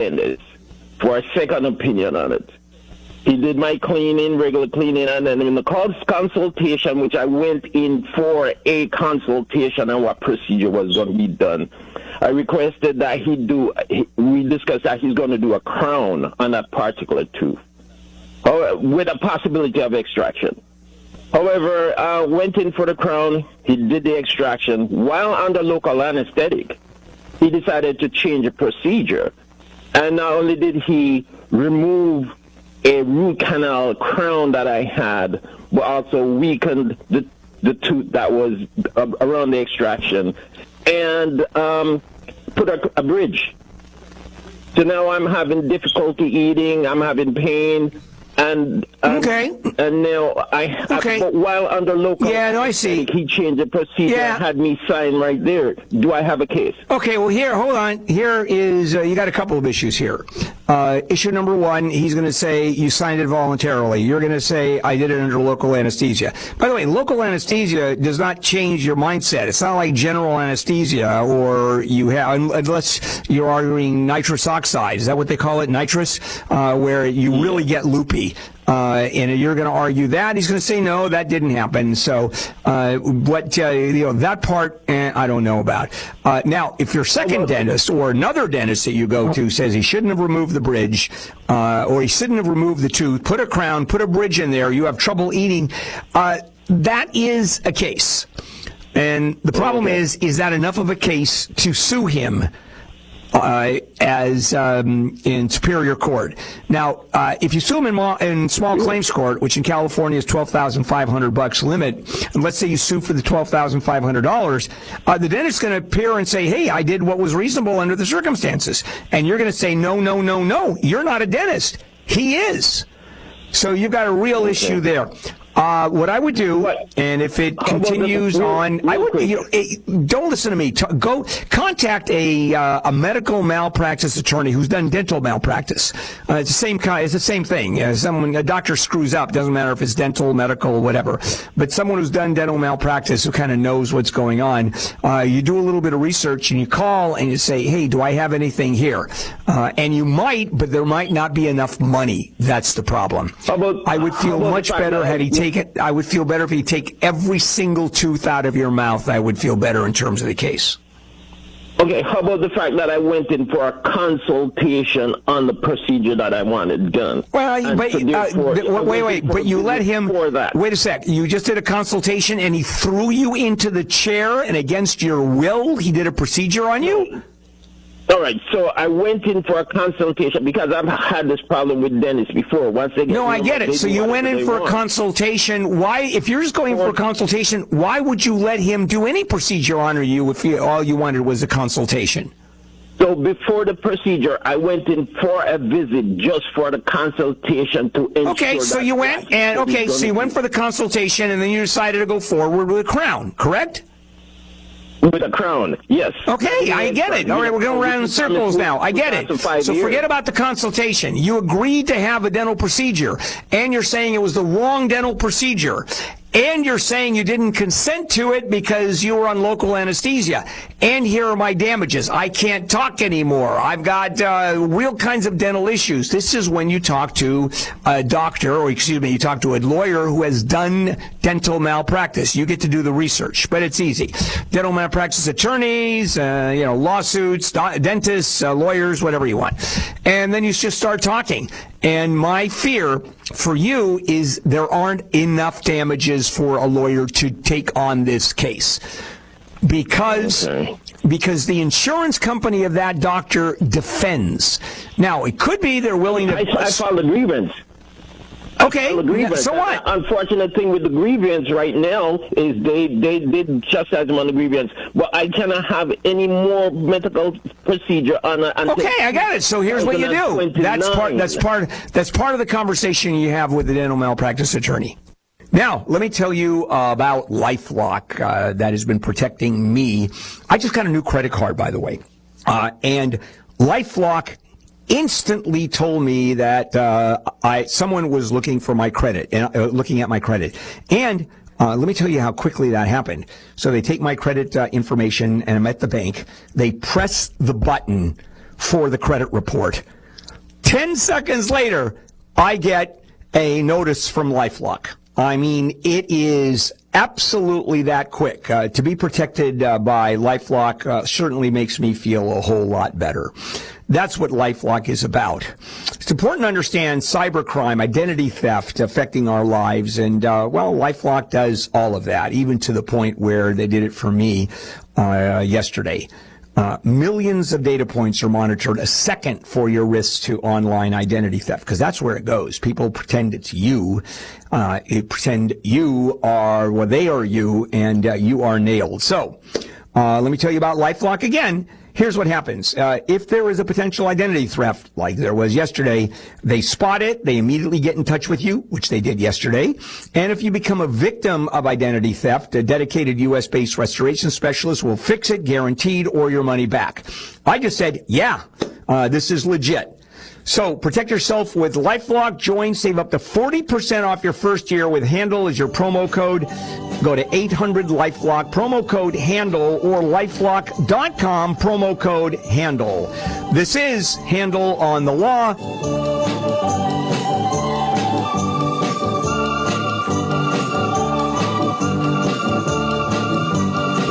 dentist for a second opinion on it. He did my cleaning, regular cleaning, and then in the consultation, which I went in for a consultation on what procedure was going to be done, I requested that we discussed that he's going to do a crown on that particular tooth, with a possibility of extraction. However, went in for the crown, he did the extraction. While under local anesthetic, he decided to change the procedure. And not only did he remove a root canal crown that I had, but also weakened the tooth that was around the extraction, and put a bridge. So now I'm having difficulty eating, I'm having pain, and now but while under local, I see. He changed the procedure, had me sign right there. Do I have a case? Okay, well here, hold on. Here is you got a couple of issues here. Issue number one, he's going to say you signed it voluntarily. You're going to say I did it under local anesthesia. By the way, local anesthesia does not change your mindset. It's not like general anesthesia, or you have, unless you're arguing nitrous oxide. Is that what they call it, nitrous? Where you really get loopy. And you're going to argue that. He's going to say, no, that didn't happen. So, that part, I don't know about. Now, if your second dentist or another dentist that you go to says he shouldn't have removed the bridge, or he shouldn't have removed the tooth, put a crown, put a bridge in there, you have trouble eating, that is a case. And the problem is that enough of a case to sue him? As in Superior Court. Now, if you sue him in small claims court, which in California is $12,500 limit, and let's say you sue for the $12,500, the dentist's going to appear and say, hey, I did what was reasonable under the circumstances. And you're going to say, no, you're not a dentist. He is. So you've got a real issue there. What I would do, and if it continues on, I would, don't listen to me. Go contact a medical malpractice attorney who's done dental malpractice. It's the same kind. It's the same thing. A doctor screws up. Doesn't matter if it's dental, medical, whatever. But someone who's done dental malpractice who kind of knows what's going on. You do a little bit of research and you call and you say, hey, do I have anything here? And you might, but there might not be enough money. That's the problem. I would feel much better had he taken. I would feel better if you take every single tooth out of your mouth. I would feel better in terms of the case. Okay, how about the fact that I went in for a consultation on the procedure that I wanted done? Well, but you let him. Wait a sec. You just did a consultation and he threw you into the chair, and against your will, he did a procedure on you? All right, so I went in for a consultation because I've had this problem with dentists before. Once they I get it. So you went in for a consultation. Why, if you're just going for a consultation, why would you let him do any procedure on you if all you wanted was a consultation? So before the procedure, I went in for a visit just for the consultation to ensure. Okay, so you went so you went for the consultation and then you decided to go forward with a crown, correct? With a crown, yes. Okay, I get it. All right, we're going around in circles now. I get it. So forget about the consultation. You agreed to have a dental procedure, and you're saying it was the wrong dental procedure. And you're saying you didn't consent to it because you were on local anesthesia. And here are my damages. I can't talk anymore. I've got real kinds of dental issues. This is when you talk to a doctor, or you talk to a lawyer who has done dental malpractice. You get to do the research, but it's easy. Dental malpractice attorneys, lawsuits, dentists, lawyers, whatever you want. And then you just start talking. And my fear for you is there aren't enough damages for a lawyer to take on this case. Because the insurance company of that doctor defends. Now, it could be they're willing to... I filed a grievance. Okay, so what? The unfortunate thing with the grievance right now is they did chastise him on the grievance, but I cannot have any more medical procedure on. Okay, I got it. So here's what you do. That's part of the conversation you have with the dental malpractice attorney. Now, let me tell you about LifeLock that has been protecting me. I just got a new credit card, by the way, and LifeLock instantly told me that someone was looking for my credit, looking at my credit. And let me tell you how quickly that happened. So they take my credit information, and I'm at the bank. They press the button for the credit report. 10 seconds later, I get a notice from LifeLock. I mean, it is absolutely that quick. To be protected by LifeLock certainly makes me feel a whole lot better. That's what LifeLock is about. It's important to understand cybercrime, identity theft affecting our lives, and, LifeLock does all of that, even to the point where they did it for me yesterday. Millions of data points are monitored a second for your risks to online identity theft, because that's where it goes. People pretend it's you. Pretend you are, they are you, and you are nailed. So, let me tell you about LifeLock again. Here's what happens. If there is a potential identity theft, like there was yesterday, they spot it, they immediately get in touch with you, which they did yesterday. And if you become a victim of identity theft, a dedicated U.S.-based restoration specialist will fix it, guaranteed, or your money back. I just said, this is legit. So protect yourself with LifeLock. Join, save up to 40% off your first year with Handle as your promo code. Go to 800-LifeLock, promo code HANDLE, or LifeLock.com, promo code HANDLE. This is Handle on the Law.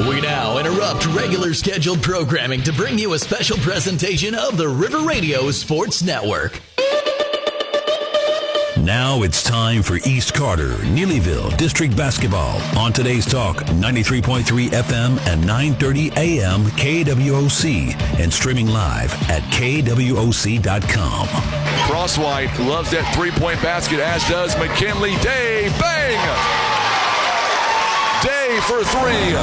We now interrupt regular scheduled programming to bring you a special presentation of the River Radio Sports Network. Now it's time for East Carter, Neelyville District Basketball on today's talk, 93.3 FM and 9:30 AM KWOC, and streaming live at KWOC.com. Crosswhite loves that three-point basket, as does McKinley. Day, bang! Day for three.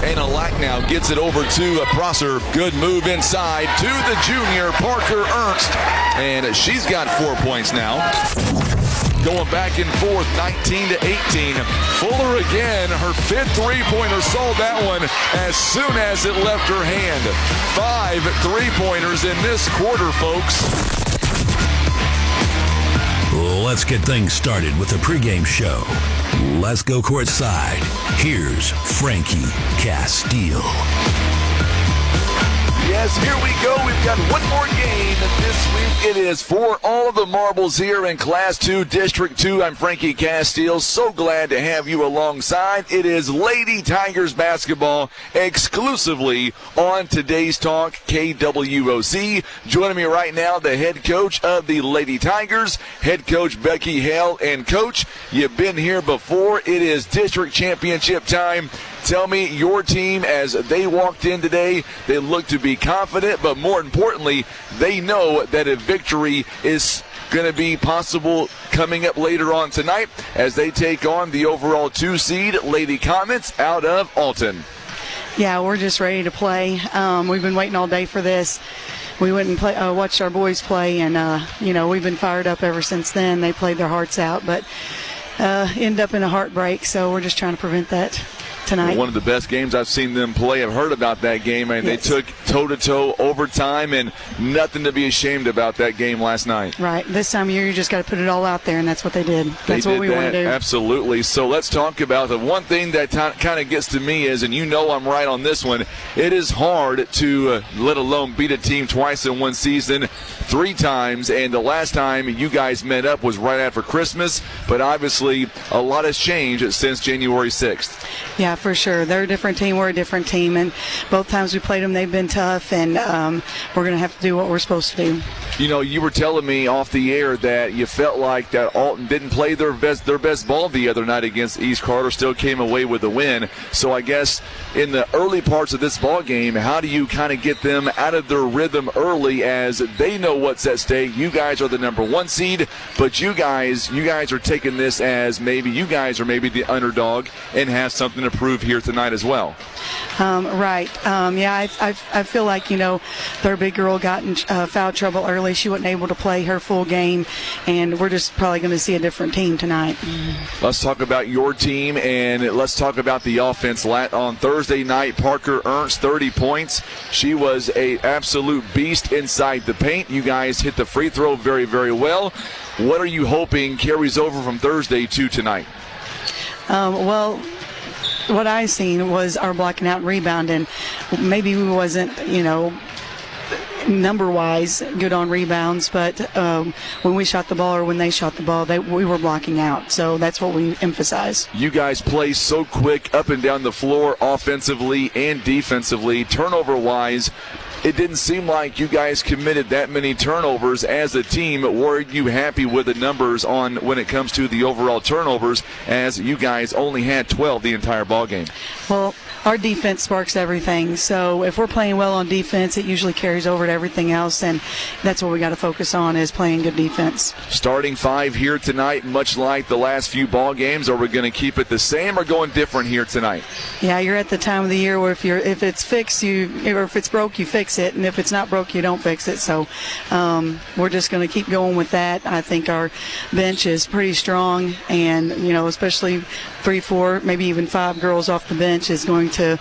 And Alack now gets it over to Prosser. Good move inside to the junior, Parker Ernst. And she's got 4 points now. Going back and forth, 19-18. Fuller again, her fifth three-pointer, saw that one as soon as it left her hand. 5 three-pointers in this quarter, folks. Let's get things started with the pregame show. Let's go courtside. Here's Frankie Castile. Yes, here we go. We've got one more game this week. It is for all of the marbles here in Class 2, District 2. I'm Frankie Castile. So glad to have you alongside. It is Lady Tigers basketball exclusively on today's talk, KWOC. Joining me right now, the head coach of the Lady Tigers, head coach Becky Hale. And coach, you've been here before. It is district championship time. Tell me, your team, as they walked in today, they look to be confident, but more importantly, they know that a victory is going to be possible coming up later on tonight as they take on the overall 2 seed Lady Comets out of Alton. Yeah, we're just ready to play. We've been waiting all day for this. We went and watched our boys play, and, we've been fired up ever since then. They played their hearts out, but end up in a heartbreak, so we're just trying to prevent that tonight. One of the best games I've seen them play. I've heard about that game, and yes. They took toe-to-toe overtime, and nothing to be ashamed about that game last night. Right. This time of year, you just got to put it all out there, and that's what they did. That's what we want to do. Absolutely. So let's talk about the one thing that kind of gets to me is, and you know I'm right on this one, it is hard to let alone beat a team twice in one season, 3 times, and the last time you guys met up was right after Christmas, but obviously a lot has changed since January 6th. Yeah, for sure. They're a different team. We're a different team. And both times we played them, they've been tough. And we're going to have to do what we're supposed to do. You know, you were telling me off the air that you felt like that Alton didn't play their best ball the other night against East Carter, still came away with a win. So I guess in the early parts of this ball game, how do you kind of get them out of their rhythm early as they know what's at stake? You guys are the number 1 seed, but you guys are taking this as maybe you guys are maybe the underdog and have something to prove here tonight as well. Right. I feel like, their big girl got in foul trouble early. She wasn't able to play her full game, and we're just probably going to see a different team tonight. Let's talk about your team, and let's talk about the offense. On Thursday night, Parker Ernst, 30 points. She was an absolute beast inside the paint. You guys hit the free throw very, very well. What are you hoping carries over from Thursday to tonight? What I seen was our blocking out and rebounding. Maybe we wasn't, number-wise, good on rebounds, but when we shot the ball or when they shot the ball, we were blocking out. So that's what we emphasize. You guys play so quick up and down the floor offensively and defensively. Turnover-wise, it didn't seem like you guys committed that many turnovers as a team. Were you happy with the numbers on when it comes to the overall turnovers, as you guys only had 12 the entire ball game? Well, our defense sparks everything. So if we're playing well on defense, it usually carries over to everything else, and that's what we got to focus on, is playing good defense. Starting five here tonight, much like the last few ball games. Are we going to keep it the same or going different here tonight? Yeah, you're at the time of the year where if it's fixed, or if it's broke, you fix it, and if it's not broke, you don't fix it. So we're just going to keep going with that. I think our bench is pretty strong, and especially 3, 4, maybe even 5 girls off the bench is going to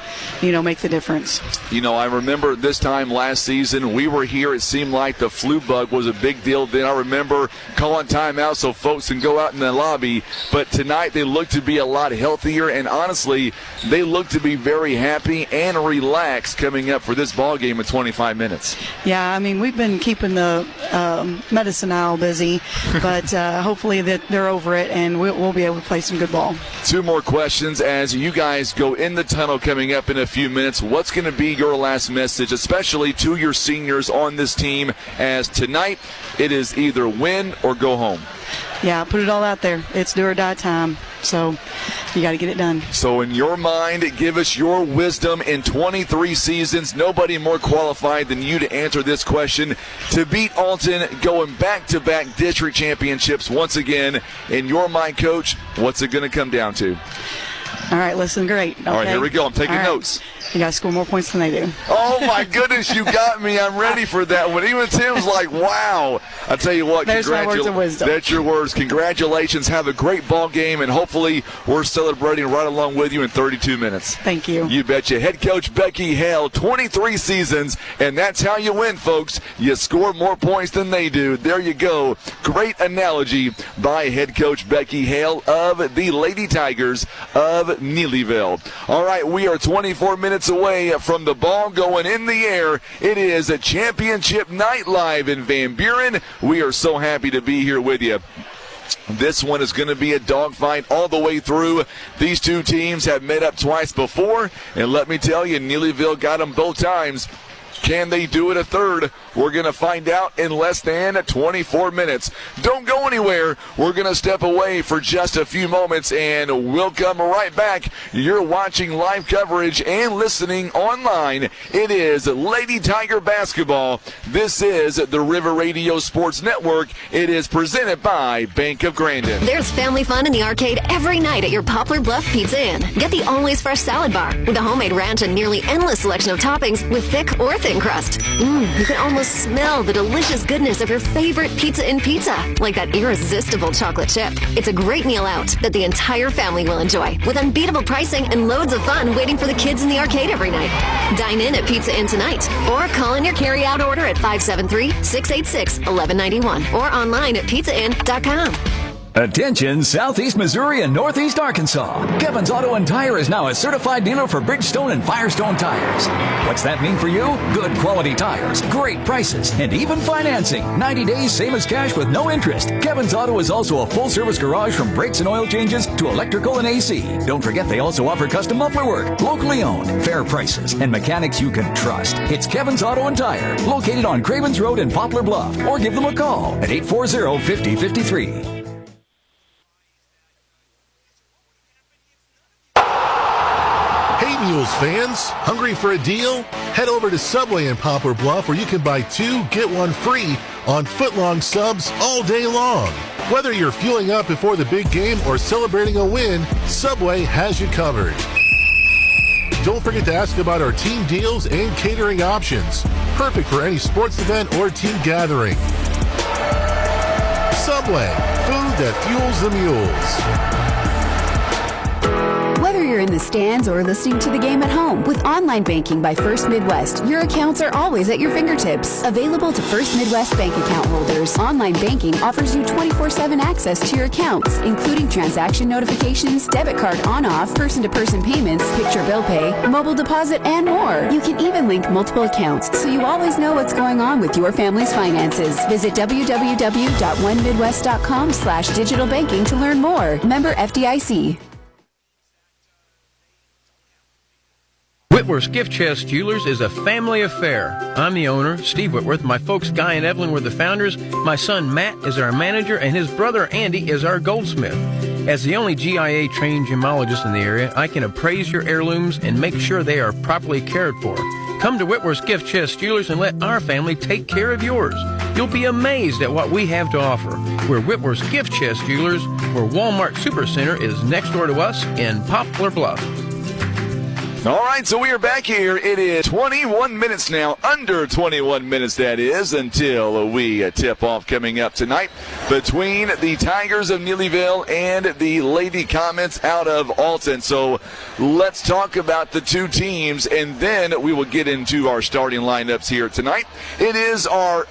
make the difference. I remember this time last season we were here. It seemed like the flu bug was a big deal then. I remember calling timeout so folks can go out in the lobby, but tonight they look to be a lot healthier, and honestly they look to be very happy and relaxed coming up for this ball game in 25 minutes. Yeah, I mean, we've been keeping the medicine aisle busy, but hopefully that they're over it and we'll be able to play some good ball. 2 more questions as you guys go in the tunnel coming up in a few minutes. What's going to be your last message, especially to your seniors on this team, as tonight it is either win or go home? Yeah, put it all out there. It's do or die time. So you got to get it done. So in your mind, give us your wisdom. In 23 seasons, nobody more qualified than you to answer this question. To beat Alton, going back-to-back district championships once again. In your mind, Coach, what's it going to come down to? All right, listen, great. Okay. All right, here we go. I'm taking notes. You got to score more points than they do. Oh, my goodness, you got me. I'm ready for that one. Even Tim's like, wow. I tell you what, there's my words of wisdom. That's your words. Congratulations. Have a great ball game, and hopefully we're celebrating right along with you in 32 minutes. Thank you. You betcha. Head coach Becky Hale, 23 seasons, and that's how you win, folks. You score more points than they do. There you go. Great analogy by head coach Becky Hale of the Lady Tigers of Neelyville. All right, we are 24 minutes away from the ball going in the air. It is a championship night live in Van Buren. We are so happy to be here with you. This one is going to be a dogfight all the way through. These two teams have met up twice before, and let me tell you, Neelyville got them both times. Can they do it a third? We're going to find out in less than 24 minutes. Don't go anywhere. We're going to step away for just a few moments, and we'll come right back. You're watching live coverage and listening online. It is Lady Tiger basketball. This is the River Radio Sports Network. It is presented by Bank of Grandin. There's family fun in the arcade every night at your Poplar Bluff Pizza Inn. Get the always fresh salad bar with a homemade ranch and nearly endless selection of toppings with thick or thin crust. You can almost smell the delicious goodness of your favorite Pizza Inn pizza, like that irresistible chocolate chip. It's a great meal out that the entire family will enjoy, with unbeatable pricing and loads of fun waiting for the kids in the arcade every night. Dine in at Pizza Inn tonight, or call in your carry-out order at 573-686-1191, or online at pizzainn.com. Attention, Southeast Missouri and Northeast Arkansas. Kevin's Auto and Tire is now a certified dealer for Bridgestone and Firestone tires. What's that mean for you? Good quality tires, great prices, and even financing. 90 days, same as cash with no interest. Kevin's Auto is also a full-service garage from brakes and oil changes to electrical and AC. Don't forget they also offer custom muffler work, locally owned, fair prices, and mechanics you can trust. It's Kevin's Auto and Tire, located on Cravens Road in Poplar Bluff, or give them a call at 840-5053. Mules fans, hungry for a deal? Head over to Subway in Poplar Bluff, where you can buy 2, get 1 free on footlong subs all day long. Whether you're fueling up before the big game or celebrating a win, Subway has you covered. Don't forget to ask about our team deals and catering options. Perfect for any sports event or team gathering. Subway, food that fuels the mules. Whether you're in the the stands or listening to the game at home. With online banking by First Midwest, your accounts are always at your fingertips. Available to First Midwest bank account holders, online banking offers you 24/7 access to your accounts, including transaction notifications, debit card on-off, person-to-person payments, picture bill pay, mobile deposit, and more. You can even link multiple accounts, so you always know what's going on with your family's finances. Visit www.onemidwest.com/digital banking to learn more. Member FDIC. Whitworth's Gift Chest Jewelers is a family affair. I'm the owner, Steve Whitworth. My folks Guy and Evelyn were the founders. My son Matt is our manager, and his brother Andy is our goldsmith. As the only GIA-trained gemologist in the area, I can appraise your heirlooms and make sure they are properly cared for. Come to Whitworth's Gift Chest Jewelers and let our family take care of yours. You'll be amazed at what we have to offer. We're Whitworth's Gift Chest Jewelers, where Walmart Supercenter is next door to us in Poplar Bluff. All right, so we are back here. It is 21 minutes now, under 21 minutes that is, until we tip off coming up tonight between the Tigers of Neelyville and the Lady Comets out of Alton. So let's talk about the two teams, and then we will get into our starting lineups here tonight. It is our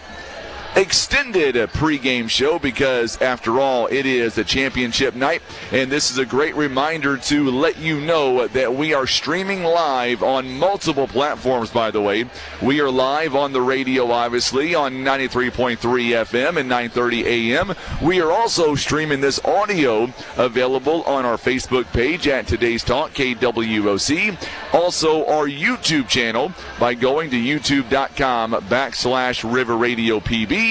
extended pregame show because, after all, it is a championship night, and this is a great reminder to let you know that we are streaming live on multiple platforms, by the way. We are live on the radio, obviously, on 93.3 FM and 9:30 a.m. We are also streaming this audio available on our Facebook page at Today's Talk, KWOC. Also, our YouTube channel by going to youtube.com/River Radio PB.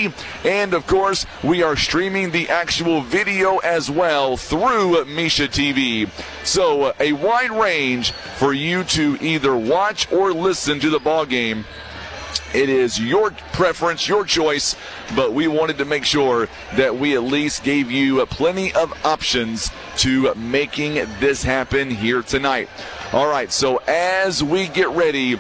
And, of course, we are streaming the actual video as well through Misha TV. So a wide range for you to either watch or listen to the ball game. It is your preference, your choice, but we wanted to make sure that we at least gave you plenty of options to making this happen here tonight. All right, so as we get ready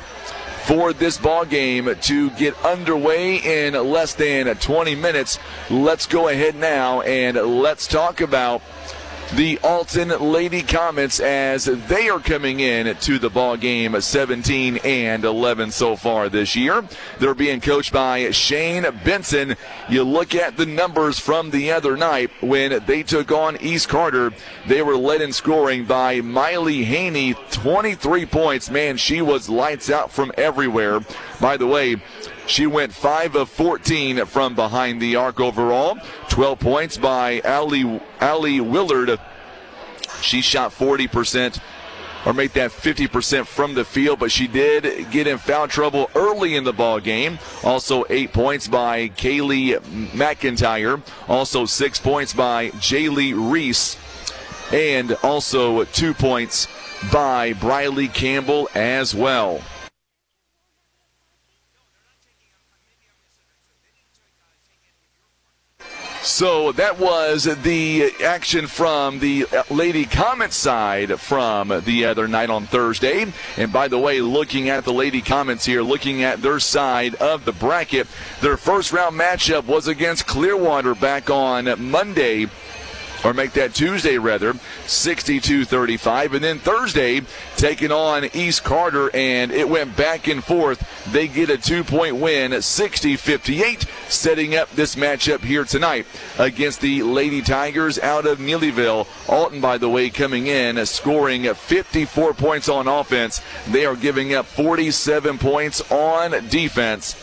for this ball game to get underway in less than 20 minutes, let's go ahead now and let's talk about the Alton Lady Comets as they are coming in to the ball game 17-11 so far this year. They're being coached by Shane Benson. You look at the numbers from the other night when they took on East Carter. They were led in scoring by Miley Haney, 23 points. Man, she was lights out from everywhere. By the way, she went 5 of 14 from behind the arc overall. 12 points by Allie Willard. She shot 40%, or make that 50% from the field, but she did get in foul trouble early in the ball game. Also 8 points by Kaylee McIntyre. Also 6 points by Jaylee Reese. And also 2 points by Briley Campbell as well. So that was the action from the Lady Comets side from the other night on Thursday. And by the way, looking at the Lady Comets here, looking at their side of the bracket, their first round matchup was against Clearwater back on Monday. Or make that Tuesday, rather, 62-35. And then Thursday, taking on East Carter, and it went back and forth. They get a 2-point win, 60-58, setting up this matchup here tonight against the Lady Tigers out of Neelyville. Alton, by the way, coming in, scoring 54 points on offense. They are giving up 47 points on defense.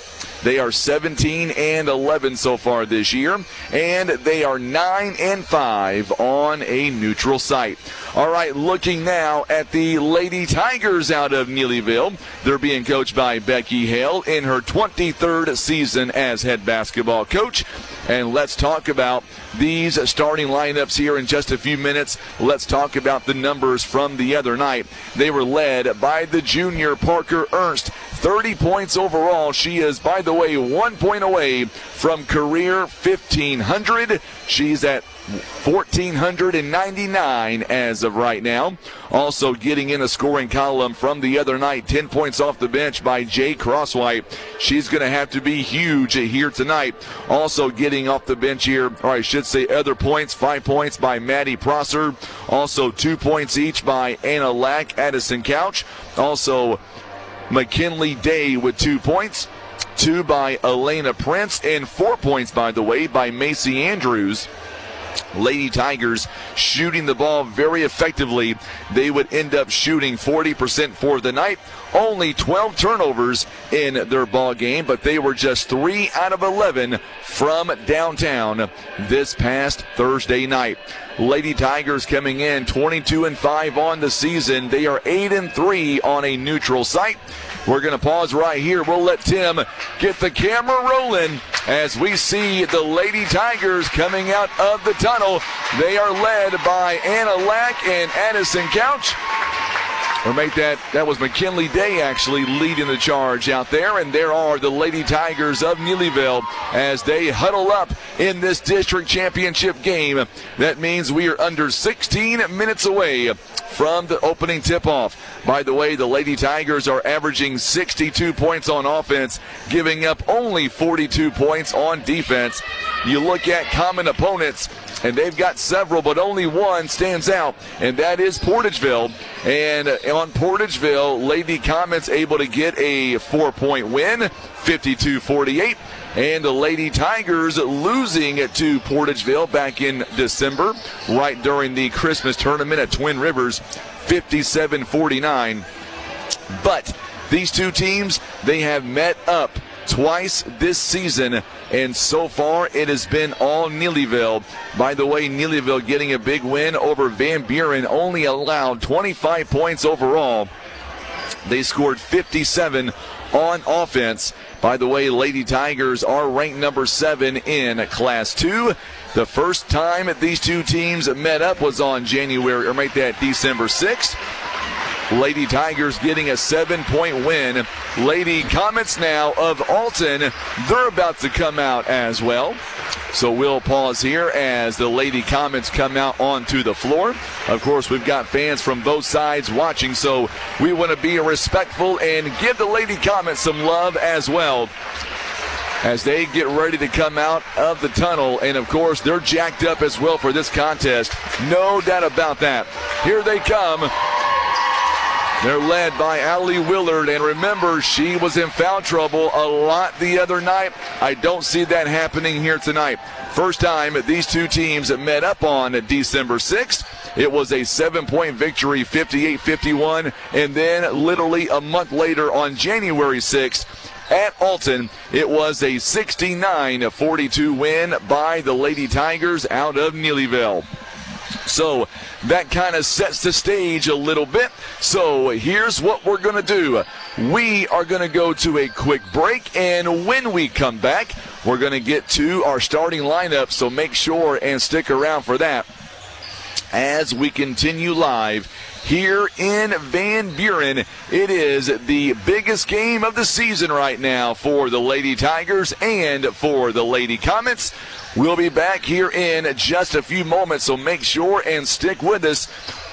They are 17-11 so far this year, and they are 9-5 on a neutral site. All right, looking now at the Lady Tigers out of Neelyville. They're being coached by Becky Hale in her 23rd season as head basketball coach. And let's talk about these starting lineups here in just a few minutes. Let's talk about the numbers from the other night. They were led by the junior Parker Ernst, 30 points overall. She is, by the way, 1 point away from career 1,500. She's at 1,499 as of right now. Also getting in a scoring column from the other night, 10 points off the bench by Jay Crosswhite. She's going to have to be huge here tonight. Also getting off the bench here, or I should say other points, 5 points by Maddie Prosser. Also 2 points each by Anna Lack, Addison Couch. Also McKinley Day with 2 points. 2 by Elena Prince, and 4 points, by the way, by Macy Andrews. Lady Tigers shooting the ball very effectively. They would end up shooting 40% for the night. Only 12 turnovers in their ball game, but they were just 3 out of 11 from downtown this past Thursday night. Lady Tigers coming in 22-5 on the season. They are 8-3 on a neutral site. We're going to pause right here. We'll let Tim get the camera rolling as we see the Lady Tigers coming out of the tunnel. They are led by Anna Lack and Addison Couch. Or make that was McKinley Day actually leading the charge out there. And there are the Lady Tigers of Neelyville as they huddle up in this district championship game. That means we are under 16 minutes away from the opening tip-off. By the way, the Lady Tigers are averaging 62 points on offense, giving up only 42 points on defense. You look at common opponents, and they've got several, but only one stands out, and that is Portageville. And on Portageville, Lady Comets able to get a 4-point win, 52-48. And the Lady Tigers losing to Portageville back in December, right during the Christmas tournament at Twin Rivers, 57-49. But these two teams, they have met up twice this season, and so far it has been all Neelyville. By the way, Neelyville getting a big win over Van Buren, only allowed 25 points overall. They scored 57 on offense. By the way, Lady Tigers are ranked number 7 in Class 2. The first time these two teams met up was on December 6th. Lady Tigers getting a 7-point win. Lady Comets now of Alton, they're about to come out as well. So we'll pause here as the Lady Comets come out onto the floor. Of course, we've got fans from both sides watching, so we want to be respectful and give the Lady Comets some love as well as they get ready to come out of the tunnel. And, of course, they're jacked up as well for this contest. No doubt about that. Here they come. They're led by Allie Willard, and remember, she was in foul trouble a lot the other night. I don't see that happening here tonight. First time these two teams met up on December 6th. It was a 7-point victory, 58-51, and then literally a month later on January 6th, at Alton, it was a 69-42 win by the Lady Tigers out of Neelyville. So that kind of sets the stage a little bit. So here's what we're going to do. We are going to go to a quick break, and when we come back, we're going to get to our starting lineup. So make sure and stick around for that as we continue live here in Van Buren. It is the biggest game of the season right now for the Lady Tigers and for the Lady Comets. We'll be back here in just a few moments, so make sure and stick with us.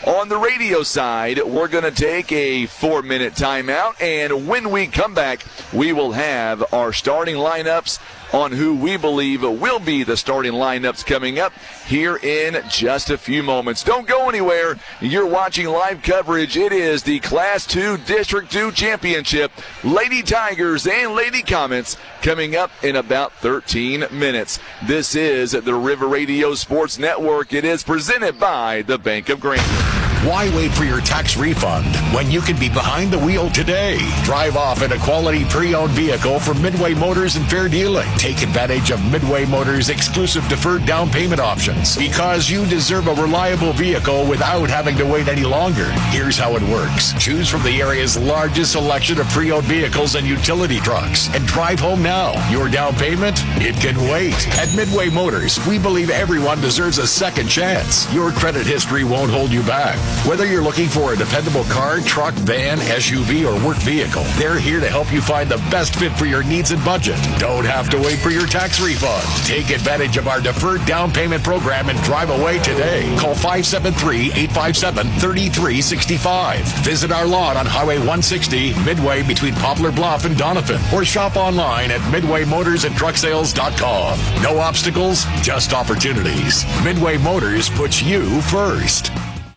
On the radio side, we're going to take a 4-minute timeout, and when we come back, we will have our starting lineups on who we believe will be the starting lineups coming up here in just a few moments. Don't go anywhere. You're watching live coverage. It is the Class 2 District 2 Championship. Lady Tigers and Lady Comets coming up in about 13 minutes. This is the River Radio Sports Network. It is presented by the Bank of Grandview. Why wait for your tax refund when you can be behind the wheel today? Drive off in a quality pre-owned vehicle from Midway Motors and Fair Dealing. Take advantage of Midway Motors' exclusive deferred down payment options because you deserve a reliable vehicle without having to wait any longer. Here's how it works. Choose from the area's largest selection of pre-owned vehicles and utility trucks and drive home now. Your down payment? It can wait. At Midway Motors, we believe everyone deserves a second chance. Your credit history won't hold you back. Whether you're looking for a dependable car, truck, van, SUV, or work vehicle, they're here to help you find the best fit for your needs and budget. Don't have to wait for your tax refund. Take advantage of our deferred down payment program and drive away today. Call 573-857-3365. Visit our lot on Highway 160, midway between Poplar Bluff and Donovan, or shop online at midwaymotorsandtrucksales.com. No obstacles, just opportunities. Midway Motors puts you first.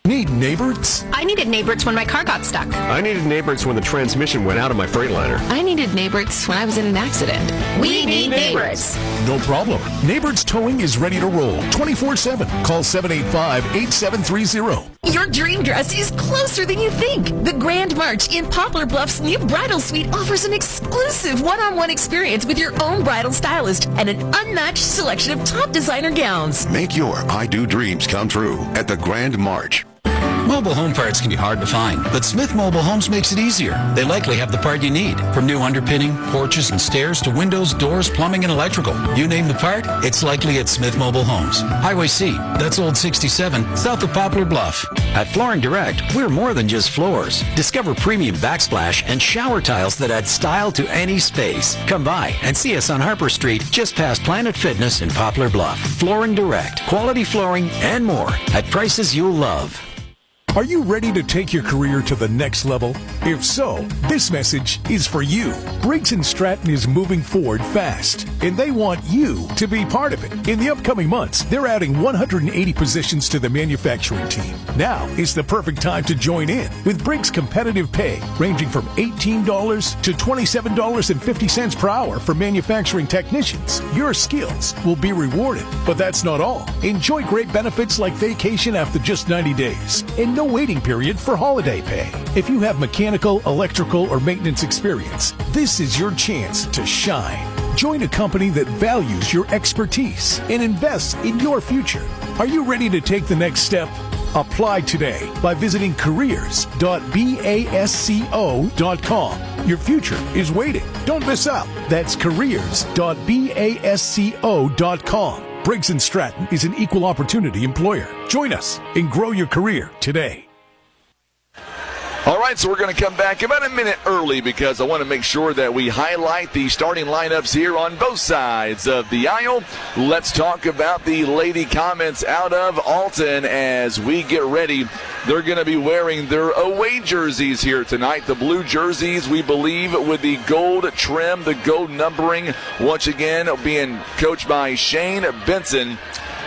Need neighbors? I needed neighbors when my car got stuck. I needed neighbors when the transmission went out of my Freightliner. I needed neighbors when I was in an accident. We need neighbors. No problem. Neighbors Towing is ready to roll 24/7. Call 785-8730. Your dream dress is closer than you think. The Grand March in Poplar Bluff's new bridal suite offers an exclusive one-on-one experience with your own bridal stylist and an unmatched selection of top designer gowns. Make your I Do dreams come true at the Grand March. Mobile home parts can be hard to find, but Smith Mobile Homes makes it easier. They likely have the part you need, from new underpinning, porches and stairs to windows, doors, plumbing, and electrical. You name the part, it's likely at Smith Mobile Homes. Highway C, that's Old 67, south of Poplar Bluff. At Flooring Direct, we're more than just floors. Discover premium backsplash and shower tiles that add style to any space. Come by and see us on Harper Street, just past Planet Fitness in Poplar Bluff. Flooring Direct, quality flooring and more at prices you'll love. Are you ready to take your career to the next level? If so, this message is for you. Briggs & Stratton is moving forward fast, and they want you to be part of it. In the upcoming months, they're adding 180 positions to the manufacturing team. Now is the perfect time to join in with Briggs' competitive pay, ranging from $18 to $27.50 per hour for manufacturing technicians. Your skills will be rewarded, but that's not all. Enjoy great benefits like vacation after just 90 days, and no waiting period for holiday pay. If you have mechanical, electrical, or maintenance experience, this is your chance to shine. Join a company that values your expertise and invests in your future. Are you ready to take the next step? Apply today by visiting careers.basco.com. Your future is waiting. Don't miss out. That's careers.basco.com. Briggs & Stratton is an equal opportunity employer. Join us and grow your career today. All right, so we're going to come back about a minute early because I want to make sure that we highlight the starting lineups here on both sides of the aisle. Let's talk about the Lady Comets out of Alton as we get ready. They're going to be wearing their away jerseys here tonight. The blue jerseys, we believe, with the gold trim, the gold numbering, once again being coached by Shane Benson.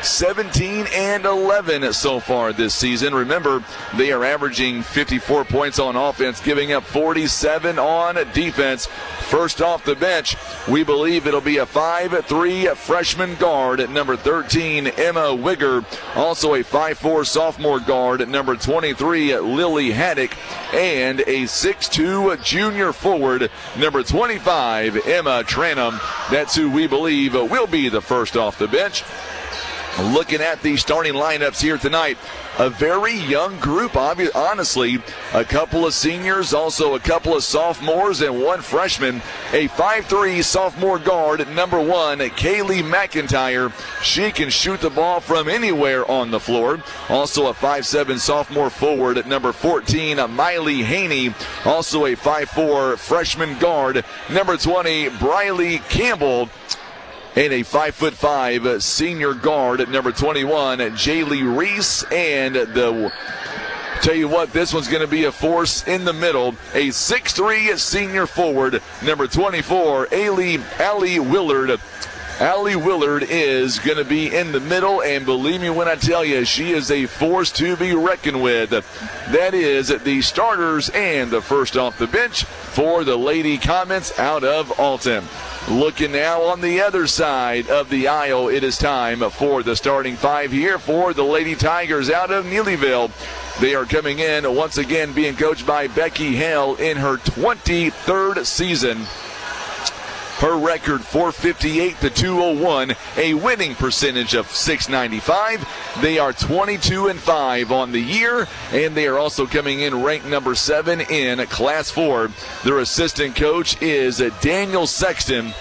17-11 so far this season. Remember, they are averaging 54 points on offense, giving up 47 on defense. First off the bench, we believe it'll be a 5'3" freshman guard at number 13, Emma Wigger. Also a 5'4" sophomore guard at number 23, Lily Haddock. And a 6'2" junior forward, number 25, Emma Tranum. That's who we believe will be the first off the bench. Looking at the starting lineups here tonight, a very young group, honestly. A couple of seniors, also a couple of sophomores, and one freshman. A 5'3" sophomore guard at number 1, Kaylee McIntyre. She can shoot the ball from anywhere on the floor. Also a 5'7" sophomore forward at number 14, Miley Haney. Also a 5'4" freshman guard, number 20, Briley Campbell. And a 5'5" senior guard at number 21, Jaylee Reese. And tell you what, this one's going to be a force in the middle. A 6'3" senior forward, number 24, Allie Willard. Allie Willard is going to be in the middle, and believe me when I tell you, she is a force to be reckoned with. That is the starters and the first off the bench for the Lady Comets out of Alton. Looking now on the other side of the aisle, it is time for the starting five here for the Lady Tigers out of Neelyville. They are coming in once again being coached by Becky Hale in her 23rd season. Her record 458 to 201, a winning percentage of .695. They are 22-5 on the year, and they are also coming in ranked number 7 in Class 4. Their assistant coach is Daniel Sexton.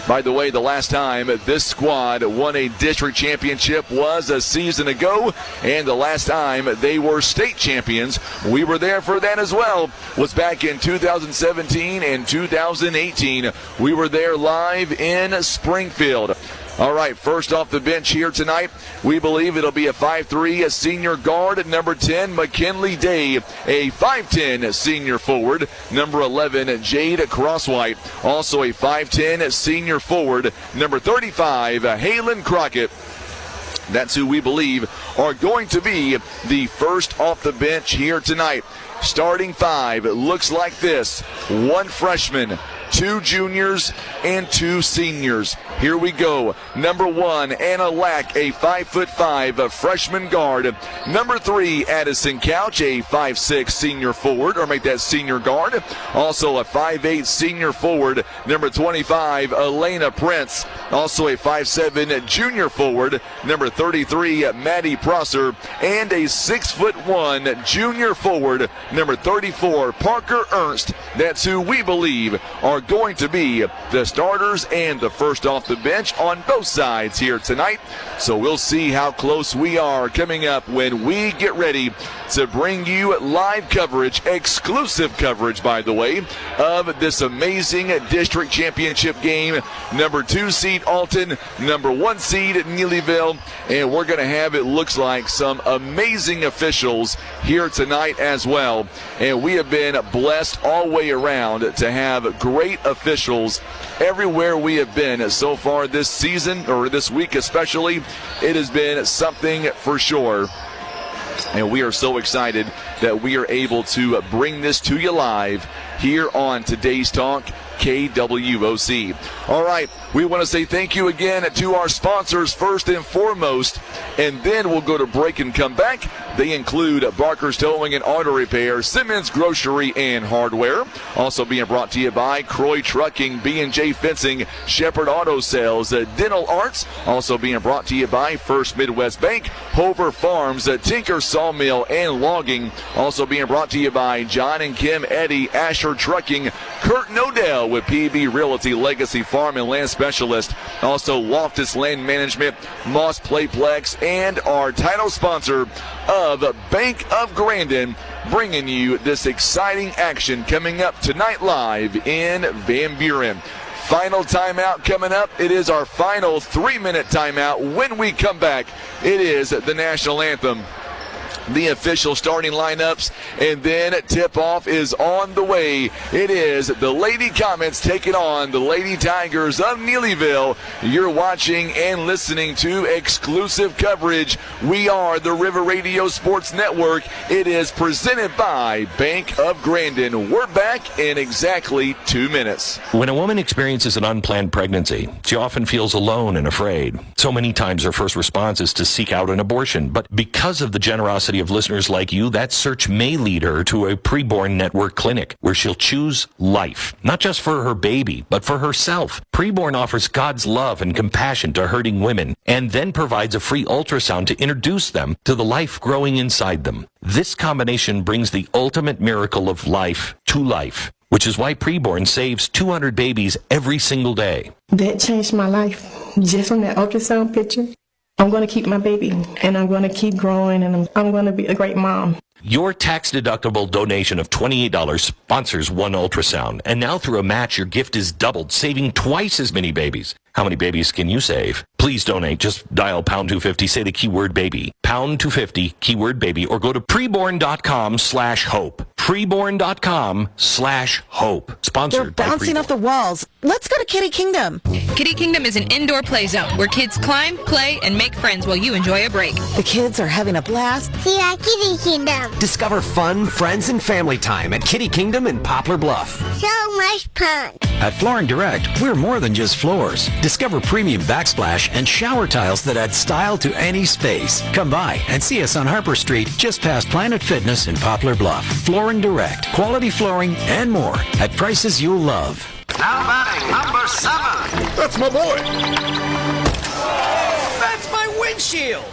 By the way, the last time this squad won a district championship was a season ago, and the last time they were state champions, we were there for that as well, was back in 2017 and 2018. We were there live in Springfield. All right, first off the bench here tonight, we believe it'll be a 5'3", senior guard, number 10, McKinley Day, a 5'10", senior forward, number 11, Jade Crosswhite, also a 5'10", senior forward, number 35, Halen Crockett. That's who we believe are going to be the first off the bench here tonight. Starting five, it looks like this: 1 freshman, 2 juniors, and 2 seniors. Here we go. Number 1, Anna Lack, a 5'5", a freshman guard. Number 3, Addison Couch, a 5'6", senior forward, or make that senior guard. Also a 5'8", senior forward. Number 25, Elena Prince, also a 5'7", junior forward. Number 33, Maddie Prosser, and a 6'1", junior forward. Number 34, Parker Ernst. That's who we believe are going to be the starters and the first off the bench on both sides here tonight. So we'll see how close we are coming up when we get ready to bring you live coverage, exclusive coverage, by the way, of this amazing district championship game. Number 2 seed Alton, number 1 seed Neelyville, and we're going to have, it looks like, some amazing officials here tonight as well. And we have been blessed all the way around to have great officials everywhere we have been so far this season, or this week especially. It has been something for sure. And we are so excited that we are able to bring this to you live here on Today's Talk, KWOC. All right, we want to say thank you again to our sponsors first and foremost, and then we'll go to break and come back. They include Barker's Towing and Auto Repair, Simmons Grocery and Hardware. Also being brought to you by Croy Trucking, B&J Fencing, Shepherd Auto Sales, Dental Arts. Also being brought to you by First Midwest Bank, Hover Farms, Tinker Sawmill and Logging. Also being brought to you by John and Kim Eddy, Asher Trucking, Kurt Nodell with PB Realty, Legacy Farm and Land Specialist. Also Loftus Land Management, Moss Playplex, and our title sponsor of Bank of Grandin, bringing you this exciting action coming up tonight live in Van Buren. Final timeout coming up. It is our final 3-minute timeout. When we come back, it is the national anthem, the official starting lineups, and then tip-off is on the way. It is the Lady Comets taking on the Lady Tigers of Neelyville. You're watching and listening to exclusive coverage. We are the River Radio Sports Network. It is presented by Bank of Grandin. We're back in exactly 2 minutes. When a woman experiences an unplanned pregnancy, she often feels alone and afraid. So many times her first response is to seek out an abortion. But because of the generosity of listeners like you, that search may lead her to a preborn network clinic where she'll choose life, not just for her baby, but for herself. Preborn offers God's love and compassion to hurting women and then provides a free ultrasound to introduce them to the life growing inside them. This combination brings the ultimate miracle of life to life, which is why Preborn saves 200 babies every single day. That changed my life. Just from that ultrasound picture, I'm going to keep my baby, and I'm going to keep growing, and I'm going to be a great mom. Your tax-deductible donation of $28 sponsors one ultrasound, and now through a match, your gift is doubled, saving twice as many babies. How many babies can you save? Please donate. Just dial pound 250, say the keyword baby. Pound 250, keyword baby, or go to preborn.com/hope. Preborn.com/hope. Sponsored by They're bouncing off the walls. Let's go to Kitty Kingdom. Kitty Kingdom is an indoor play zone where kids climb, play, and make friends while you enjoy a break. The kids are having a blast. See ya, Kitty Kingdom. Discover fun, friends, and family time at Kitty Kingdom in Poplar Bluff. So much fun. At Flooring Direct, we're more than just floors. Discover premium backsplash and shower tiles that add style to any space. Come by and see us on Harper Street, just past Planet Fitness in Poplar Bluff. Flooring Direct, quality flooring and more at prices you'll love. Now batting, number 7. That's my boy. That's my windshield.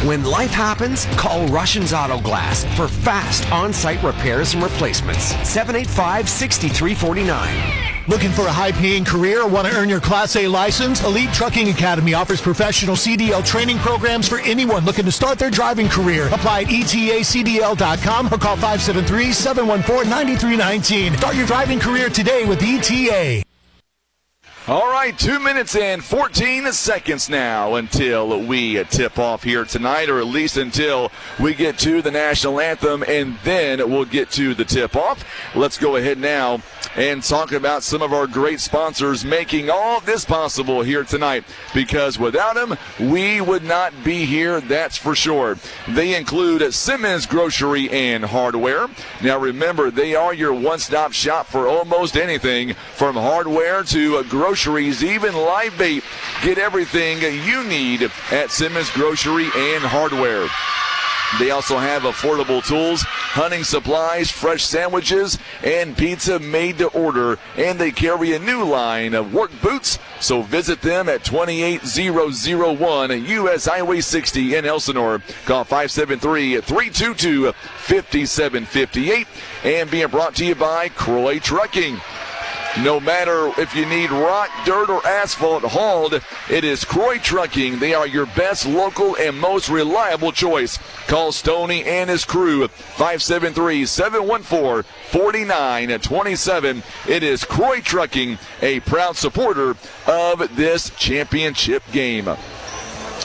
When life happens, call Russian's Auto Glass for fast on-site repairs and replacements. 785-6349. Looking for a high-paying career or want to earn your Class A license? Elite Trucking Academy offers professional CDL training programs for anyone looking to start their driving career. Apply at etacdl.com or call 573-714-9319. Start your driving career today with ETA. All right, 2 minutes and 14 seconds now until we tip off here tonight, or at least until we get to the national anthem, and then we'll get to the tip-off. Let's go ahead now and talk about some of our great sponsors making all this possible here tonight, because without them, we would not be here, that's for sure. They include Simmons Grocery and Hardware. Now remember, they are your one-stop shop for almost anything, from hardware to groceries, even live bait. Get everything you need at Simmons Grocery and Hardware. They also have affordable tools, hunting supplies, fresh sandwiches, and pizza made to order. And they carry a new line of work boots. So visit them at 28001 US Highway 60 in Elsinore. Call 573-322-5758. And being brought to you by Croy Trucking. No matter if you need rock, dirt, or asphalt hauled, it is Croy Trucking. They are your best local and most reliable choice. Call Stoney and his crew, 573-714-4927. It is Croy Trucking, a proud supporter of this championship game.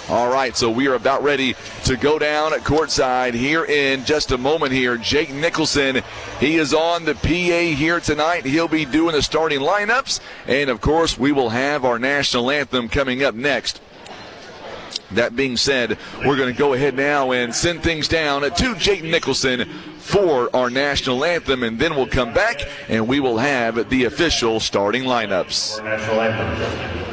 All right, so we are about ready to go down at courtside here in just a moment here. Jake Nicholson, he is on the PA here tonight. He'll be doing the starting lineups. And, of course, we will have our national anthem coming up next. That being said, we're going to go ahead now and send things down to Jake Nicholson for our national anthem, and then we'll come back and we will have the official starting lineups. National anthem.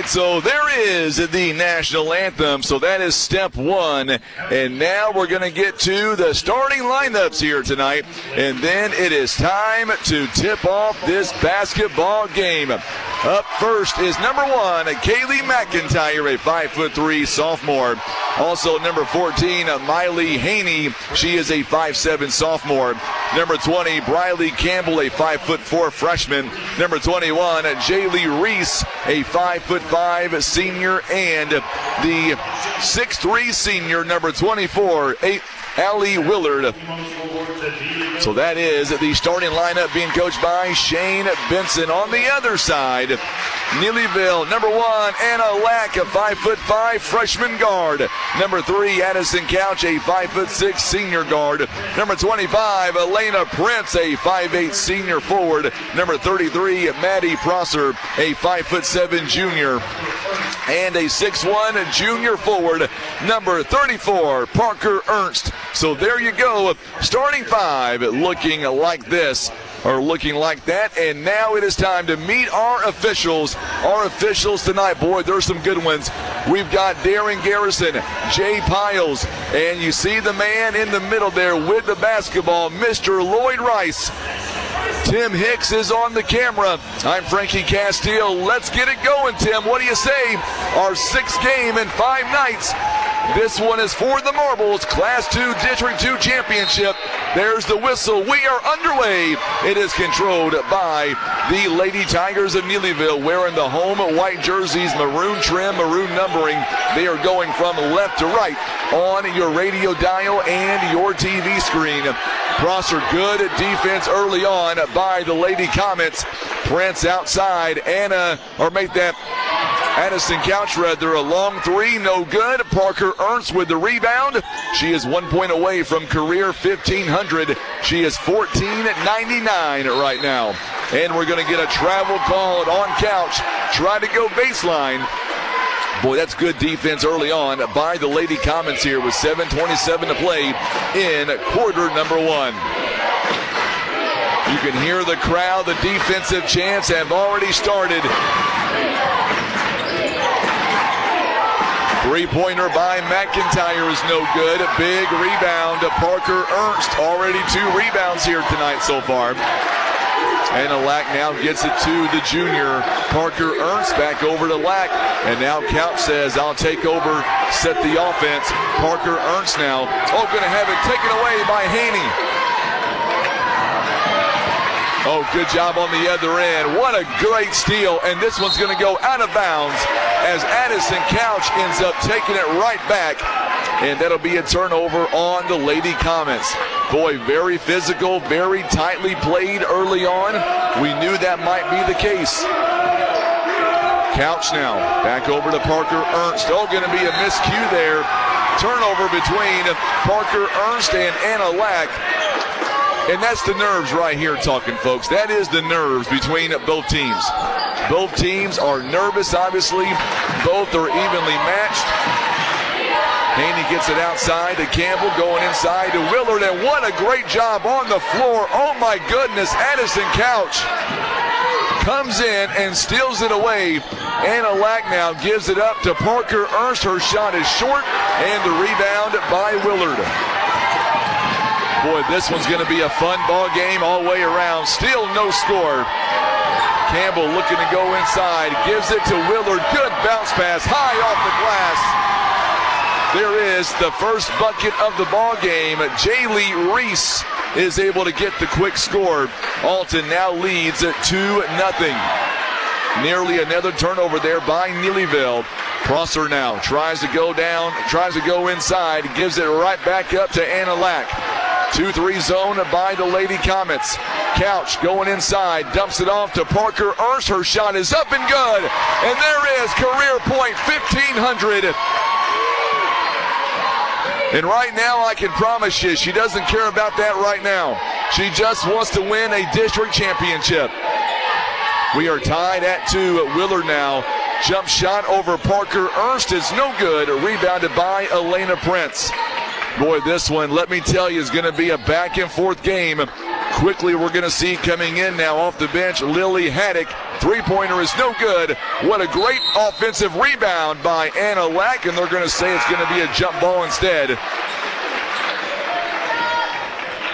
So there is the national anthem. So that is step one. And now we're going to get to the starting lineups here tonight. And then it is time to tip off this basketball game. Up first is number 1, Kaylee McIntyre, a 5'3" sophomore. Also number 14, Miley Haney. She is a 5'7" sophomore. Number 20, Briley Campbell, a 5'4" freshman. Number 21, Jaylee Reese, a 5'5" senior. And the 6'3" senior, number 24, Allie Willard. So that is the starting lineup being coached by Shane Benson. On the other side, Neelyville, number 1, Anna Lack, a 5'5" freshman guard. Number 3, Addison Couch, a 5'6" senior guard. Number 25, Elena Prince, a 5'8" senior forward. Number 33, Maddie Prosser, a 5'7" junior. And a 6'1" junior forward, number 34, Parker Ernst. So there you go, starting 5 looking like this, or looking like that. And now it is time to meet our officials. Our officials tonight, boy, there's some good ones. We've got Darren Garrison, Jay Piles, and you see the man in the middle there with the basketball, Mr. Lloyd Rice. Tim Hicks is on the camera. I'm Frankie Castile. Let's get it going, Tim. What do you say? Our 6th game in 5 nights This one is for the Marbles Class 2 District 2 Championship. There's the whistle. We are underway. It is controlled by the Lady Tigers of Neelyville, wearing the home white jerseys, maroon trim, maroon numbering. They are going from left to right on your radio dial and your TV screen. Prosser, good defense early on by the Lady Comets. Prince outside. Addison Couch, rather, a long three, no good. Parker Ernst with the rebound. She is 1 point away from career 1,500. She is 14.99 right now. And we're going to get a travel call on Couch. Try to go baseline. Boy, that's good defense early on by the Lady Comets here with 7:27 to play in quarter number one. You can hear the crowd. The defensive chants have already started. Three-pointer by McIntyre is no good. Big rebound to Parker Ernst. Already 2 rebounds here tonight so far. And Lack now gets it to the junior. Parker Ernst back over to Lack. And now Couch says, I'll take over, set the offense. Parker Ernst now. Oh, going to have it taken away by Haney. Oh, good job on the other end. What a great steal. And this one's going to go out of bounds as Addison Couch ends up taking it right back. And that'll be a turnover on the Lady Comets. Boy, very physical, very tightly played early on. We knew that might be the case. Couch now, back over to Parker Ernst. Oh, going to be a miscue there. Turnover between Parker Ernst and Anna Lack. And that's the nerves right here talking, folks. That is the nerves between both teams. Both teams are nervous, obviously. Both are evenly matched. Haney gets it outside to Campbell, going inside to Willard, and what a great job on the floor. Oh my goodness, Addison Couch comes in and steals it away. Anna Lack now gives it up to Parker Ernst. Her shot is short, and the rebound by Willard. Boy, this one's going to be a fun ball game all the way around. Still no score. Campbell looking to go inside, gives it to Willard. Good bounce pass, high off the glass. There is the first bucket of the ball game. Jaylee Reese is able to get the quick score. Alton now leads at 2-0. Nearly another turnover there by Neelyville. Prosser now tries to go down, tries to go inside, gives it right back up to Anna Lack. 2-3 zone by the Lady Comets. Couch going inside, dumps it off to Parker Ernst. Her shot is up and good. And there is career point, 1,500. And right now, I can promise you, she doesn't care about that right now. She just wants to win a district championship. We are tied at 2 at Willard now. Jump shot over Parker Ernst is no good. Rebounded by Elena Prince. Boy, this one, let me tell you, is going to be a back and forth game. Quickly, we're going to see coming in now off the bench, Lily Haddock. Three-pointer is no good. What a great offensive rebound by Anna Lack, and they're going to say it's going to be a jump ball instead.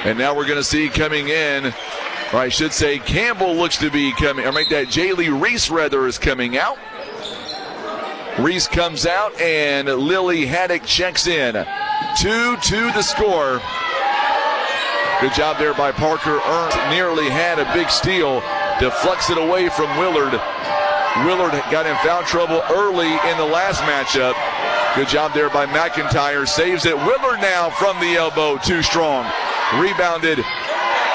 And now we're going to see coming in, or I should say Campbell looks to be coming, or make that Jaylee Reese rather is coming out. Reese comes out, and Lily Haddock checks in. 2-2 the score. Good job there by Parker Ernst. Nearly had a big steal. Deflects it away from Willard. Willard got in foul trouble early in the last matchup. Good job there by McIntyre. Saves it. Willard now from the elbow. Too strong. Rebounded.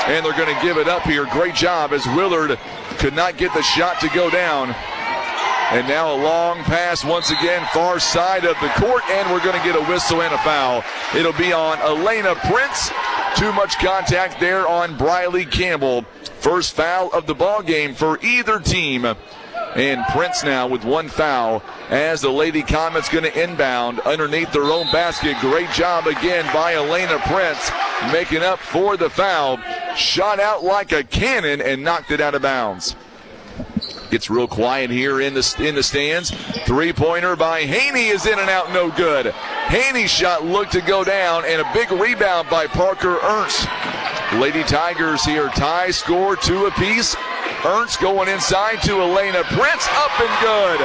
And they're going to give it up here. Great job as Willard could not get the shot to go down. And now a long pass once again, far side of the court, and we're going to get a whistle and a foul. It'll be on Elena Prince. Too much contact there on Briley Campbell. First foul of the ball game for either team. And Prince now with one foul as the Lady Comets going to inbound underneath their own basket. Great job again by Elena Prince making up for the foul. Shot out like a cannon and knocked it out of bounds. Gets real quiet here in the stands. Three-pointer by Haney is in and out, no good. Haney's shot looked to go down, and a big rebound by Parker Ernst. Lady Tigers here tie score 2 apiece. Ernst going inside to Elena Prince, up and good.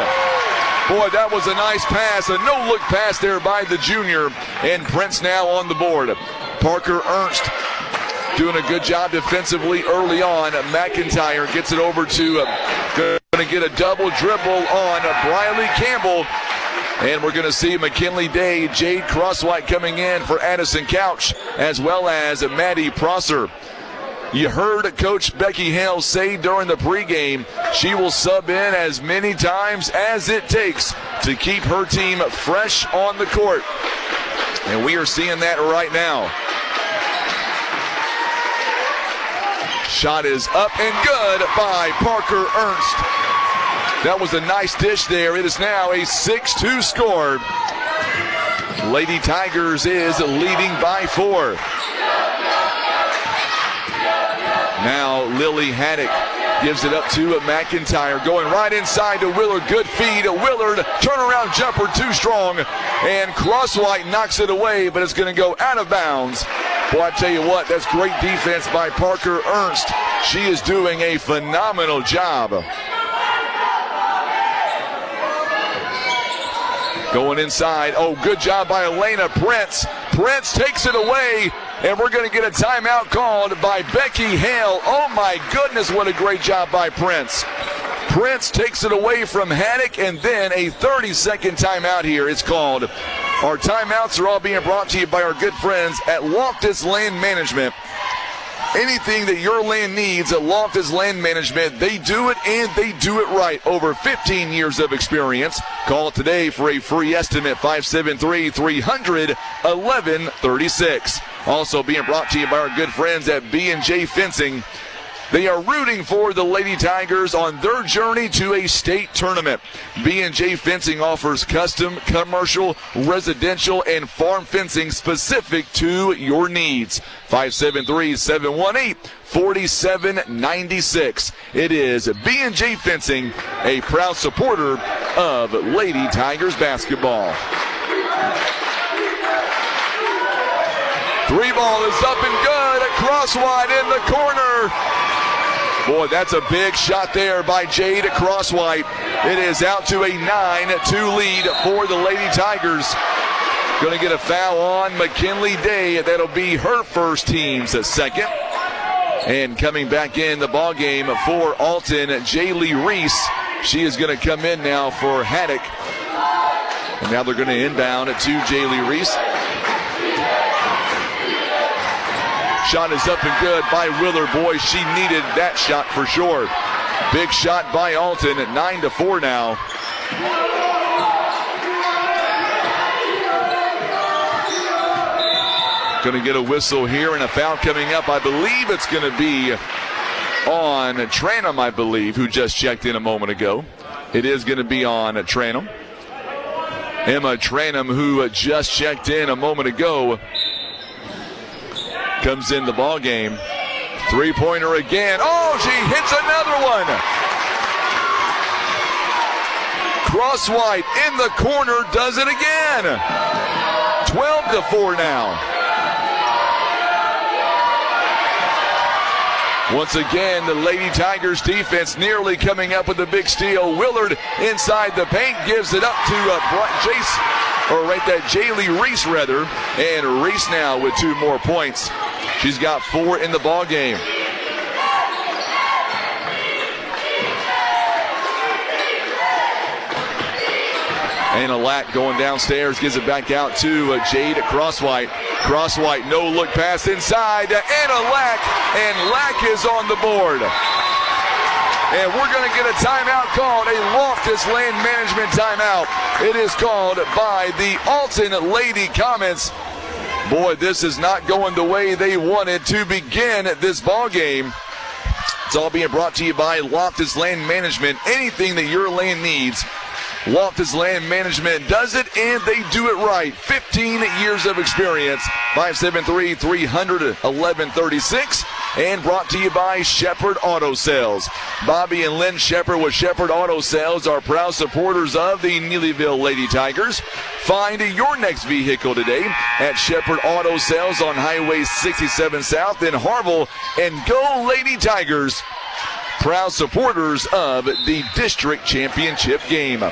Boy, that was a nice pass, a no-look pass there by the junior, and Prince now on the board. Parker Ernst doing a good job defensively early on. McIntyre gets it over to, going to get a double dribble on Briley Campbell. And we're going to see McKinley Day, Jade Crosswhite coming in for Addison Couch, as well as Maddie Prosser. You heard Coach Becky Hale say during the pregame she will sub in as many times as it takes to keep her team fresh on the court. And we are seeing that right now. Shot is up and good by Parker Ernst. That was a nice dish there. It is now a 6-2 score. Lady Tigers is leading by 4. Now Lily Haddock gives it up to McIntyre, going right inside to Willard. Good feed. Willard, turnaround jumper too strong, and Crosswhite knocks it away, but it's going to go out of bounds. Boy, I tell you what, that's great defense by Parker Ernst. She is doing a phenomenal job. Going inside. Oh, good job by Elena Prince. Prince takes it away, and we're going to get a timeout called by Becky Hale. Oh, my goodness, what a great job by Prince. Prince takes it away from Haddock, and then a 30-second timeout here. It's called. Our timeouts are all being brought to you by our good friends at Loftus Land Management. Anything that your land needs at Loftus Land Management, they do it and they do it right. Over 15 years of experience. Call today for a free estimate, 573-300-1136. Also being brought to you by our good friends at B&J Fencing. They are rooting for the Lady Tigers on their journey to a state tournament. B&J Fencing offers custom, commercial, residential, and farm fencing specific to your needs. 573-718-4796. It is B&J Fencing, a proud supporter of Lady Tigers basketball. 3 ball is up and good. Crosswhite in the corner. Boy, that's a big shot there by Jade Crosswhite. It is out to a 9-2 lead for the Lady Tigers. Going to get a foul on McKinley Day. That'll be her first, team's second. And coming back in the ballgame for Alton, Jaylee Reese. She is going to come in now for Haddock. And now they're going to inbound to Jaylee Reese. Shot is up and good by Willard. Boy, she needed that shot for sure. Big shot by Alton at 9-4 now. Going to get a whistle here and a foul coming up. I believe it's going to be on Tranum, I believe, who just checked in a moment ago. It is going to be on Tranum. Emma Tranum, who just checked in a moment ago, comes in the ball game. 3-pointer again. Oh, she hits another one. Crosswhite in the corner does it again. 12-4 now. Once again, the Lady Tigers defense nearly coming up with a big steal. Willard inside the paint gives it up to Jaylee Reese, rather. And Reese now with 2 more points. She's got 4 in the ball game. Anna Lack going downstairs, gives it back out to Jade Crosswhite. Crosswhite, no look pass inside to Anna Lack, and Lack is on the board. And we're going to get a timeout called, a Loftus Land Management timeout. It is called by the Alton Lady Comets. Boy, this is not going the way they wanted to begin this ball game. It's all being brought to you by Loftus Land Management. Anything that your land needs, Loftus Land Management does it, and they do it right. 15 years of experience. 573-300-1136. And brought to you by Shepherd Auto Sales. Bobby and Lynn Shepherd with Shepherd Auto Sales are proud supporters of the Neelyville Lady Tigers. Find your next vehicle today at Shepherd Auto Sales on Highway 67 South in Harville. And go Lady Tigers, proud supporters of the district championship game.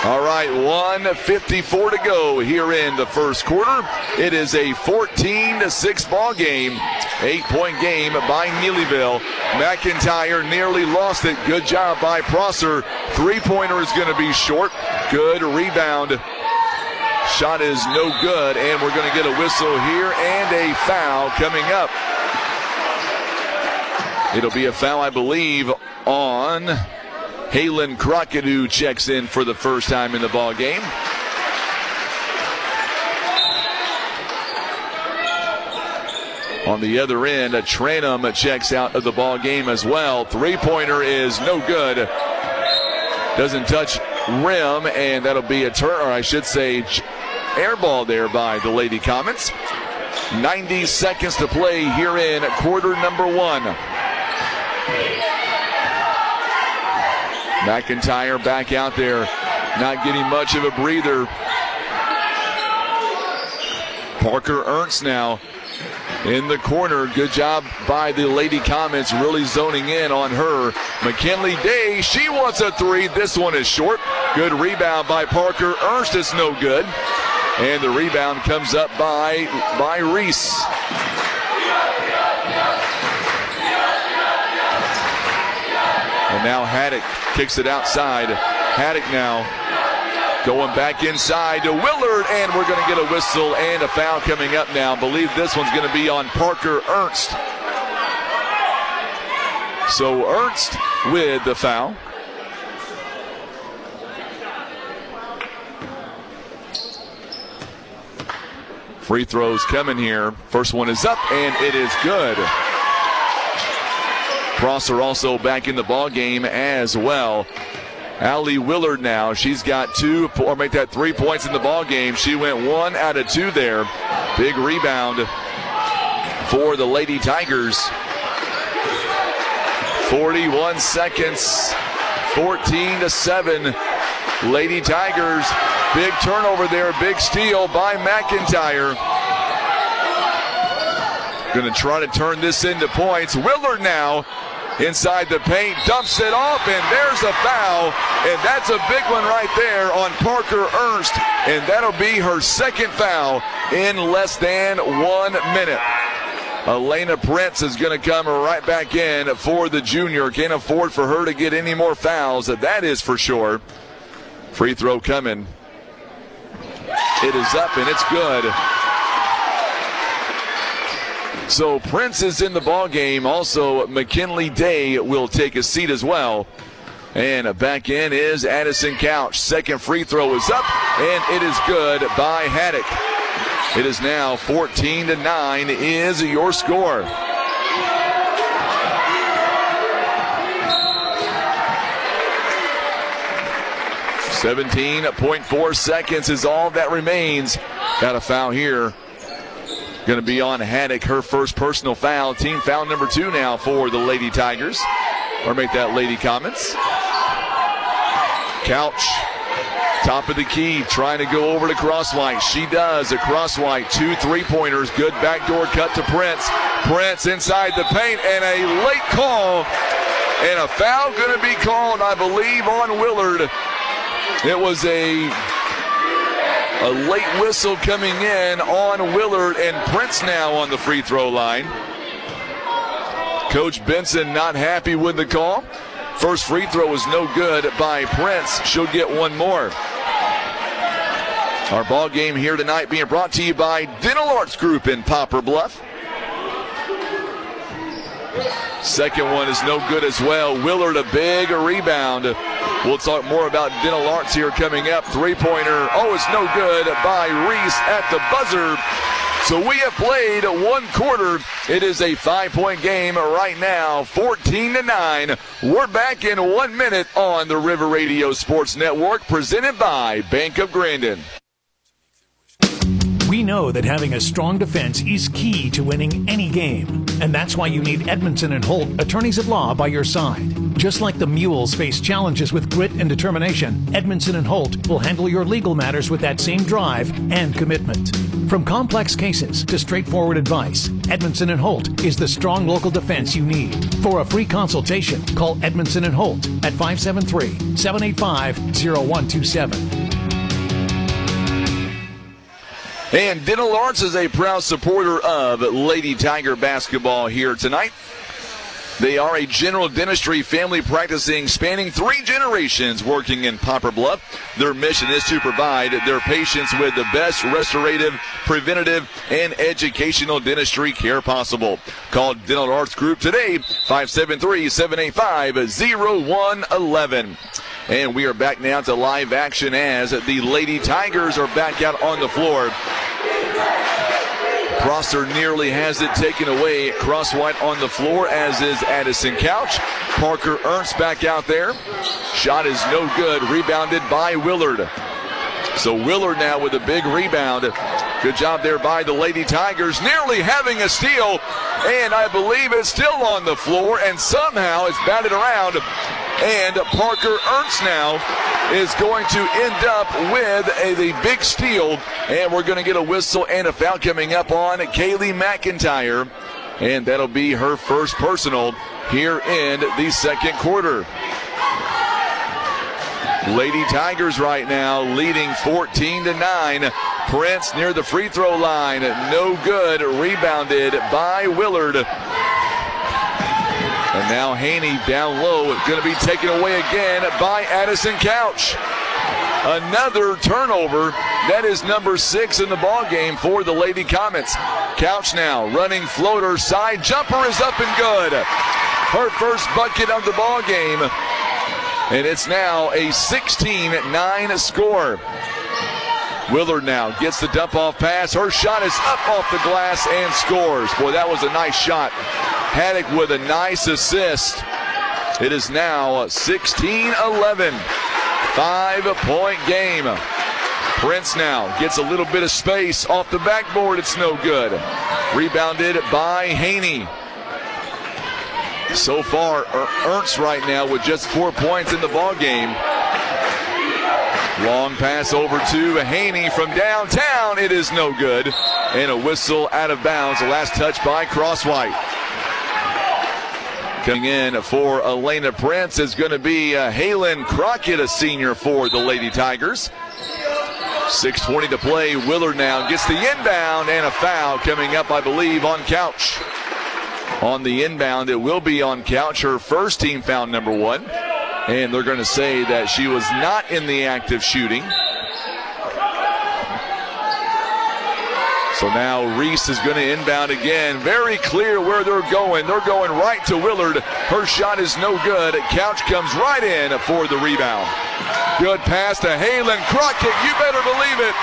All right, 1:54 to go here in the first quarter. It is a 14-6 ball game. 8-point game by Neelyville. McIntyre nearly lost it. Good job by Prosser. Three-pointer is going to be short. Good rebound. Shot is no good, and we're going to get a whistle here and a foul coming up. It'll be a foul, I believe, on Halen Crockett, who checks in for the first time in the ball game. On the other end, Tranum checks out of the ball game as well. Three-pointer is no good. Doesn't touch rim, and that'll be a turn, or I should say, air ball there by the Lady Comets. 90 seconds to play here in quarter number 1. McIntyre back out there, not getting much of a breather. Parker Ernst now in the corner. Good job by the Lady Comets, really zoning in on her. McKinley Day, she wants a three. This one is short. Good rebound by Parker Ernst. It's no good. And the rebound comes up by Reese. And now Haddock kicks it outside. Haddock now going back inside to Willard, and we're going to get a whistle and a foul coming up now. I believe this one's going to be on Parker Ernst. So Ernst with the foul. Free throws coming here. First one is up, and it is good. Prosser also back in the ball game as well. Allie Willard now, she's got 3 points in the ball game. She went 1 out of 2 there. Big rebound for the Lady Tigers. 41 seconds, 14-7. Lady Tigers, big turnover there, big steal by McIntyre. Going to try to turn this into points. Willard now inside the paint, dumps it off, and there's a foul. And that's a big one right there on Parker Ernst. And that'll be her second foul in less than 1 minute. Elena Prince is going to come right back in for the junior. Can't afford for her to get any more fouls. That is for sure. Free throw coming. It is up, and it's good. So Prince is in the ball game. Also, McKinley Day will take a seat as well. And back in is Addison Couch. Second free throw is up, and it is good by Haddock. It is now 14-9 is your score. .4 seconds is all that remains. Got a foul here. Going to be on Haddock, her first personal foul. Team foul number 2 now for the Lady Tigers. Or make that Lady Comets. Couch, top of the key, trying to go over to Crosswhite. She does. A Crosswhite, 2 3-pointers. Good backdoor cut to Prince. Prince inside the paint, and a late call. And a foul going to be called, I believe, on Willard. It was a late whistle coming in on Willard, and Prince now on the free throw line. Coach Benson not happy with the call. First free throw was no good by Prince. She'll get one more. Our ball game here tonight being brought to you by Dental Arts Group in Poplar Bluff. Second one is no good as well. Willard a big rebound. We'll talk more about Dental Arts here coming up. Three-pointer. Oh, it's no good by Reese at the buzzer. So we have played 1 quarter. It is a 5-point game right now, 14-9. We're back in 1 minute on the River Radio Sports Network, presented by Bank of Grandin. We know that having a strong defense is key to winning any game, and that's why you need Edmondson and Holt, attorneys at law, by your side. Just like the Mules face challenges with grit and determination, Edmondson and Holt will handle your legal matters with that same drive and commitment. From complex cases to straightforward advice, Edmondson & Holt is the strong local defense you need. For a free consultation, call Edmondson & Holt at 573-785-0127. And Dental Arts is a proud supporter of Lady Tiger basketball here tonight. They are a general dentistry family practicing spanning 3 generations working in Poplar Bluff. Their mission is to provide their patients with the best restorative, preventative, and educational dentistry care possible. Call Dental Arts Group today, 573-785-0111. And we are back now to live action as the Lady Tigers are back out on the floor. Prosser nearly has it taken away. Cross-white on the floor, as is Addison Couch. Parker Ernst back out there. Shot is no good. Rebounded by Willard. So Willard now with a big rebound. Good job there by the Lady Tigers. Nearly having a steal. And I believe it's still on the floor. And somehow it's batted around. And Parker Ernst now is going to end up with the big steal. And we're going to get a whistle and a foul coming up on Kaylee McIntyre. And that'll be her first personal here in the second quarter. Lady Tigers right now leading 14-9. Prince near the free throw line. No good. Rebounded by Willard. And now Haney down low. Going to be taken away again by Addison Couch. Another turnover. That is number 6 in the ball game for the Lady Comets. Couch now running floater. Side jumper is up and good. Her first bucket of the ball game. And it's now a 16-9 score. Willard now gets the dump-off pass. Her shot is up off the glass and scores. Boy, that was a nice shot. Haddock with a nice assist. It is now 16-11. 5-point game. Prince now gets a little bit of space off the backboard. It's no good. Rebounded by Haney. So far, Ernst right now with just 4 points in the ball game. Long pass over to Haney from downtown. It is no good. And a whistle out of bounds. The last touch by Crosswhite. Coming in for Elena Prince is going to be Halen Crockett, a senior for the Lady Tigers. 6:20 to play. Willard now gets the inbound and a foul coming up, I believe, on Couch. On the inbound, it will be on Couch, her first team foul number 1. And they're going to say that she was not in the act of shooting. So now Reese is going to inbound again. Very clear where they're going. They're going right to Willard. Her shot is no good. Couch comes right in for the rebound. Good pass to Halen Crockett. You better believe it.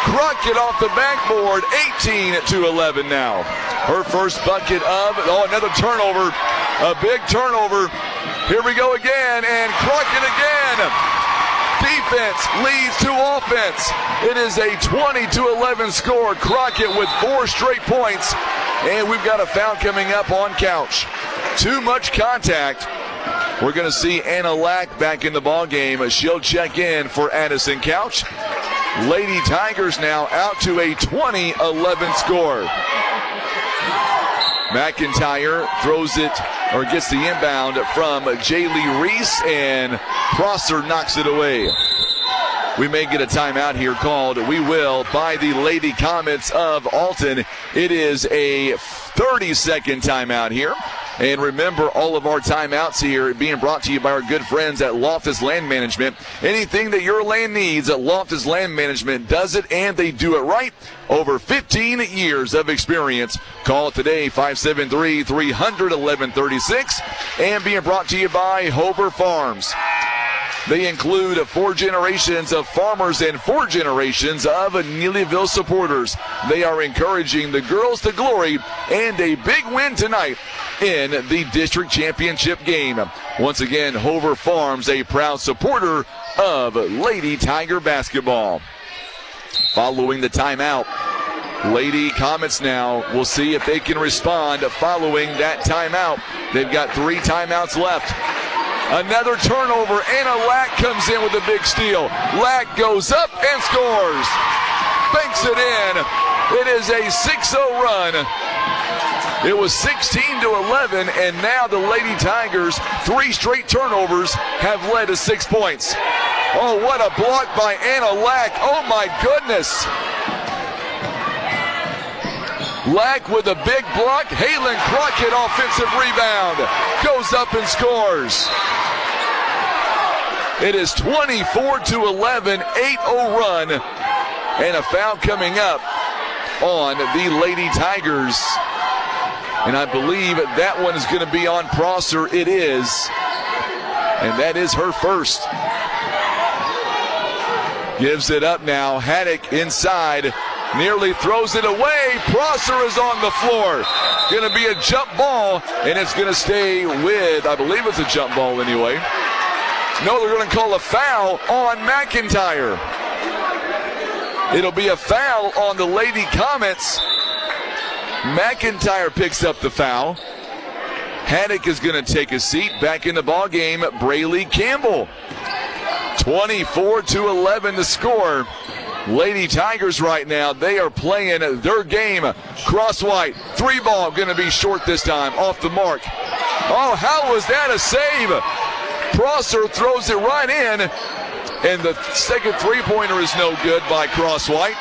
Crockett off the backboard. 18-11 now. Her first bucket of, another turnover. A big turnover. Here we go again, and Crockett again. Defense leads to offense. It is a 20-11 score. Crockett with 4 straight points, and we've got a foul coming up on Couch. Too much contact. We're going to see Anna Lack back in the ball game. She'll check in for Addison Couch. Lady Tigers now out to a 20-11 score. McIntyre throws it, or gets the inbound from Jaylee Reese, and Prosser knocks it away. We may get a timeout here called. We will by the Lady Comets of Alton. It is a 30-second timeout here. And remember, all of our timeouts here being brought to you by our good friends at Loftus Land Management. Anything that your land needs, at Loftus Land Management does it, and they do it right. Over 15 years of experience. Call today, 573-300-1136. And being brought to you by Hover Farms. They include 4 generations of farmers and 4 generations of Neelyville supporters. They are encouraging the girls to glory, and a big win tonight in the district championship game. Once again, Hover Farms, a proud supporter of Lady Tiger basketball. Following the timeout, Lady Comets now will see if they can respond following that timeout. They've got 3 timeouts left. Another turnover, and a Lack comes in with a big steal. Lack goes up and scores. banks it in. It is a 6-0 run. It was 16-11, and now the Lady Tigers, 3 straight turnovers, have led to 6 points. Oh, what a block by Anna Lack. Oh, my goodness. Lack with a big block. Halen Crockett, offensive rebound. Goes up and scores. It is 24-11, 8-0 run, and a foul coming up on the Lady Tigers. And I believe that one is going to be on Prosser. It is. And that is her first. Gives it up now. Haddock inside. Nearly throws it away. Prosser is on the floor. Going to be a jump ball. And it's going to stay with, I believe it's a jump ball anyway. No, they're going to call a foul on McIntyre. It'll be a foul on the Lady Comets. McIntyre picks up the foul. Haddock is going to take a seat. Back in the ball game, Braylee Campbell. 24-11 the score. Lady Tigers right now, they are playing their game. Cross-white, 3-ball, going to be short this time, off the mark. Oh, how was that a save? Prosser throws it right in, and the second three-pointer is no good by Cross-white.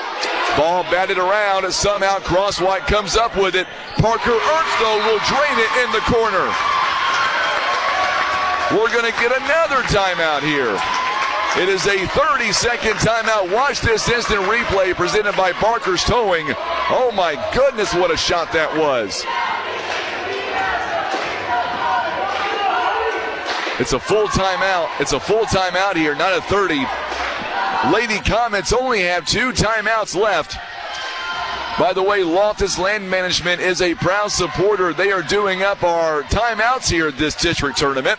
Ball batted around, somehow Cross-white comes up with it. Parker Ernst, though, will drain it in the corner. We're going to get another timeout here. It is a 30-second timeout. Watch this instant replay presented by Barker's Towing. Oh, my goodness, what a shot that was. It's a full timeout. It's a full timeout here, not a 30. Lady Comets only have 2 timeouts left. By the way, Loftus Land Management is a proud supporter. They are doing up our timeouts here at this district tournament.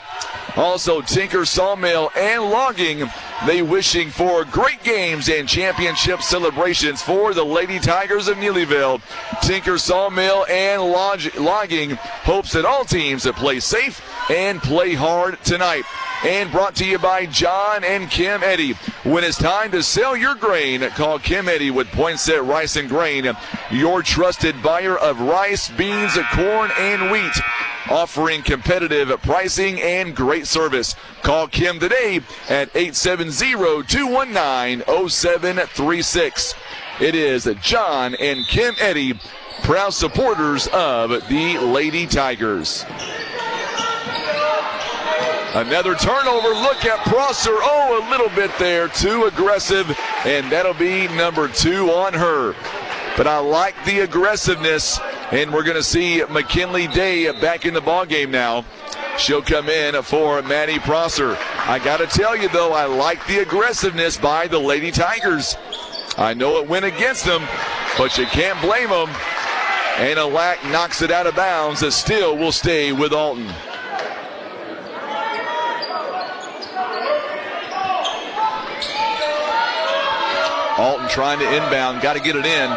Also, Tinker Sawmill and Logging, they wishing for great games and championship celebrations for the Lady Tigers of Neelyville. Tinker Sawmill and Logging hopes that all teams that play safe and play hard tonight. And brought to you by John and Kim Eddy. When it's time to sell your grain, call Kim Eddy with Poinsett Rice and Grain, your trusted buyer of rice, beans, corn, and wheat, offering competitive pricing and great service. Call Kim today at 870-219-0736. It is John and Kim Eddy, proud supporters of the Lady Tigers. Another turnover. Look at Prosser. Oh, a little bit there. Too aggressive. And that'll be number 2 on her. But I like the aggressiveness. And we're going to see McKinley Day back in the ballgame now. She'll come in for Maddie Prosser. I got to tell you, though, I like the aggressiveness by the Lady Tigers. I know it went against them, but you can't blame them. Anna Lack knocks it out of bounds. It still will stay with Alton. Alton trying to inbound, got to get it in.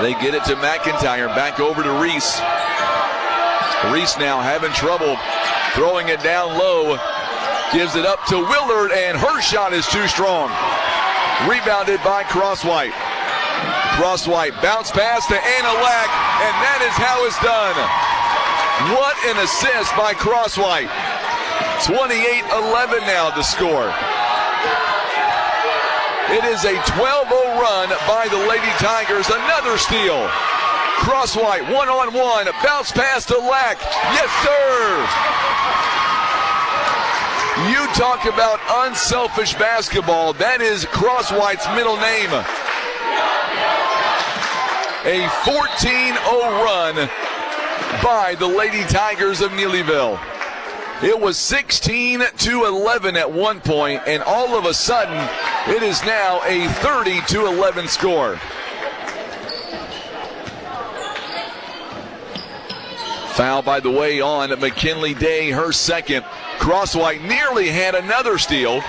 They get it to McIntyre, back over to Reese. Reese now having trouble throwing it down low. Gives it up to Willard, and her shot is too strong. Rebounded by Crosswhite. Crosswhite bounce pass to Anna Lack, and that is how it's done. What an assist by Crosswhite. 28-11 now the score. It is a 12-0 run by the Lady Tigers. Another steal. Crosswhite, one-on-one. Bounce pass to Lack. Yes, sir. You talk about unselfish basketball. That is Crosswhite's middle name. A 14-0 run by the Lady Tigers of Neelyville. It was 16-11 at one point, and all of a sudden, it is now a 30-11 score. Foul, by the way, on McKinley Day, her second. Crosswhite nearly had another steal.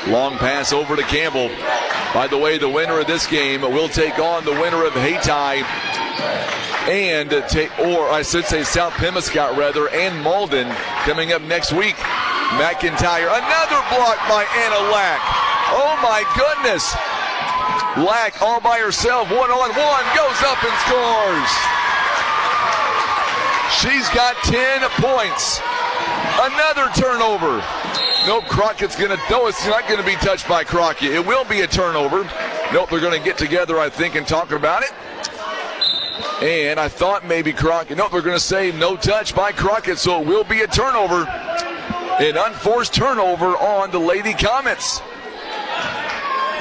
Long pass over to Campbell. By the way, the winner of this game will take on the winner of Hayti and South Pemiscot and Malden coming up next week. McIntyre, another block by Anna Lack. Oh my goodness. Lack all by herself, one-on-one, goes up and scores. She's got 10 points. Another turnover. Nope, Crockett's going to, no, it's not going to be touched by Crockett. It will be a turnover. Nope, they're going to get together, I think, and talk about it. And I thought maybe Crockett, nope, they're going to say no touch by Crockett, so it will be a turnover. An unforced turnover on the Lady Comets.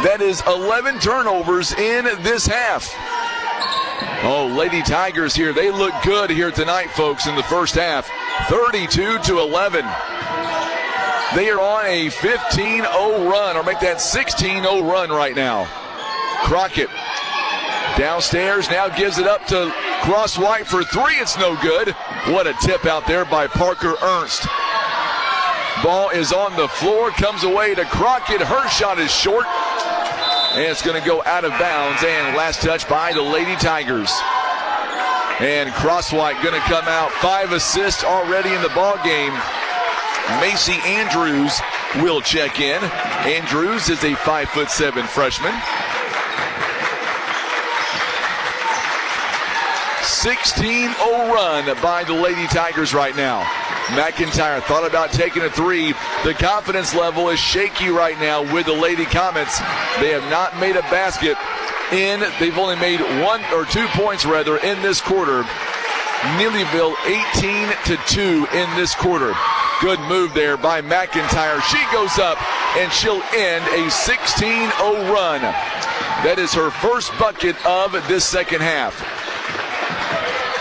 That is 11 turnovers in this half. Oh, Lady Tigers here. They look good here tonight, folks, in the first half. 32-11. They are on a 15-0 run, or make that 16-0 run right now. Crockett downstairs now gives it up to Cross White for three. It's no good. What a tip out there by Parker Ernst. Ball is on the floor, comes away to Crockett. Her shot is short, and it's going to go out of bounds. And last touch by the Lady Tigers. And Crosswhite going to come out. 5 assists already in the ball game. Macy Andrews will check in. Andrews is a 5'7" freshman. 16-0 run by the Lady Tigers right now. McIntyre thought about taking a three. The confidence level is shaky right now with the Lady Comets. They have not made a basket they've only made 1 or 2 points rather in this quarter. Neelyville 18-2 in this quarter. Good move there by McIntyre. She goes up and she'll end a 16-0 run. That is her first bucket of this second half.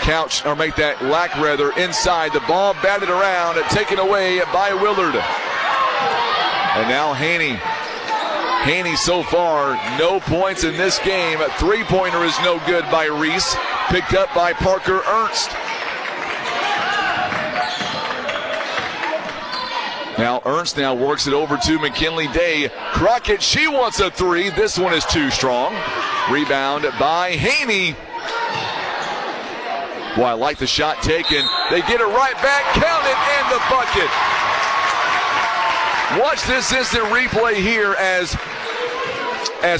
Couch, or make that Lack rather, inside. The ball batted around and taken away by Willard. And now Haney. Haney so far, no points in this game. A three-pointer is no good by Reese. Picked up by Parker Ernst. Now Ernst now works it over to McKinley Day. Crockett, she wants a three. This one is too strong. Rebound by Haney. Boy, I like the shot taken. They get it right back, count it, and the bucket. Watch this instant replay here as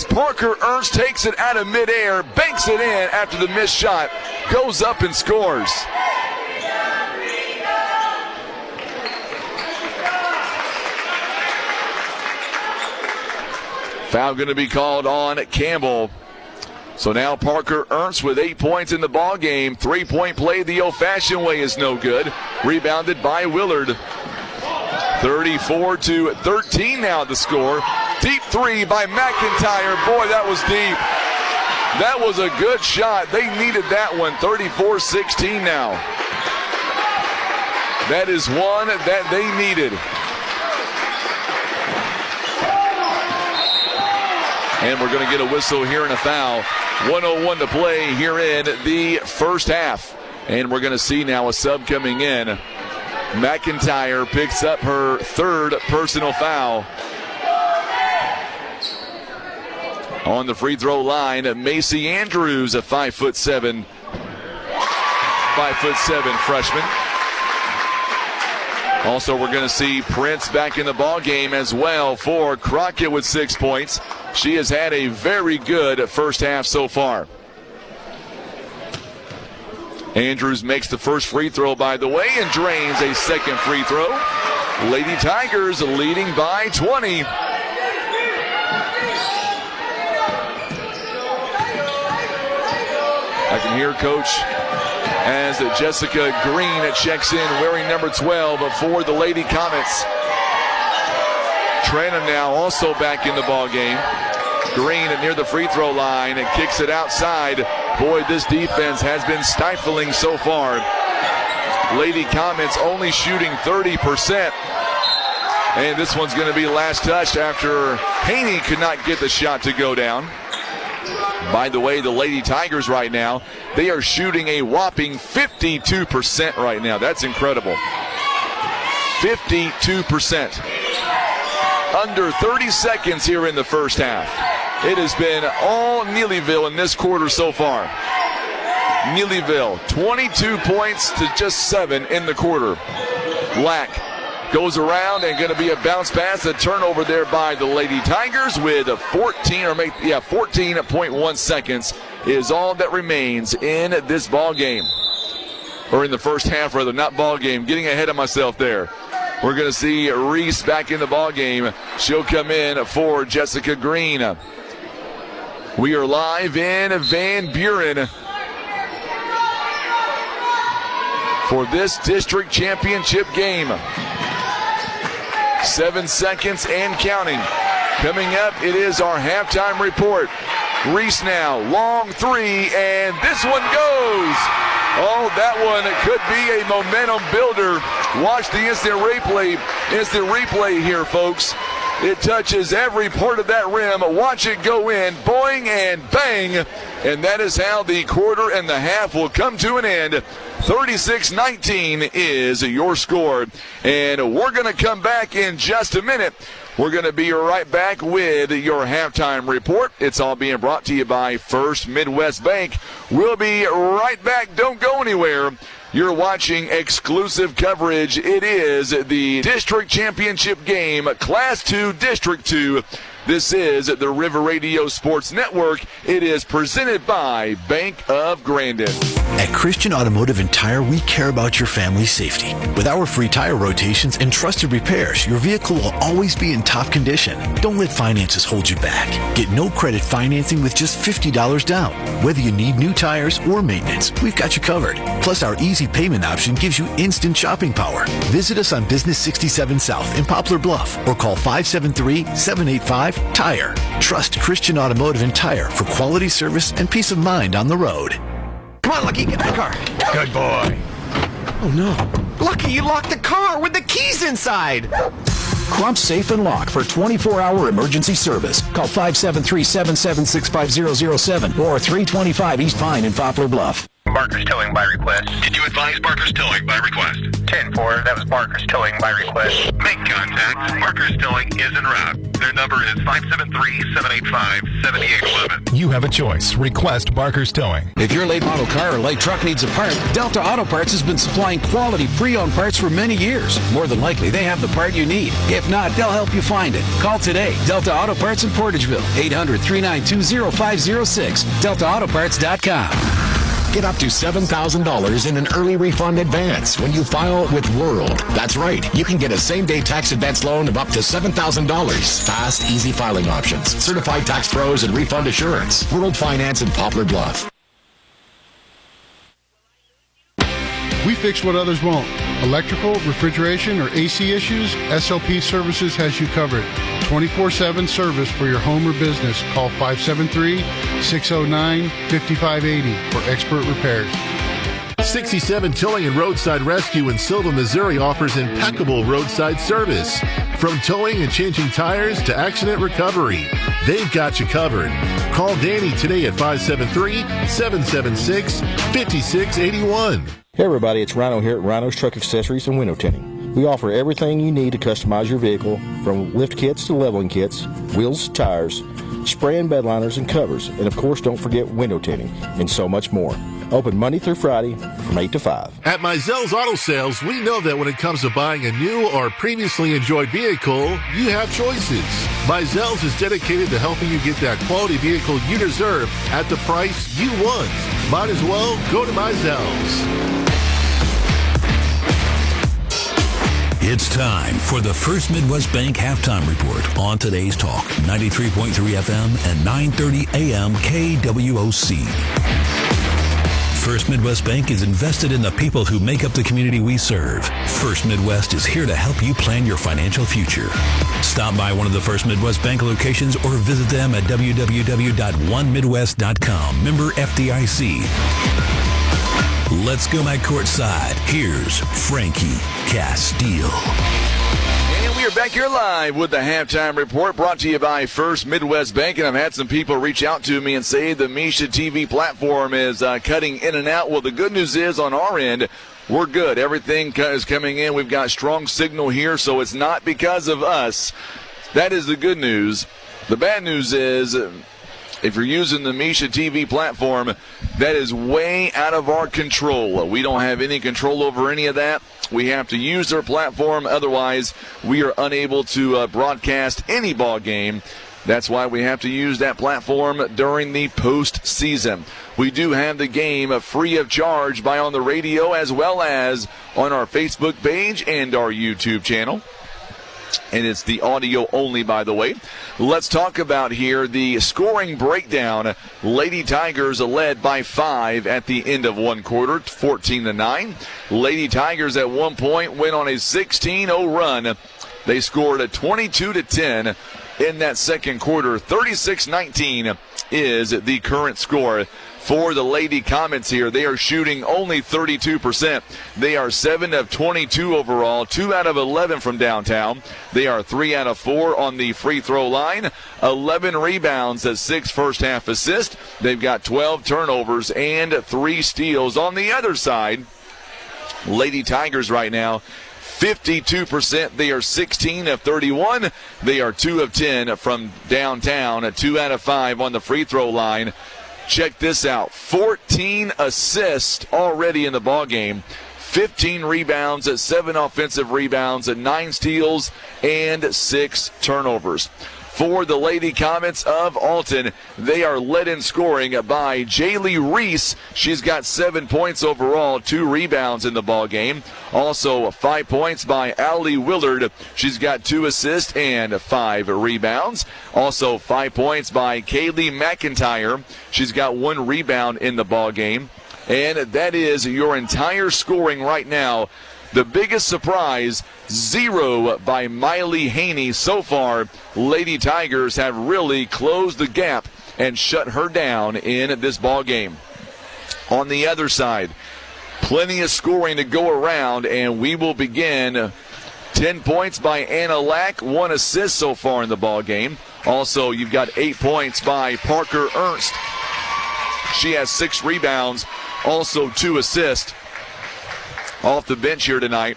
Parker Ernst takes it out of midair, banks it in after the missed shot, goes up and scores. Foul going to be called on Campbell. So now Parker Ernst with 8 points in the ball game. 3-point play the old-fashioned way is no good. Rebounded by Willard. 34-13 now the score. Deep three by McIntyre. Boy, that was deep. That was a good shot. They needed that one. 34-16 now. That is one that they needed. And we're going to get a whistle here and a foul. 1:01 to play here in the first half. And we're going to see now a sub coming in. McIntyre picks up her third personal foul. On the free throw line, Macy Andrews, a 5'7" freshman. Also, we're going to see Prince back in the ball game as well for Crockett with 6 points. She has had a very good first half so far. Andrews makes the first free throw, by the way, and drains a second free throw. Lady Tigers leading by 20. I can hear Coach as Jessica Green checks in wearing number 12 for the Lady Comets. Tranham now also back in the ball game. Green near the free throw line and kicks it outside. Boy, this defense has been stifling so far. Lady Comets only shooting 30%. And this one's going to be last touched after Haney could not get the shot to go down. By the way, the Lady Tigers right now, they are shooting a whopping 52% right now. That's incredible. 52%. Under 30 seconds here in the first half. It has been all Neelyville in this quarter so far. Neelyville, 22 points to just 7 in the quarter. Lack Goes around and going to be a bounce pass, a turnover there by the Lady Tigers with 14.1 seconds is all that remains in this ball game. Or in the first half, rather, not ball game. Getting ahead of myself there. We're going to see Reese back in the ball game. She'll come in for Jessica Green. We are live in Van Buren for this district championship game. 7 seconds and counting. Coming up, it is our halftime report. Reese now, long three, and this one goes. Oh, that one could be a momentum builder. Watch the instant replay here, folks. It touches every part of that rim. Watch it go in, boing and bang. And that is how the quarter and the half will come to an end. 36-19 is your score. And we're going to come back in just a minute. We're going to be right back with your halftime report. It's all being brought to you by First Midwest Bank. We'll be right back. Don't go anywhere. You're watching exclusive coverage. It is the district championship game, Class 2, District 2. This is the River Radio Sports Network. It is presented by Bank of Grandin. At Christian Automotive and Tire, we care about your family's safety. With our free tire rotations and trusted repairs, your vehicle will always be in top condition. Don't let finances hold you back. Get no credit financing with just $50 down. Whether you need new tires or maintenance, we've got you covered. Plus, our easy payment option gives you instant shopping power. Visit us on Business 67 South in Poplar Bluff or call 573-785-TIRE. Trust Christian Automotive and Tire for quality service and peace of mind on the road. Come on, Lucky, get that car. Good boy. Oh, no. Lucky, you locked the car with the keys inside. Crump Safe and Lock for 24-hour emergency service. Call 573-776-5007 or 325 East Pine in Poplar Bluff. Barker's Towing by request. Did you advise Barker's Towing by request? 10-4, that was Barker's Towing by request. Make contact. Barker's Towing is en route. Their number is 573-785-7811. You have a choice. Request Barker's Towing. If your late model car or light truck needs a part, Delta Auto Parts has been supplying quality pre-owned parts for many years. More than likely, they have the part you need. If not, they'll help you find it. Call today. Delta Auto Parts in Portageville. 800-392-0506. DeltaAutoparts.com. Get up to $7,000 in an early refund advance when you file with World. That's right. You can get a same-day tax advance loan of up to $7,000. Fast, easy filing options, certified tax pros, and refund assurance. World Finance in Poplar Bluff. We fix what others won't. Electrical, refrigeration, or AC issues, SLP Services has you covered. 24/7 service for your home or business. Call 573-609-5580 for expert repairs. 67 Towing and Roadside Rescue in Sylvan, Missouri offers impeccable roadside service. From towing and changing tires to accident recovery, they've got you covered. Call Danny today at 573-776-5681. Hey everybody, it's Rhino here at Rhino's Truck Accessories and Window Tinting. We offer everything you need to customize your vehicle, from lift kits to leveling kits, wheels to tires, spray and bed liners and covers, and of course don't forget window tinting, and so much more. Open Monday through Friday from 8 to 5. At Mizell's Auto Sales, we know that when it comes to buying a new or previously enjoyed vehicle, you have choices. Mizell's is dedicated to helping you get that quality vehicle you deserve at the price you want. Might as well go to Mizell's. It's time for the First Midwest Bank Halftime Report on today's talk, 93.3 FM and 930 AM KWOC. First Midwest Bank is invested in the people who make up the community we serve. First Midwest is here to help you plan your financial future. Stop by one of the First Midwest Bank locations or visit them at www.onemidwest.com. Member FDIC. Let's go back courtside. Here's Frankie Castile. And we are back here live with the halftime report brought to you by First Midwest Bank. And I've had some people reach out to me and say the Misha TV platform is cutting in and out. Well, the good news is on our end, we're good. Everything is coming in. We've got strong signal here, so it's not because of us. That is the good news. The bad news is If you're using the Misha TV platform, that is way out of our control. We don't have any control over any of that. We have to use their platform. Otherwise, we are unable to broadcast any ball game. That's why we have to use that platform during the postseason. We do have the game free of charge by on the radio as well as on our Facebook page and our YouTube channel. And it's the audio only, by the way. Let's talk about here the scoring breakdown. Lady Tigers led by 5 at the end of one quarter, 14-9. Lady Tigers at one point went on a 16-0 run. They scored a 22-10 in that second quarter. 36-19 is the current score for the Lady Comets here. They are shooting only 32%. They are 7 of 22 overall, 2 out of 11 from downtown. They are 3 out of 4 on the free throw line, 11 rebounds, 6 first-half assists. They've got 12 turnovers and 3 steals. On the other side, Lady Tigers right now, 52%. They are 16 of 31. They are 2 of 10 from downtown, 2 out of 5 on the free throw line. Check this out, 14 assists already in the ballgame, 15 rebounds, 7 offensive rebounds, 9 steals, and 6 turnovers. For the Lady Comets of Alton, they are led in scoring by Jaylee Reese. She's got 7 points overall, 2 rebounds in the ball game. Also 5 points by Allie Willard. She's got 2 assists and 5 rebounds. Also 5 points by Kaylee McIntyre. She's got 1 rebound in the ball game. And that is your entire scoring right now. The biggest surprise, 0 by Miley Haney. So far, Lady Tigers have really closed the gap and shut her down in this ball game. On the other side, plenty of scoring to go around, and we will begin. 10 points by Anna Lack, 1 assist so far in the ball game. Also, you've got 8 points by Parker Ernst. She has 6 rebounds, also 2 assists. Off the bench here tonight,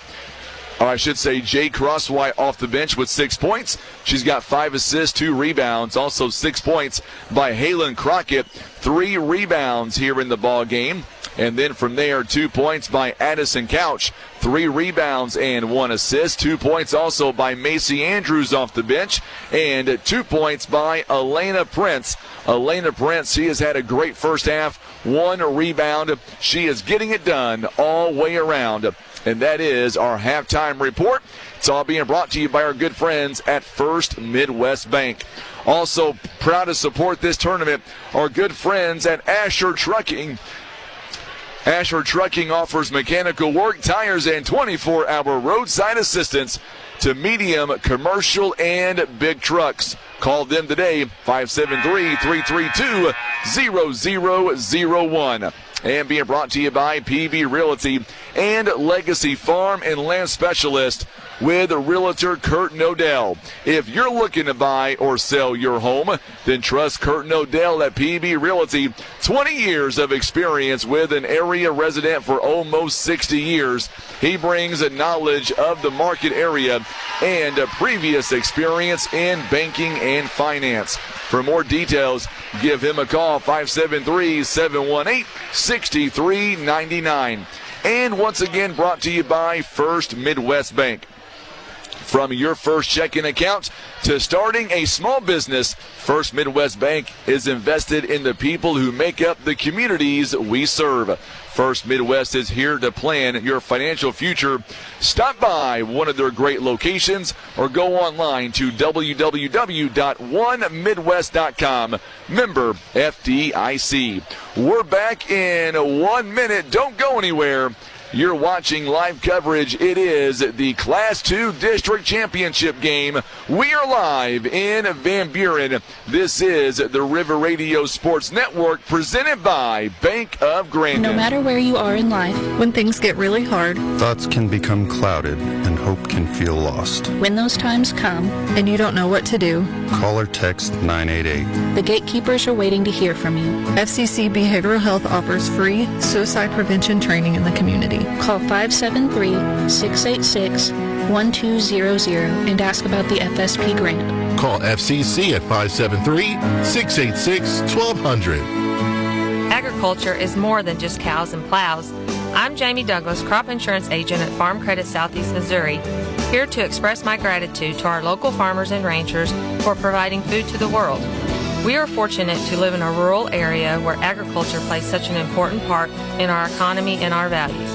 or I should say Jay Crosswhite off the bench with 6 points. She's got 5 assists, 2 rebounds, also 6 points by Halen Crockett, 3 rebounds here in the ball game. And then from there, 2 points by Addison Couch, 3 rebounds and 1 assist. 2 points also by Macy Andrews off the bench, and 2 points by Elena Prince. Elena Prince, she has had a great first half, 1 rebound. She is getting it done all way around. And that is our halftime report. It's all being brought to you by our good friends at First Midwest Bank. Also proud to support this tournament, our good friends at Asher Trucking. Asher Trucking offers mechanical work, tires, and 24-hour roadside assistance to medium, commercial, and big trucks. Call them today, 573-332-0001. And being brought to you by PB Realty and Legacy Farm and Land Specialist with Realtor Curtin O'Dell. If you're looking to buy or sell your home, then trust Curtin O'Dell at PB Realty. 20 years of experience with an area resident for almost 60 years. He brings a knowledge of the market area and a previous experience in banking and finance. For more details, give him a call, 573-718-6399. And once again, brought to you by First Midwest Bank. From your first checking account to starting a small business, First Midwest Bank is invested in the people who make up the communities we serve. First Midwest is here to plan your financial future. Stop by one of their great locations or go online to www.onemidwest.com. Member FDIC. We're back in 1 minute. Don't go anywhere. You're watching live coverage. It is the Class 2 District Championship game. We are live in Van Buren. This is the River Radio Sports Network presented by Bank of Grandin. No matter where you are in life, when things get really hard, thoughts can become clouded and hope can feel lost. When those times come and you don't know what to do, call or text 988. The gatekeepers are waiting to hear from you. FCC Behavioral Health offers free suicide prevention training in the community. Call 573-686-1200 and ask about the FSP grant. Call FCC at 573-686-1200. Agriculture is more than just cows and plows. I'm Jamie Douglas, crop insurance agent at Farm Credit Southeast Missouri, here to express my gratitude to our local farmers and ranchers for providing food to the world. We are fortunate to live in a rural area where agriculture plays such an important part in our economy and our values.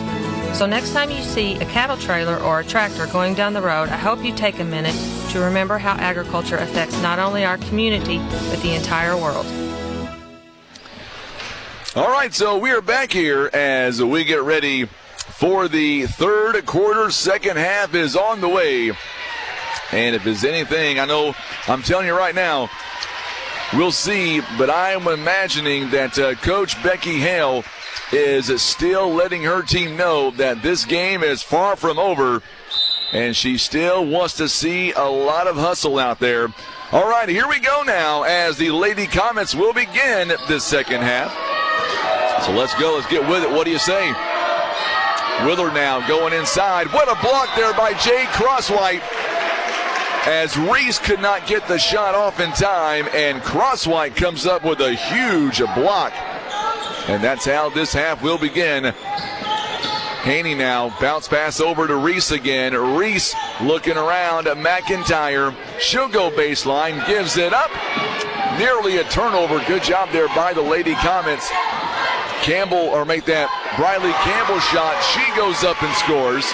So next time you see a cattle trailer or a tractor going down the road, I hope you take a minute to remember how agriculture affects not only our community, but the entire world. All right, so we are back here as we get ready for the third quarter. Second half is on the way. And if there's anything, I know, I'm telling you right now, we'll see, but I am imagining that Coach Becky Hale is still letting her team know that this game is far from over, and she still wants to see a lot of hustle out there. All right, here we go now as the Lady Comets will begin this second half. So let's go. Let's get with it. What do you say? Willard now going inside. What a block there by Jade Crosswhite, as Reese could not get the shot off in time, and Crosswhite comes up with a huge block. And that's how this half will begin. Haney now, bounce pass over to Reese again. Reese looking around. McIntyre, she'll go baseline, gives it up. Nearly a turnover. Good job there by the Lady Comets. Campbell, or make that Briley Campbell shot. She goes up and scores.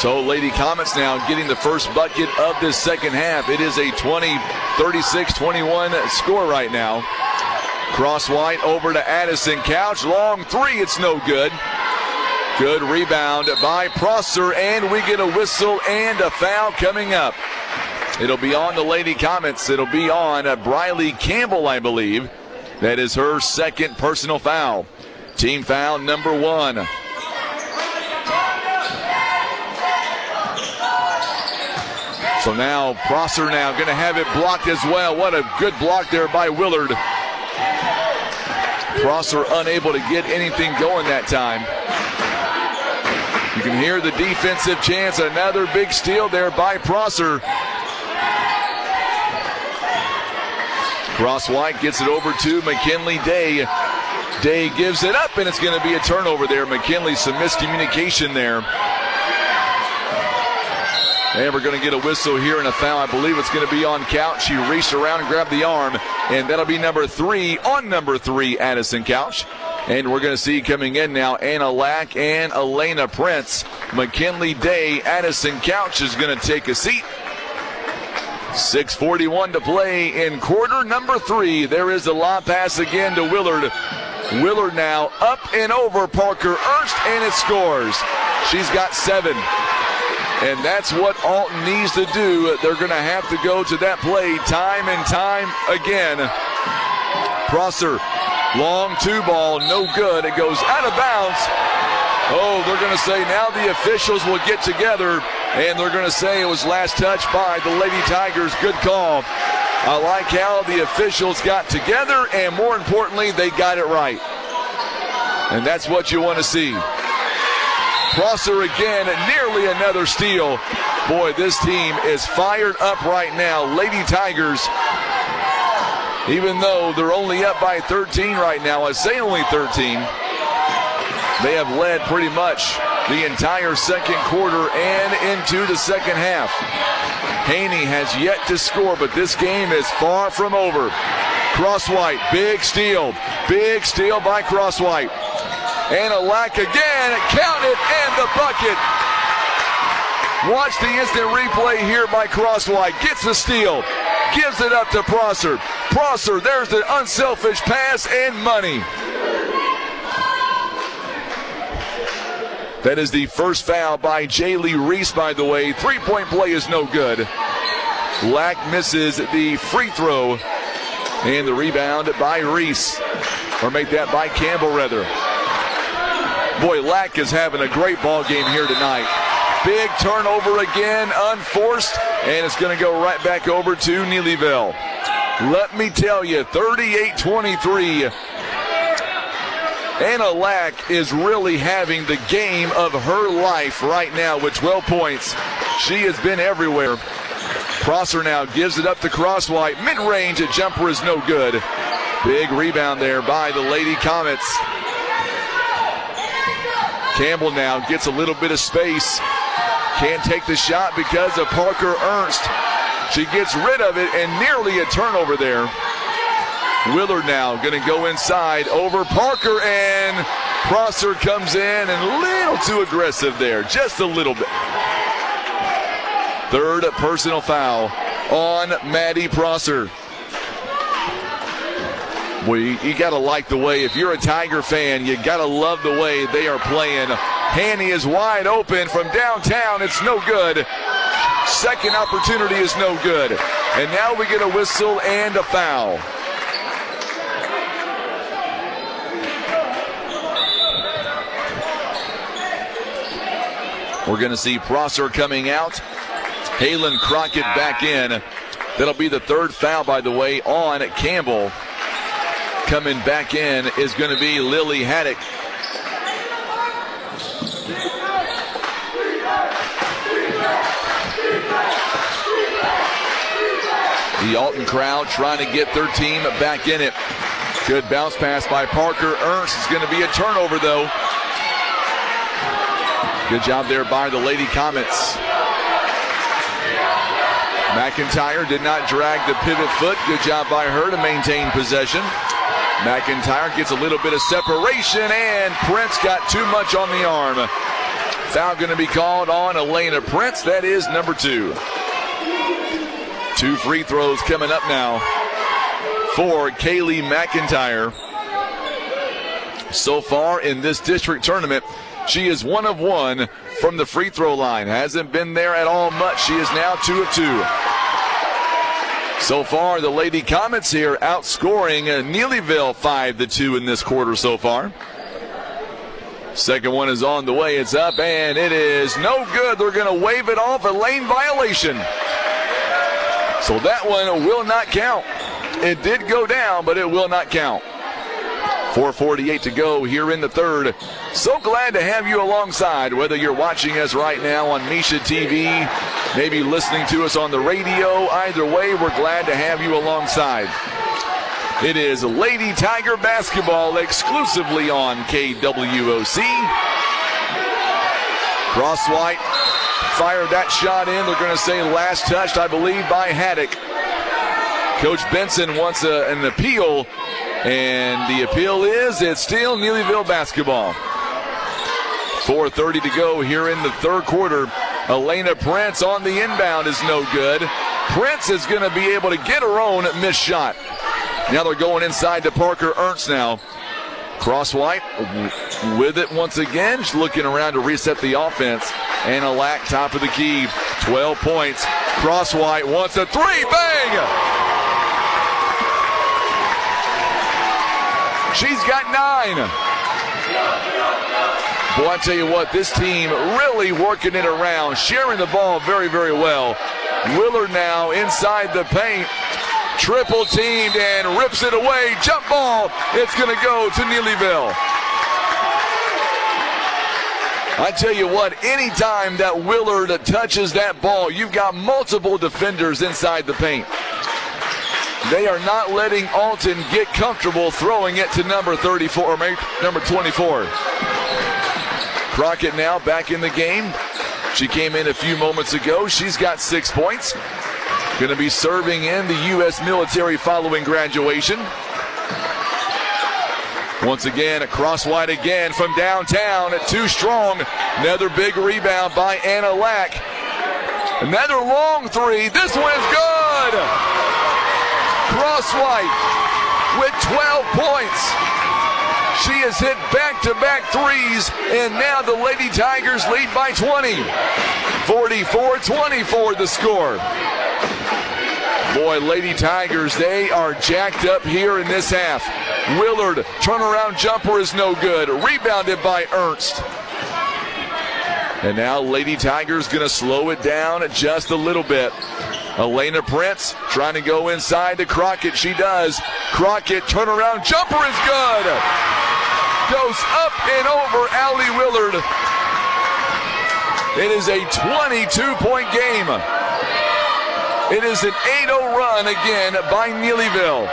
So Lady Comets now getting the first bucket of this second half. It is a 36-21 score right now. Crosswhite over to Addison Couch. Long three, it's no good. Good rebound by Prosser, and we get a whistle and a foul coming up. It'll be on the Lady Comets. It'll be on Briley Campbell, I believe. That is her second personal foul. Team foul number 1. So now Prosser now going to have it blocked as well. What a good block there by Willard. Prosser unable to get anything going that time. You can hear the defensive chance. Another big steal there by Prosser. Crosswhite gets it over to McKinley Day. Day gives it up, and it's going to be a turnover there. McKinley, some miscommunication there. And we're going to get a whistle here and a foul. I believe it's going to be on Couch. She reached around and grabbed the arm, and that'll be number 3 on number 3, Addison Couch. And we're going to see coming in now Anna Lack and Elena Prince. McKinley Day, Addison Couch is going to take a seat. 6:41 to play in quarter number 3. There is a lob pass again to Willard. Willard now up and over Parker Ernst, and it scores. She's got 7. And that's what Alton needs to do. They're going to have to go to that play time and time again. Prosser, long 2 ball, no good. It goes out of bounds. Oh, they're going to say now the officials will get together, and they're going to say it was last touch by the Lady Tigers. Good call. I like how the officials got together, and more importantly, they got it right. And that's what you want to see. Prosser again, nearly another steal. Boy, this team is fired up right now. Lady Tigers, even though they're only up by 13 right now, I say only 13, they have led pretty much the entire second quarter and into the second half. Haney has yet to score, but this game is far from over. Crosswhite, big steal by Crosswhite. And a lack again, count it, and the bucket. Watch the instant replay here by Crosswhite. Gets the steal, gives it up to Prosser. Prosser, there's the unselfish pass and money. That is the first foul by Jaylee Reese, by the way. 3-point play is no good. Lack misses the free throw. And the rebound by Reese. Or make that by Campbell, rather. Boy, Lack is having a great ball game here tonight. Big turnover again, unforced. And it's going to go right back over to Neelyville. Let me tell you, 38-23. Anna Lack is really having the game of her life right now with 12 points. She has been everywhere. Prosser now gives it up to Crosswhite. Mid-range, a jumper is no good. Big rebound there by the Lady Comets. Campbell now gets a little bit of space. Can't take the shot because of Parker Ernst. She gets rid of it and nearly a turnover there. Willard now going to go inside over Parker, and Prosser comes in and a little too aggressive there, just a little bit. Third personal foul on Maddie Prosser. Well, you got to like the way, if you're a Tiger fan, you got to love the way they are playing. Hanny is wide open from downtown. It's no good. Second opportunity is no good. And now we get a whistle and a foul. We're going to see Prosser coming out. Halen Crockett back in. That'll be the third foul, by the way, on Campbell. Coming back in is going to be Lily Haddock. The Alton crowd trying to get their team back in it. Good bounce pass by Parker Ernst. It's going to be a turnover, though. Good job there by the Lady Comets. McIntyre did not drag the pivot foot. Good job by her to maintain possession. McIntyre gets a little bit of separation, and Prince got too much on the arm. Foul going to be called on Elena Prince. That is number 2. 2 free throws coming up now for Kaylee McIntyre. So far in this district tournament, she is 1 of 1 from the free throw line. Hasn't been there at all much. She is now 2 of 2. So far, the Lady Comets here outscoring Neelyville 5-2 in this quarter so far. Second one is on the way. It's up, and it is no good. They're going to wave it off, a lane violation. So that one will not count. It did go down, but it will not count. 4:48 to go here in the third. So glad to have you alongside, whether you're watching us right now on Misha TV, maybe listening to us on the radio. Either way, we're glad to have you alongside. It is Lady Tiger basketball exclusively on KWOC. Crosswhite fired that shot in. They're going to say last touched, I believe, by Haddock. Coach Benson wants an appeal, and the appeal is it's still Neelyville basketball. 4:30 to go here in the third quarter. Elena Prince on the inbound is no good. Prince is going to be able to get her own missed shot. Now they're going inside to Parker Ernst now. Crosswhite with it once again. She's looking around to reset the offense. Anna Lack, top of the key, 12 points. Crosswhite wants a three. Bang! She's got 9. Boy, I tell you what, this team really working it around, sharing the ball very, very well. Willard now inside the paint. Triple teamed and rips it away. Jump ball. It's going to go to Neelyville. I tell you what, anytime that Willard touches that ball, you've got multiple defenders inside the paint. They are not letting Alton get comfortable throwing it to number 34, or maybe number 24. Crockett now back in the game. She came in a few moments ago. She's got 6 points. Going to be serving in the U.S. military following graduation. Once again, a Crosswhite again from downtown at too strong. Another big rebound by Anna Lack. Another long three. This one is good. Crosswhite with 12 points. She has hit back-to-back threes, and now the Lady Tigers lead by 20. 44-24 the score. Boy, Lady Tigers, they are jacked up here in this half. Willard, turnaround jumper is no good. Rebounded by Ernst. And now Lady Tigers going to slow it down just a little bit. Elena Prince trying to go inside to Crockett. She does. Crockett, turnaround jumper is good. Goes up and over Allie Willard. It is a 22-point game. It is an 8-0 run again by Neelyville.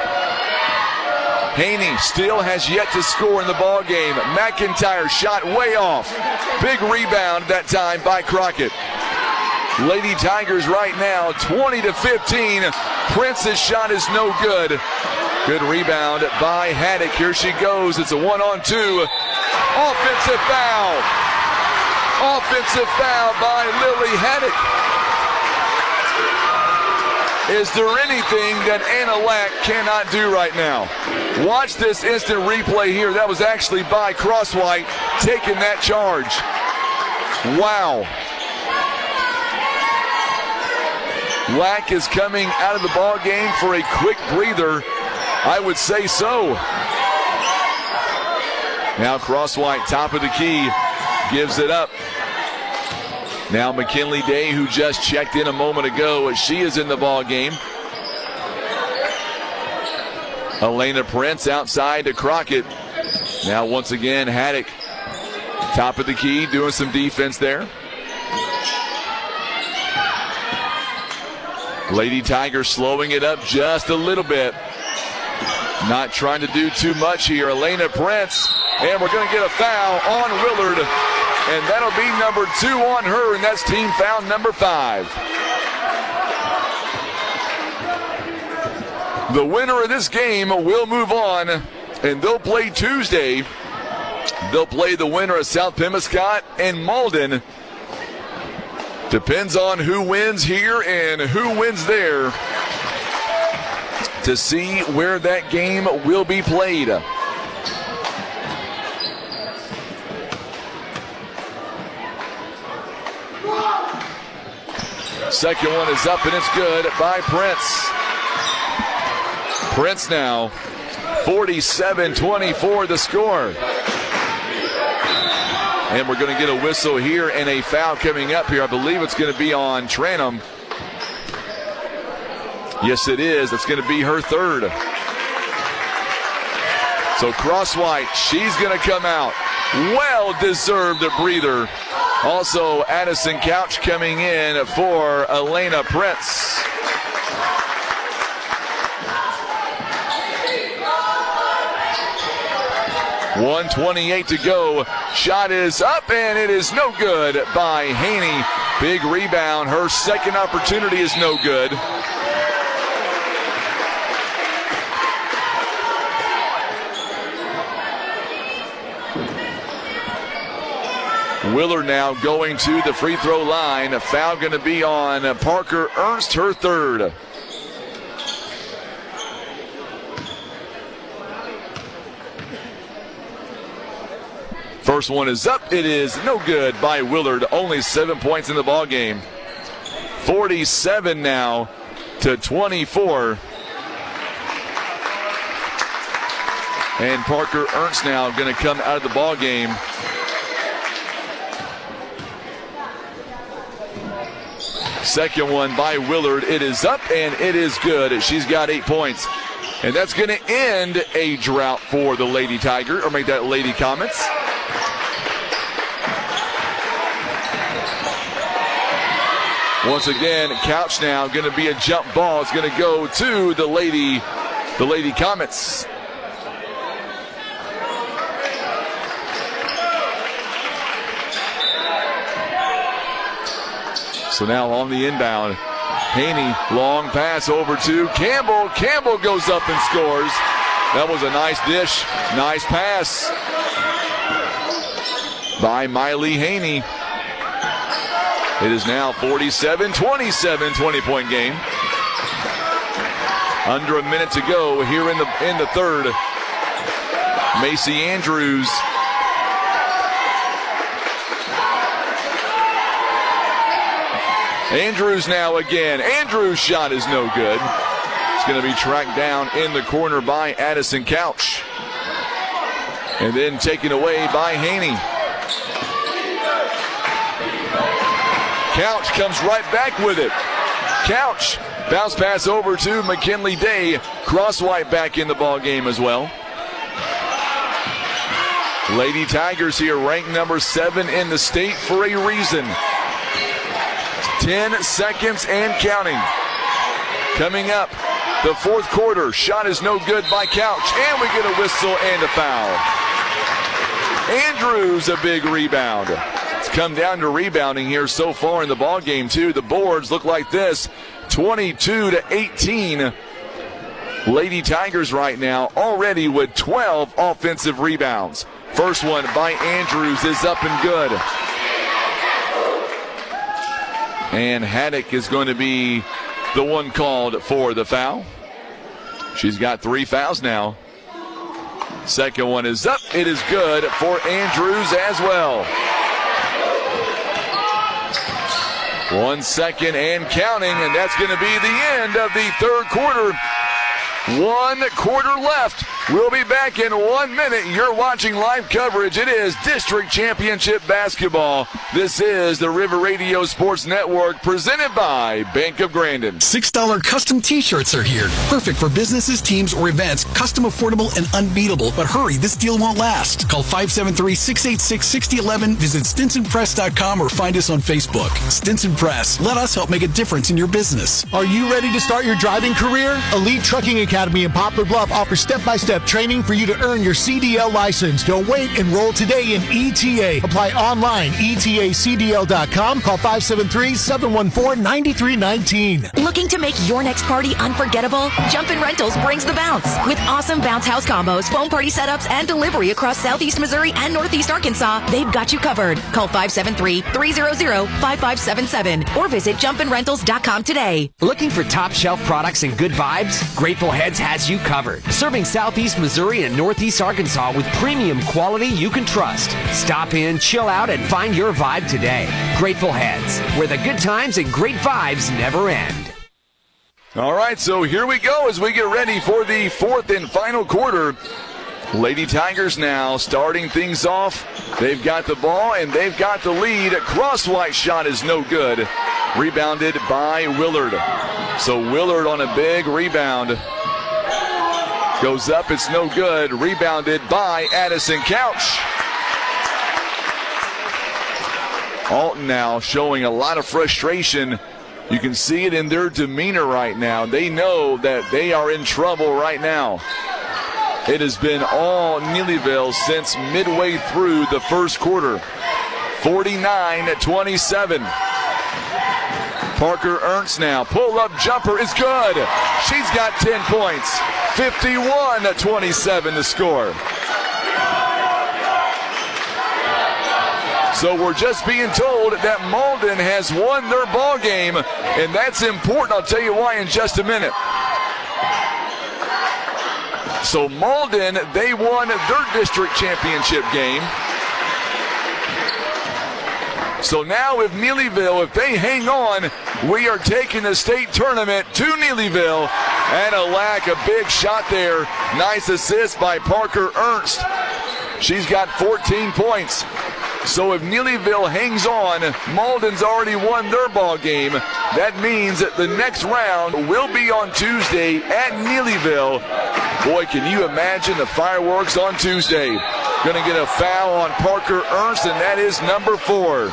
Haney still has yet to score in the ball game. McIntyre shot way off. Big rebound that time by Crockett. Lady Tigers right now 20-15. Prince's shot is no good. Good rebound by Haddock. Here she goes. It's a 1-on-2. Offensive foul. Offensive foul by Lily Haddock. Is there anything that Anna Lack cannot do right now? Watch this instant replay here. That was actually by Crosswhite taking that charge. Wow. Lack is coming out of the ball game for a quick breather. I would say so. Now Crosswhite, top of the key, gives it up. Now McKinley Day, who just checked in a moment ago, she is in the ball game. Elena Prince outside to Crockett. Now once again Haddock, top of the key, doing some defense there. Lady Tigers slowing it up just a little bit. Not trying to do too much here. Elena Prince, and we're going to get a foul on Willard. And that'll be number 2 on her, and that's team foul number 5. The winner of this game will move on, and they'll play Tuesday. They'll play the winner of South Pemiscot and Malden. Depends on who wins here and who wins there to see where that game will be played. Second one is up and it's good by Prince. Prince now 47-24 the score. And we're going to get a whistle here and a foul coming up here. I believe it's going to be on Tranum. Yes, it is. It's going to be her third. So Crosswhite, she's going to come out. Well-deserved breather. Also, Addison Couch coming in for Elena Prince. .128 to go. Shot is up, and it is no good by Haney. Big rebound. Her second opportunity is no good. Willard now going to the free throw line. A foul going to be on Parker Ernst, her third. First one is up. It is no good by Willard. Only 7 points in the ball game. 47 now to 24. And Parker Ernst now going to come out of the ball game. Second one by Willard. It is up and it is good. She's got 8 points. And that's going to end a drought for the Lady Tiger, or make that Lady Comets. Once again, Couch now going to be a jump ball. It's going to go to the Lady Comets. So now on the inbound, Haney, long pass over to Campbell. Campbell goes up and scores. That was a nice dish, nice pass by Miley Haney. It is now 47-27, 20-point game. Under a minute to go here in the third. Macy Andrews. Andrews now again. Andrews' shot is no good. It's going to be tracked down in the corner by Addison Couch. And then taken away by Haney. Couch comes right back with it. Couch, bounce pass over to McKinley Day. Crosswhite back in the ball game as well. Lady Tigers here ranked number 7 in the state for a reason. 10 seconds and counting. Coming up, the fourth quarter. Shot is no good by Couch, and we get a whistle and a foul. Andrews, a big rebound. It's come down to rebounding here so far in the ball game, too. The boards look like this, 22-18. Lady Tigers right now already with 12 offensive rebounds. First one by Andrews is up and good. And Haddock is going to be the one called for the foul. She's got 3 fouls now. Second one is up. It is good for Andrews as well. 1 second and counting, and that's going to be the end of the third quarter. 1 quarter left. We'll be back in 1 minute. You're watching live coverage. It is District Championship Basketball. This is the River Radio Sports Network presented by Bank of Grandin. $6 custom t-shirts are here. Perfect for businesses, teams, or events. Custom, affordable, and unbeatable. But hurry, this deal won't last. Call 573-686-6011. Visit StinsonPress.com or find us on Facebook. Stinson Press. Let us help make a difference in your business. Are you ready to start your driving career? Elite Trucking Academy in Poplar Bluff offers step-by-step training for you to earn your CDL license. Don't wait. Enroll today in ETA. Apply online. ETACDL.com. Call 573-714-9319. Looking to make your next party unforgettable? Jumpin' Rentals brings the bounce. With awesome bounce house combos, foam party setups, and delivery across Southeast Missouri and Northeast Arkansas, they've got you covered. Call 573-300-5577 or visit jumpinrentals.com today. Looking for top shelf products and good vibes? Grateful Heads has you covered. Serving Southeast Missouri and Northeast Arkansas with premium quality you can trust. Stop in, chill out, and find your vibe today. Grateful Heads, where the good times and great vibes never end. All right, so here we go as we get ready for the fourth and final quarter. Lady Tigers now starting things off. They've got the ball and they've got the lead. Cross-white shot is no good. Rebounded by Willard. So Willard on a big rebound. Goes up, it's no good. Rebounded by Addison Couch. Alton now showing a lot of frustration. You can see it in their demeanor right now. They know that they are in trouble right now. It has been all Neelyville since midway through the first quarter. 49-27. Parker Ernst now. Pull-up jumper is good. She's got 10 points. 51-27 the score. So we're just being told that Malden has won their ball game, and that's important. I'll tell you why in just a minute. So Malden, they won their district championship game. So now if Neelyville, if they hang on, we are taking the state tournament to Neelyville. And a lack, a big shot there. Nice assist by Parker Ernst. She's got 14 points. So if Neelyville hangs on, Malden's already won their ball game. That means that the next round will be on Tuesday at Neelyville. Boy, can you imagine the fireworks on Tuesday. Going to get a foul on Parker Ernst, and that is number 4.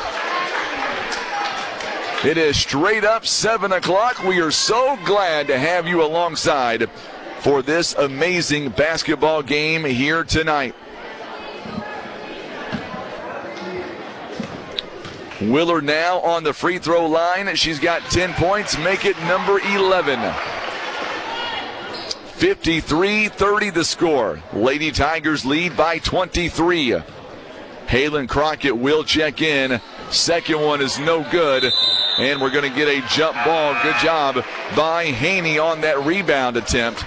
It is straight up 7 o'clock. We are so glad to have you alongside for this amazing basketball game here tonight. Willard now on the free throw line. She's got 10 points, make it number 11. 53-30 the score. Lady Tigers lead by 23. Halen Crockett will check in. Second one is no good. And we're going to get a jump ball. Good job by Haney on that rebound attempt.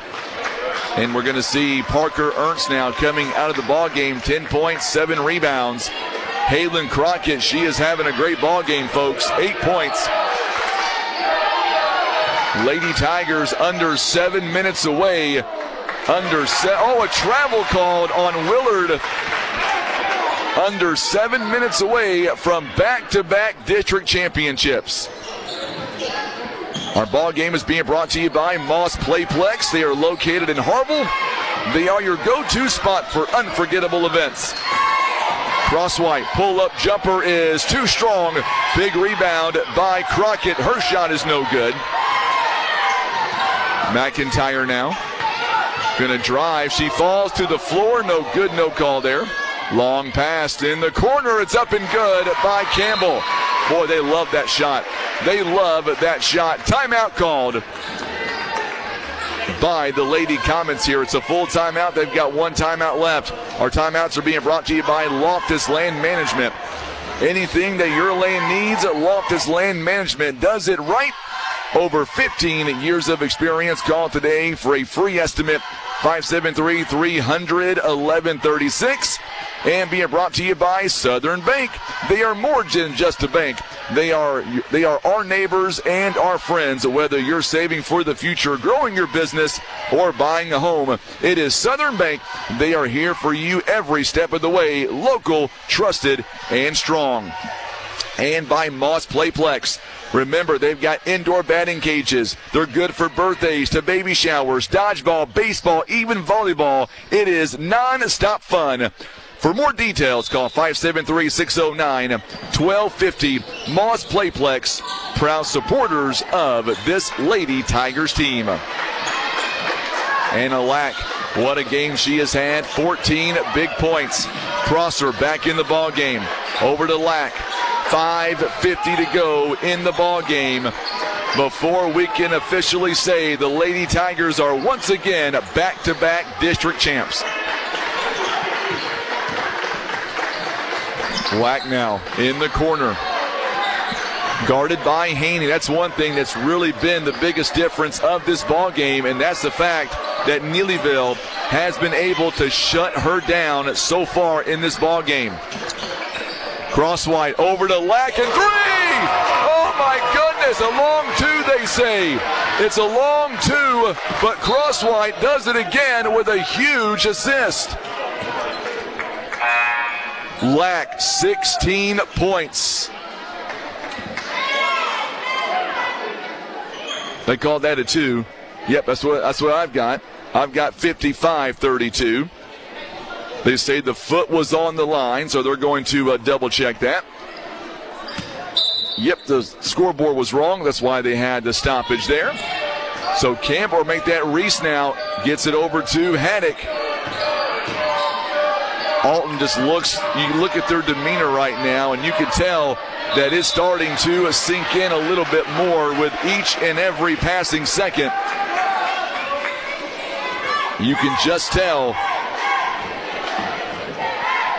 And we're going to see Parker Ernst now coming out of the ball game. 10 points, 7 rebounds. Halen Crockett, she is having a great ball game, folks. 8 points. Lady Tigers under 7 minutes away. A travel called on Willard. Under 7 minutes away from back-to-back district championships. Our ball game is being brought to you by Moss Playplex. They are located in Harville. They are your go-to spot for unforgettable events. Cross-white pull-up jumper is too strong. Big rebound by Crockett. Her shot is no good. McIntyre now. Gonna drive. She falls to the floor. No good, no call there. Long pass in the corner. It's up and good by Campbell. Boy, they love that shot. They love that shot. Timeout called by the Lady Comets here. It's a full timeout. They've got one timeout left. Our timeouts are being brought to you by Loftus Land Management. Anything that your land needs, Loftus Land Management does it right. Over 15 years of experience. Call today for a free estimate. 573-300-1136. And being brought to you by Southern Bank. They are more than just a bank. They are our neighbors and our friends. Whether you're saving for the future, growing your business, or buying a home, it is Southern Bank. They are here for you every step of the way. Local, trusted, and strong. And by Moss Playplex. Remember, they've got indoor batting cages. They're good for birthdays, to baby showers, dodgeball, baseball, even volleyball. It is non-stop fun. For more details, call 573-609-1250. Moss Playplex, proud supporters of this Lady Tigers team. Anna Lack, what a game she has had. 14 big points. Prosser back in the ball game. Over to Lack. 5:50 to go in the ball game before we can officially say the Lady Tigers are once again back-to-back district champs. Lack now in the corner. Guarded by Haney. That's one thing that's really been the biggest difference of this ball game, and that's the fact that Neelyville has been able to shut her down so far in this ball game. Crosswhite over to Lack and three! Oh my goodness, a long two they say. It's a long two, but Crosswhite does it again with a huge assist. Lack 16 points. They called that a two. Yep, that's what I've got. I've got 55-32. They say the foot was on the line, so they're going to double check that. Yep, the scoreboard was wrong. That's why they had the stoppage there. So Campbell make that. Reese now gets it over to Haddock. Alton just looks, you look at their demeanor right now, and you can tell that it's starting to sink in a little bit more with each and every passing second. You can just tell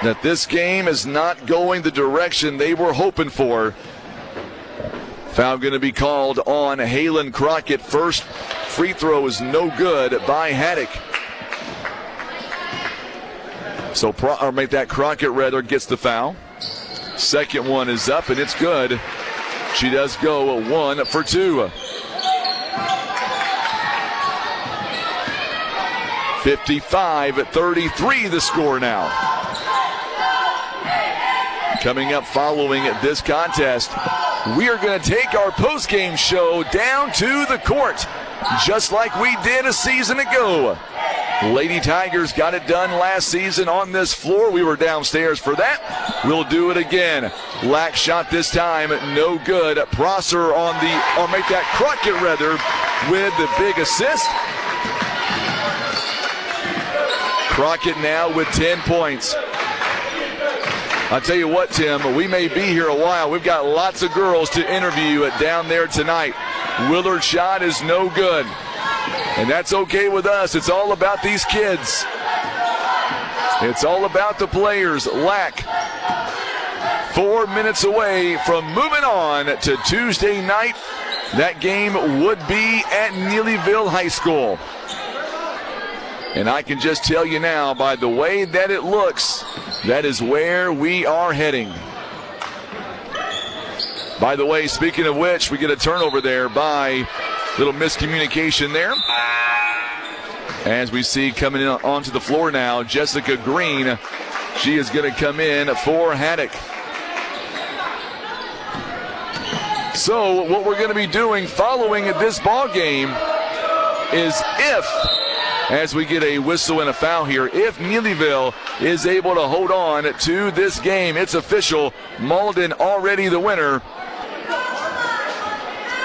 that this game is not going the direction they were hoping for. Foul going to be called on Halen Crockett. First free throw is no good by Haddock. So make that Crockett rather gets the foul. Second one is up and it's good. She does go 1 for 2. 55-33 the score now. Coming up following this contest, we are going to take our post-game show down to the court, just like we did a season ago. Lady Tigers got it done last season on this floor. We were downstairs for that. We'll do it again. Lack shot this time, no good. Prosser on the, or make that Crockett rather, with the big assist. Crockett now with 10 points. I'll tell you what, Tim, we may be here a while. We've got lots of girls to interview down there tonight. Willard's shot is no good. And that's okay with us. It's all about these kids. It's all about the players. Lack 4 minutes away from moving on to Tuesday night. That game would be at Neelyville High School. And I can just tell you now, by the way that it looks, that is where we are heading. By the way, speaking of which, we get a turnover there by little miscommunication there. As we see coming in onto the floor now, Jessica Green. She is going to come in for Haddock. So what we're going to be doing following this ball game is as we get a whistle and a foul here, if Neelyville is able to hold on to this game, it's official. Malden already the winner.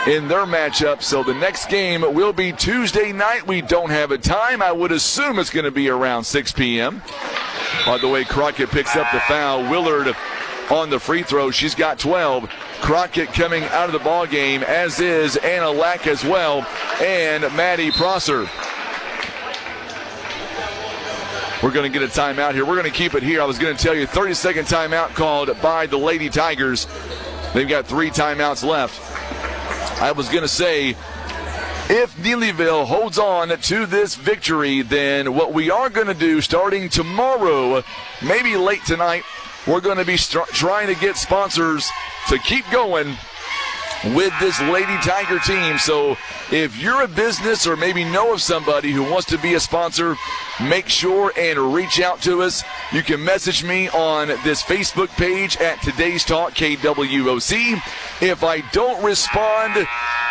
in their matchup. So the next game will be Tuesday night. We don't have a time. I would assume it's going to be around 6 p.m. By the way, Crockett picks up the foul. Willard on the free throw. She's got 12. Crockett coming out of the ball game, as is Anna Lack as well, and Maddie Prosser. We're going to get a timeout here. We're going to keep it here. I was going to tell you, 30-second timeout called by the Lady Tigers. They've got 3 timeouts left. I was going to say, if Neelyville holds on to this victory, then what we are going to do starting tomorrow, maybe late tonight, we're going to be trying to get sponsors to keep going with this Lady Tiger team. So if you're a business or maybe know of somebody who wants to be a sponsor, make sure and reach out to us. You can message me on this Facebook page at Today's Talk KWOC. If I don't respond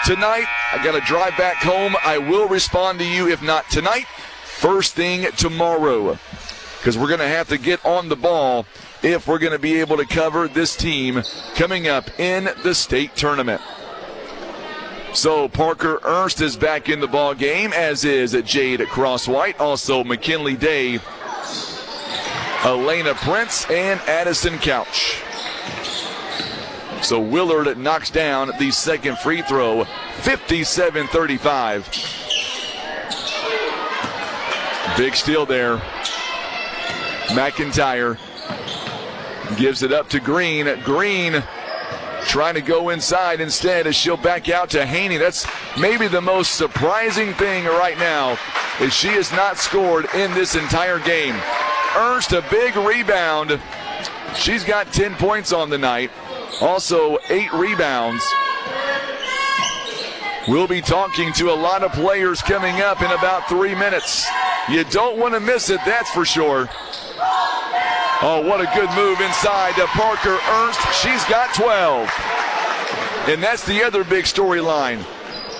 tonight, I got to drive back home. I will respond to you, if not tonight, first thing tomorrow, because we're going to have to get on the ball if we're going to be able to cover this team coming up in the state tournament. So Parker Ernst is back in the ball game, as is Jade Crosswhite, also McKinley Day, Elena Prince, and Addison Couch. So Willard knocks down the second free throw, 57-35. Big steal there. McIntyre gives it up to Green. Green trying to go inside instead as she'll back out to Haney. That's maybe the most surprising thing right now, is she has not scored in this entire game. Ernst, a big rebound. She's got 10 points on the night. Also 8 rebounds. We'll be talking to a lot of players coming up in about 3 minutes. You don't want to miss it, that's for sure. Oh, what a good move inside to Parker Ernst. She's got 12. And that's the other big storyline.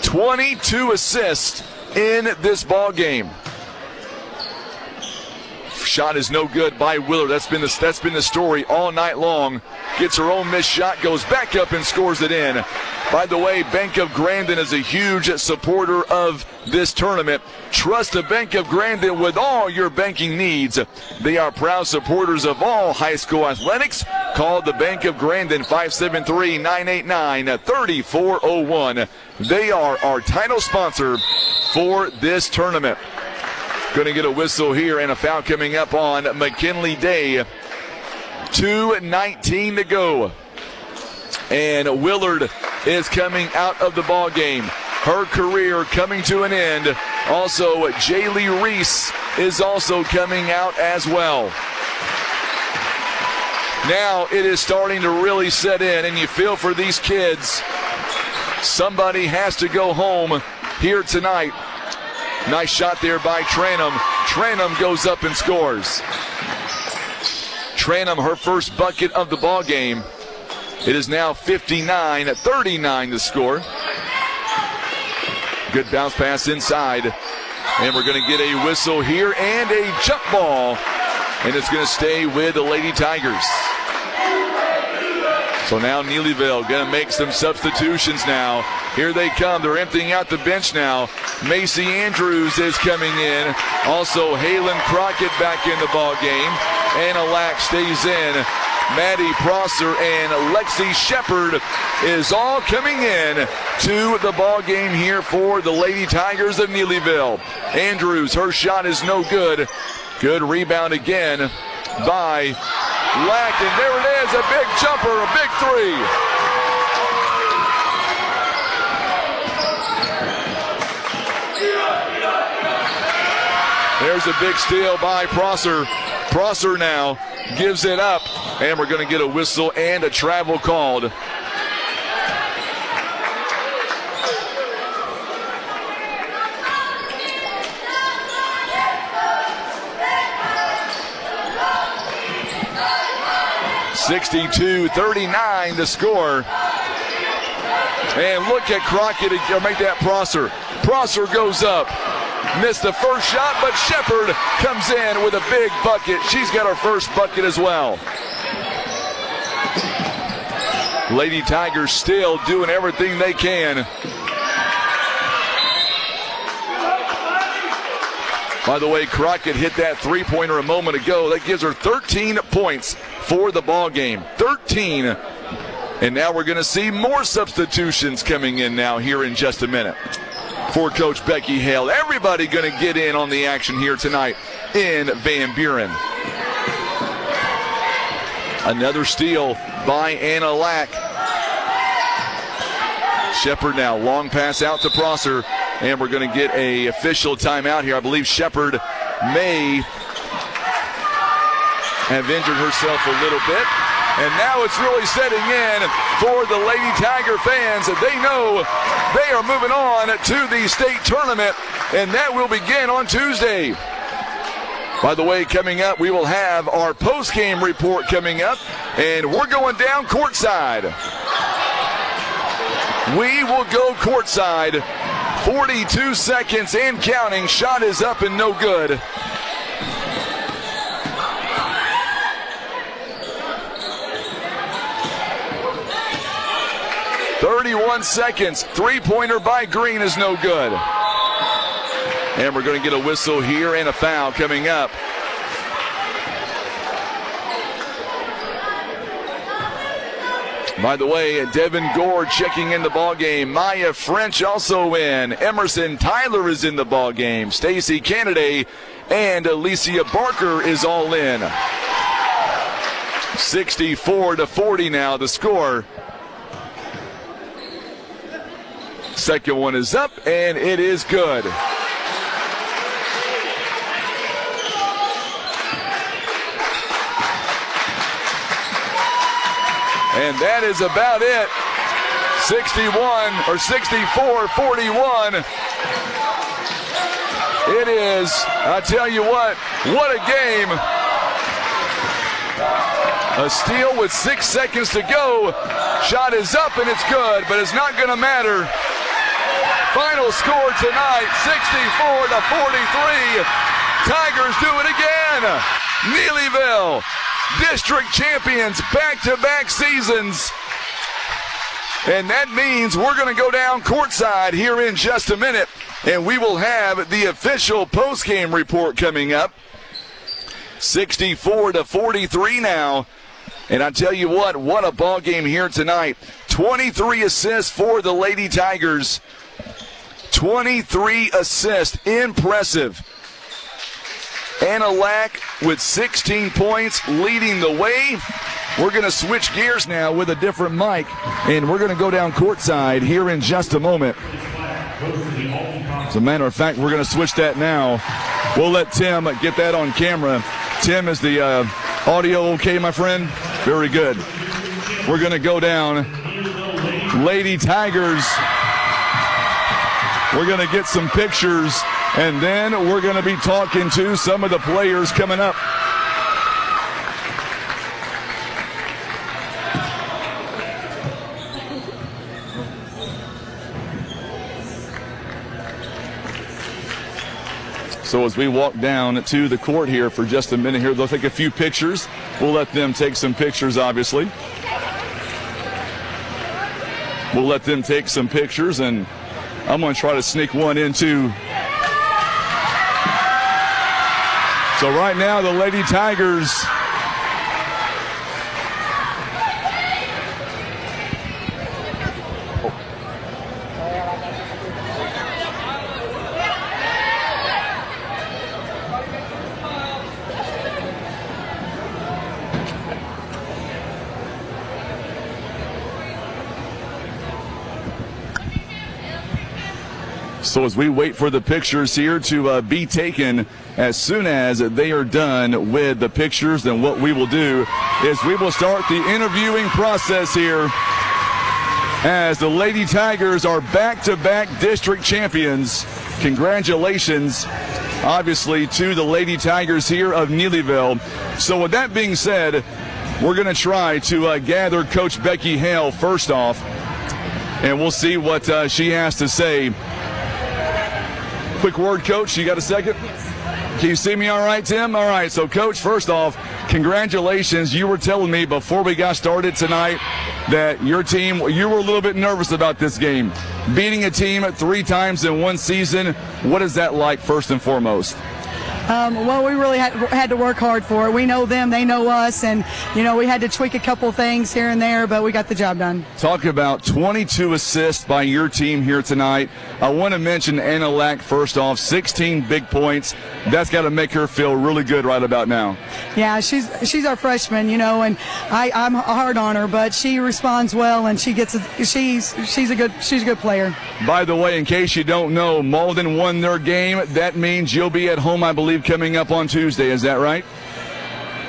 22 assists in this ball game. Shot is no good by Willard. That's been the story all night long. Gets her own missed shot, goes back up and scores it in. By the way, Bank of Grandin is a huge supporter of this tournament. Trust the Bank of Grandin with all your banking needs. They are proud supporters of all high school athletics. Call the Bank of Grandin, 573-989-3401. They are our title sponsor for this tournament. Going to get a whistle here and a foul coming up on McKinley Day. 2:19 to go. And Willard is coming out of the ball game. Her career coming to an end. Also, Jaylee Reese is also coming out as well. Now it is starting to really set in, and you feel for these kids. Somebody has to go home here tonight. Nice shot there by Tranum. Tranum goes up and scores. Tranum, her first bucket of the ball game. It is now 59-39 to score. Good bounce pass inside. And we're going to get a whistle here and a jump ball. And it's going to stay with the Lady Tigers. So now Neelyville going to make some substitutions now. Here they come. They're emptying out the bench now. Macy Andrews is coming in. Also, Halen Crockett back in the ball game. Anna Lack stays in. Maddie Prosser and Lexi Shepard is all coming in to the ball game here for the Lady Tigers of Neelyville. Andrews, her shot is no good. Good rebound again by Lack, and there it is, a big jumper, a big three. There's a big steal by Prosser. Prosser now gives it up, and we're going to get a whistle and a travel called. (62-39) the score. And look at Crockett, make that Prosser. Prosser goes up. Missed the first shot, but Shepard comes in with a big bucket. She's got her first bucket as well. Lady Tigers still doing everything they can. By the way, Crockett hit that three-pointer a moment ago. That gives her 13 points for the ball game. 13. And now we're going to see more substitutions coming in now here in just a minute for Coach Becky Hale. Everybody going to get in on the action here tonight in Van Buren. Another steal by Anna Lack. Shepard now, long pass out to Prosser, and we're going to get a official timeout here. I believe Shepard may have injured herself a little bit, and now it's really setting in for the Lady Tiger fans. They know they are moving on to the state tournament, and that will begin on Tuesday. By the way, coming up, we will have our post-game report coming up, and we're going down courtside. We will go courtside. 42 seconds and counting. Shot is up and no good. "31 seconds. Three-pointer by Green is no good. And we're going to get a whistle here and a foul coming up. By the way, Devin Gore checking in the ball game. Maya French also in. Emerson Tyler is in the ball game. Stacy Kennedy and Alicia Barker is all in. 64-40 now the score. Second one is up, and it is good. And that is about it. 64-41. It is, I tell you what a game. A steal with 6 seconds to go. Shot is up and it's good, but it's not going to matter. Final score tonight, 64-43. Tigers do it again. Neelyville, district champions, back-to-back seasons. And that means we're going to go down courtside here in just a minute, and we will have the official post-game report coming up. 64-43 now. And I tell you what a ball game here tonight. 23 assists for the Lady Tigers. 23 assists, impressive. Anna Lack with 16 points leading the way. We're going to switch gears now with a different mic, and we're going to go down courtside here in just a moment. As a matter of fact, we're going to switch that now. We'll let Tim get that on camera. Tim, is the audio okay, my friend? Very good. We're going to go down Lady Tigers. We're going to get some pictures, and then we're going to be talking to some of the players coming up. So as we walk down to the court here for just a minute here, they'll take a few pictures. We'll let them take some pictures, obviously. We'll let them take some pictures, and I'm going to try to sneak one in too. So right now the Lady Tigers So as we wait for the pictures here to be taken, as soon as they are done with the pictures, then what we will do is we will start the interviewing process here, as the Lady Tigers are back-to-back district champions. Congratulations, obviously, to the Lady Tigers here of Neelyville. So with that being said, we're going to try to gather Coach Becky Hale first off, and we'll see what she has to say. Quick word, Coach. You got a second? Can you see me all right, Tim? All right. So, Coach, first off, congratulations. You were telling me before we got started tonight that your team, you were a little bit nervous about this game. Beating a team 3 times in one season, what is that like first and foremost? Well, we really had to work hard for it. We know them, they know us, and, we had to tweak a couple things here and there, but we got the job done. Talk about 22 assists by your team here tonight. I want to mention Anna Lack first off, 16 big points. That's got to make her feel really good right about now. Yeah, she's our freshman, and I'm hard on her, but she responds well, and she's a good player. By the way, in case you don't know, Malden won their game. That means you'll be at home, I believe, coming up on Tuesday. Is that right?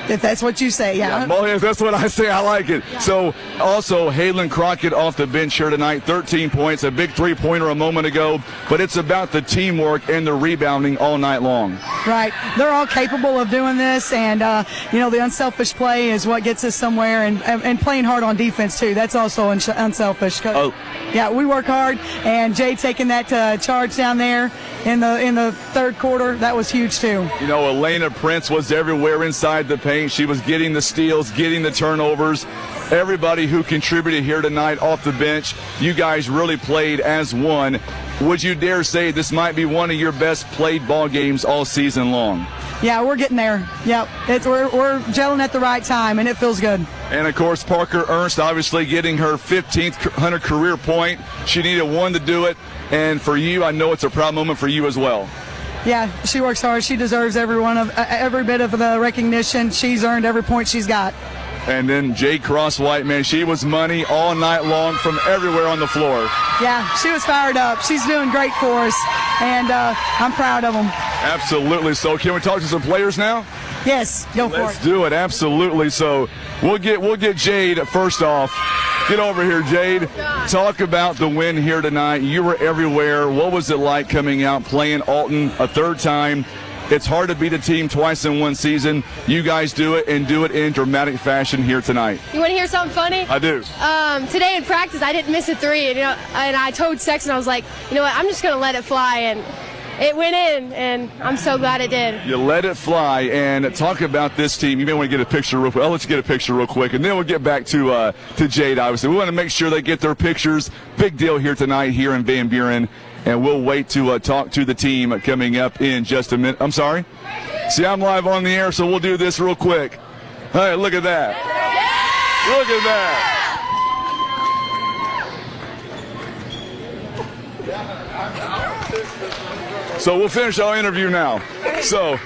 If that's what you say, yeah. Malden, if that's what I say, I like it. Yeah. So, also, Halen Crockett off the bench here tonight, 13 points, a big three-pointer a moment ago, but it's about the teamwork and the rebounding all night long. Right. They're all capable of doing this, and, the unselfish play is what gets us somewhere, and playing hard on defense, too. That's also unselfish. Yeah, we work hard, and Jay taking that charge down there in the third quarter, that was huge, too. Elena Prince was everywhere inside the paint. She was getting the steals, getting the turnovers. Everybody who contributed here tonight off the bench, you guys really played as one. Would you dare say this might be one of your best played ball games all season long? Yeah, we're getting there. Yep, we're gelling at the right time, and it feels good. And, of course, Parker Ernst obviously getting her 15th career point. She needed one to do it. And for you, I know it's a proud moment for you as well. Yeah, she works hard. She deserves every bit of the recognition. She's earned every point she's got. And then Jade Crosswhite, man, she was money all night long from everywhere on the floor. Yeah, she was fired up. She's doing great for us, and I'm proud of them. Absolutely. So can we talk to some players now? Yes, go for it. Let's do it. Absolutely. So we'll get Jade first off. Get over here, Jade. Talk about the win here tonight. You were everywhere. What was it like coming out, playing Alton a third time? It's hard to beat a team twice in one season. You guys do it, and do it in dramatic fashion here tonight. You want to hear something funny? I do. Today in practice, I didn't miss a three, and I told Sexton, I was like, you know what, I'm just going to let it fly, and it went in, and I'm so glad it did. You let it fly, and talk about this team. You may want to get a picture real quick. I'll let you get a picture real quick, and then we'll get back to Jade, obviously. We want to make sure they get their pictures. Big deal here tonight here in Van Buren, and we'll wait to talk to the team coming up in just a minute. I'm sorry? See, I'm live on the air, so we'll do this real quick. Hey, look at that. Look at that. So we'll finish our interview now. So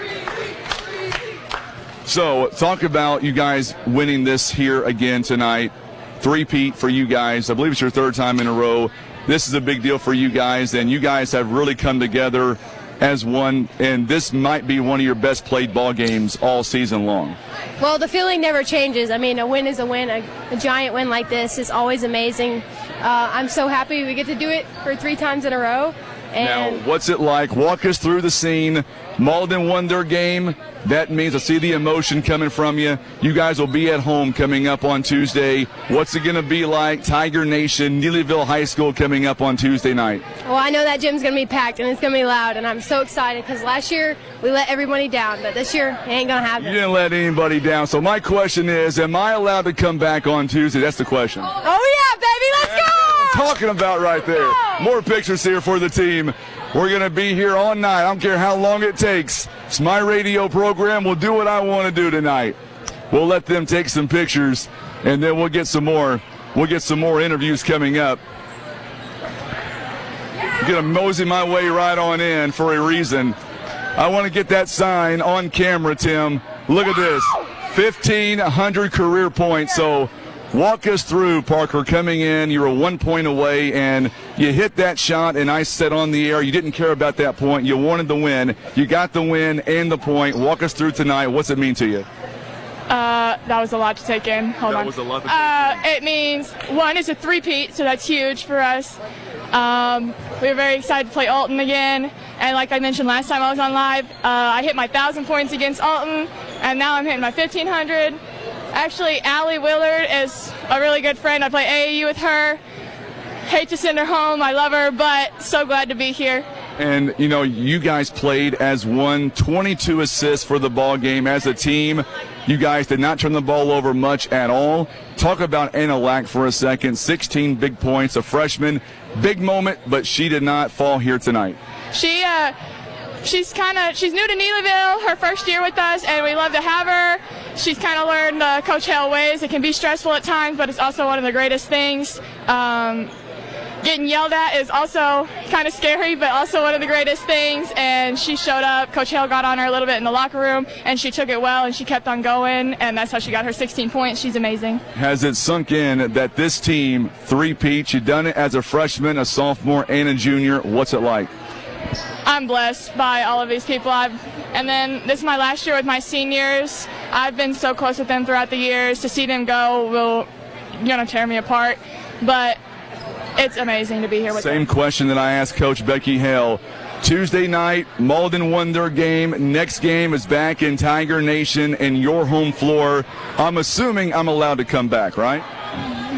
talk about you guys winning this here again tonight. Three-peat for you guys. I believe it's your third time in a row. This is a big deal for you guys, and you guys have really come together as one, and this might be one of your best played ball games all season long. Well, the feeling never changes. I mean, a win is a win. A giant win like this is always amazing. I'm so happy we get to do it for 3 times in a row. And now, what's it like? Walk us through the scene. Malden won their game. That means I see the emotion coming from you. You guys will be at home coming up on Tuesday. What's it going to be like? Tiger Nation, Neelyville High School coming up on Tuesday night. Well, I know that gym's going to be packed, and it's going to be loud, and I'm so excited because last year we let everybody down, but this year it ain't going to happen. You didn't let anybody down. So my question is, am I allowed to come back on Tuesday? That's the question. Oh, yeah, baby, let's go! Talking about right there. More pictures here for the team. We're going to be here all night. I don't care how long it takes. It's my radio program. We'll do what I want to do tonight. We'll let them take some pictures, and then we'll get some more. We'll get some more interviews coming up. I'm going to mosey my way right on in for a reason. I want to get that sign on camera, Tim. Look at this. 1,500 career points. So walk us through, Parker, coming in. You were 1 point away, and you hit that shot, and I said on the air, you didn't care about that point. You wanted the win. You got the win and the point. Walk us through tonight. What's it mean to you? That was a lot to take in. Hold on. That was a lot to take in. It means, one, is a three-peat, so that's huge for us. We were very excited to play Alton again, and like I mentioned last time I was on live, I hit my 1,000 points against Alton, and now I'm hitting my 1,500. Actually, Allie Willard is a really good friend. I play AAU with her. Hate to send her home. I love her, but so glad to be here. And, you know, you guys played as one, 22 assists for the ball game as a team. You guys did not turn the ball over much at all. Talk about Anna Lack for a second. 16 big points, a freshman. Big moment, but she did not fall here tonight. She's new to Neelyville, her first year with us, and we love to have her. She's kind of learned Coach Hale ways. It can be stressful at times, but it's also one of the greatest things. Getting yelled at is also kind of scary, but also one of the greatest things. And she showed up. Coach Hale got on her a little bit in the locker room, and she took it well, and she kept on going, and that's how she got her 16 points. She's amazing. Has it sunk in that this team, three-peat, you've done it as a freshman, a sophomore, and a junior? What's it like? I'm blessed by all of these people. And then this is my last year with my seniors. I've been so close with them throughout the years. To see them go will tear me apart. But it's amazing to be here with them. Same question that I asked Coach Becky Hale. Tuesday night, Malden won their game. Next game is back in Tiger Nation and your home floor. I'm assuming I'm allowed to come back, right?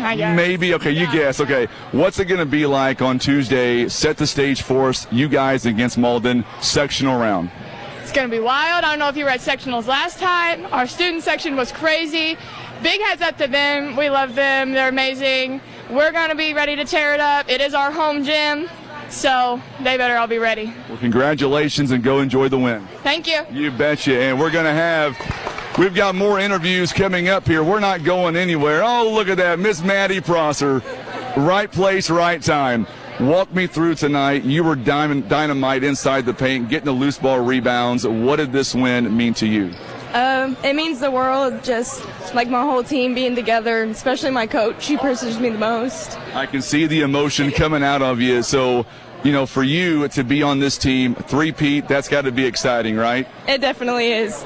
I guess. Maybe. Okay, you guess. Okay. What's it going to be like on Tuesday? Set the stage for us. You guys against Malden, sectional round. It's going to be wild. I don't know if you were at sectionals last time. Our student section was crazy. Big heads up to them. We love them. They're amazing. We're going to be ready to tear it up. It is our home gym, so they better all be ready. Well, congratulations and go enjoy the win. Thank you. You betcha. And we've got more interviews coming up here. We're not going anywhere. Oh, look at that. Miss Maddie Prosser. Right place, right time. Walk me through tonight. You were dynamite inside the paint, getting the loose ball rebounds. What did this win mean to you? It means the world, just like my whole team being together, especially my coach. She pushes me the most. I can see the emotion coming out of you. So, for you to be on this team, three-peat, that's got to be exciting, right? It definitely is.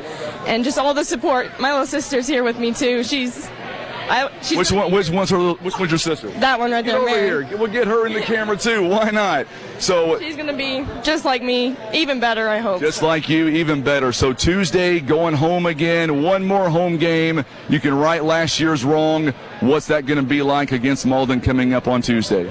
And just all the support. My little sister's here with me, too. Which one's your sister? That one right there. Get over here. We'll get her in the camera, too. Why not? So she's going to be just like me, even better, I hope. Just like you, even better. So Tuesday, going home again, one more home game. You can right last year's wrong. What's that going to be like against Malden coming up on Tuesday?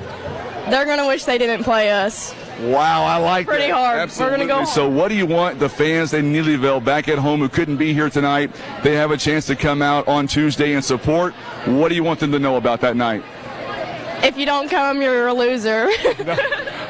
They're going to wish they didn't play us. Wow, I like that. Pretty hard. Absolutely. We're going to go home. So what do you want the fans in Neelyville back at home who couldn't be here tonight? They have a chance to come out on Tuesday and support. What do you want them to know about that night? If you don't come, you're a loser.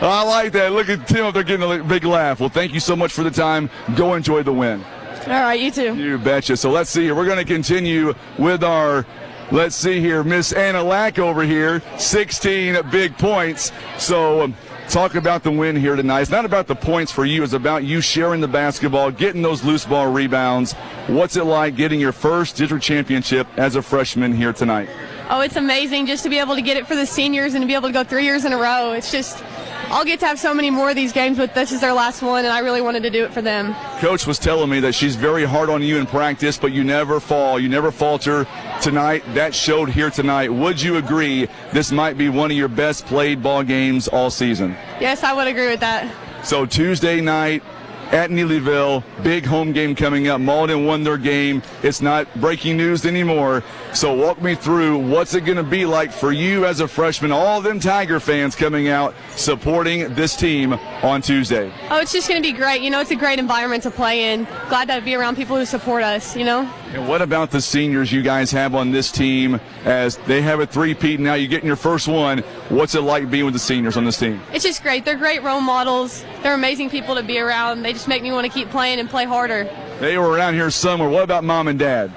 I like that. Look at Tim up there getting a big laugh. Well, thank you so much for the time. Go enjoy the win. All right, you too. You betcha. So let's see here. We're going to continue with our, let's see here, Miss Anna Lack over here, 16 big points. So talk about the win here tonight. It's not about the points for you. It's about you sharing the basketball, getting those loose ball rebounds. What's it like getting your first district championship as a freshman here tonight? Oh, it's amazing just to be able to get it for the seniors and to be able to go 3 years in a row. It's just, I'll get to have so many more of these games, but this is their last one, and I really wanted to do it for them. Coach was telling me that she's very hard on you in practice, but you never fall. You never falter. Tonight, that showed here tonight. Would you agree this might be one of your best played ball games all season? Yes, I would agree with that. So Tuesday night at Neelyville, big home game coming up. Malden won their game. It's not breaking news anymore. So walk me through, what's it going to be like for you as a freshman, all them Tiger fans coming out supporting this team on Tuesday? Oh, it's just going to be great. It's a great environment to play in. Glad to be around people who support us, And what about the seniors you guys have on this team as they have a three-peat now? You're getting your first one. What's it like being with the seniors on this team? It's just great. They're great role models. They're amazing people to be around. They just make me want to keep playing and play harder. They were around here somewhere. What about mom and dad?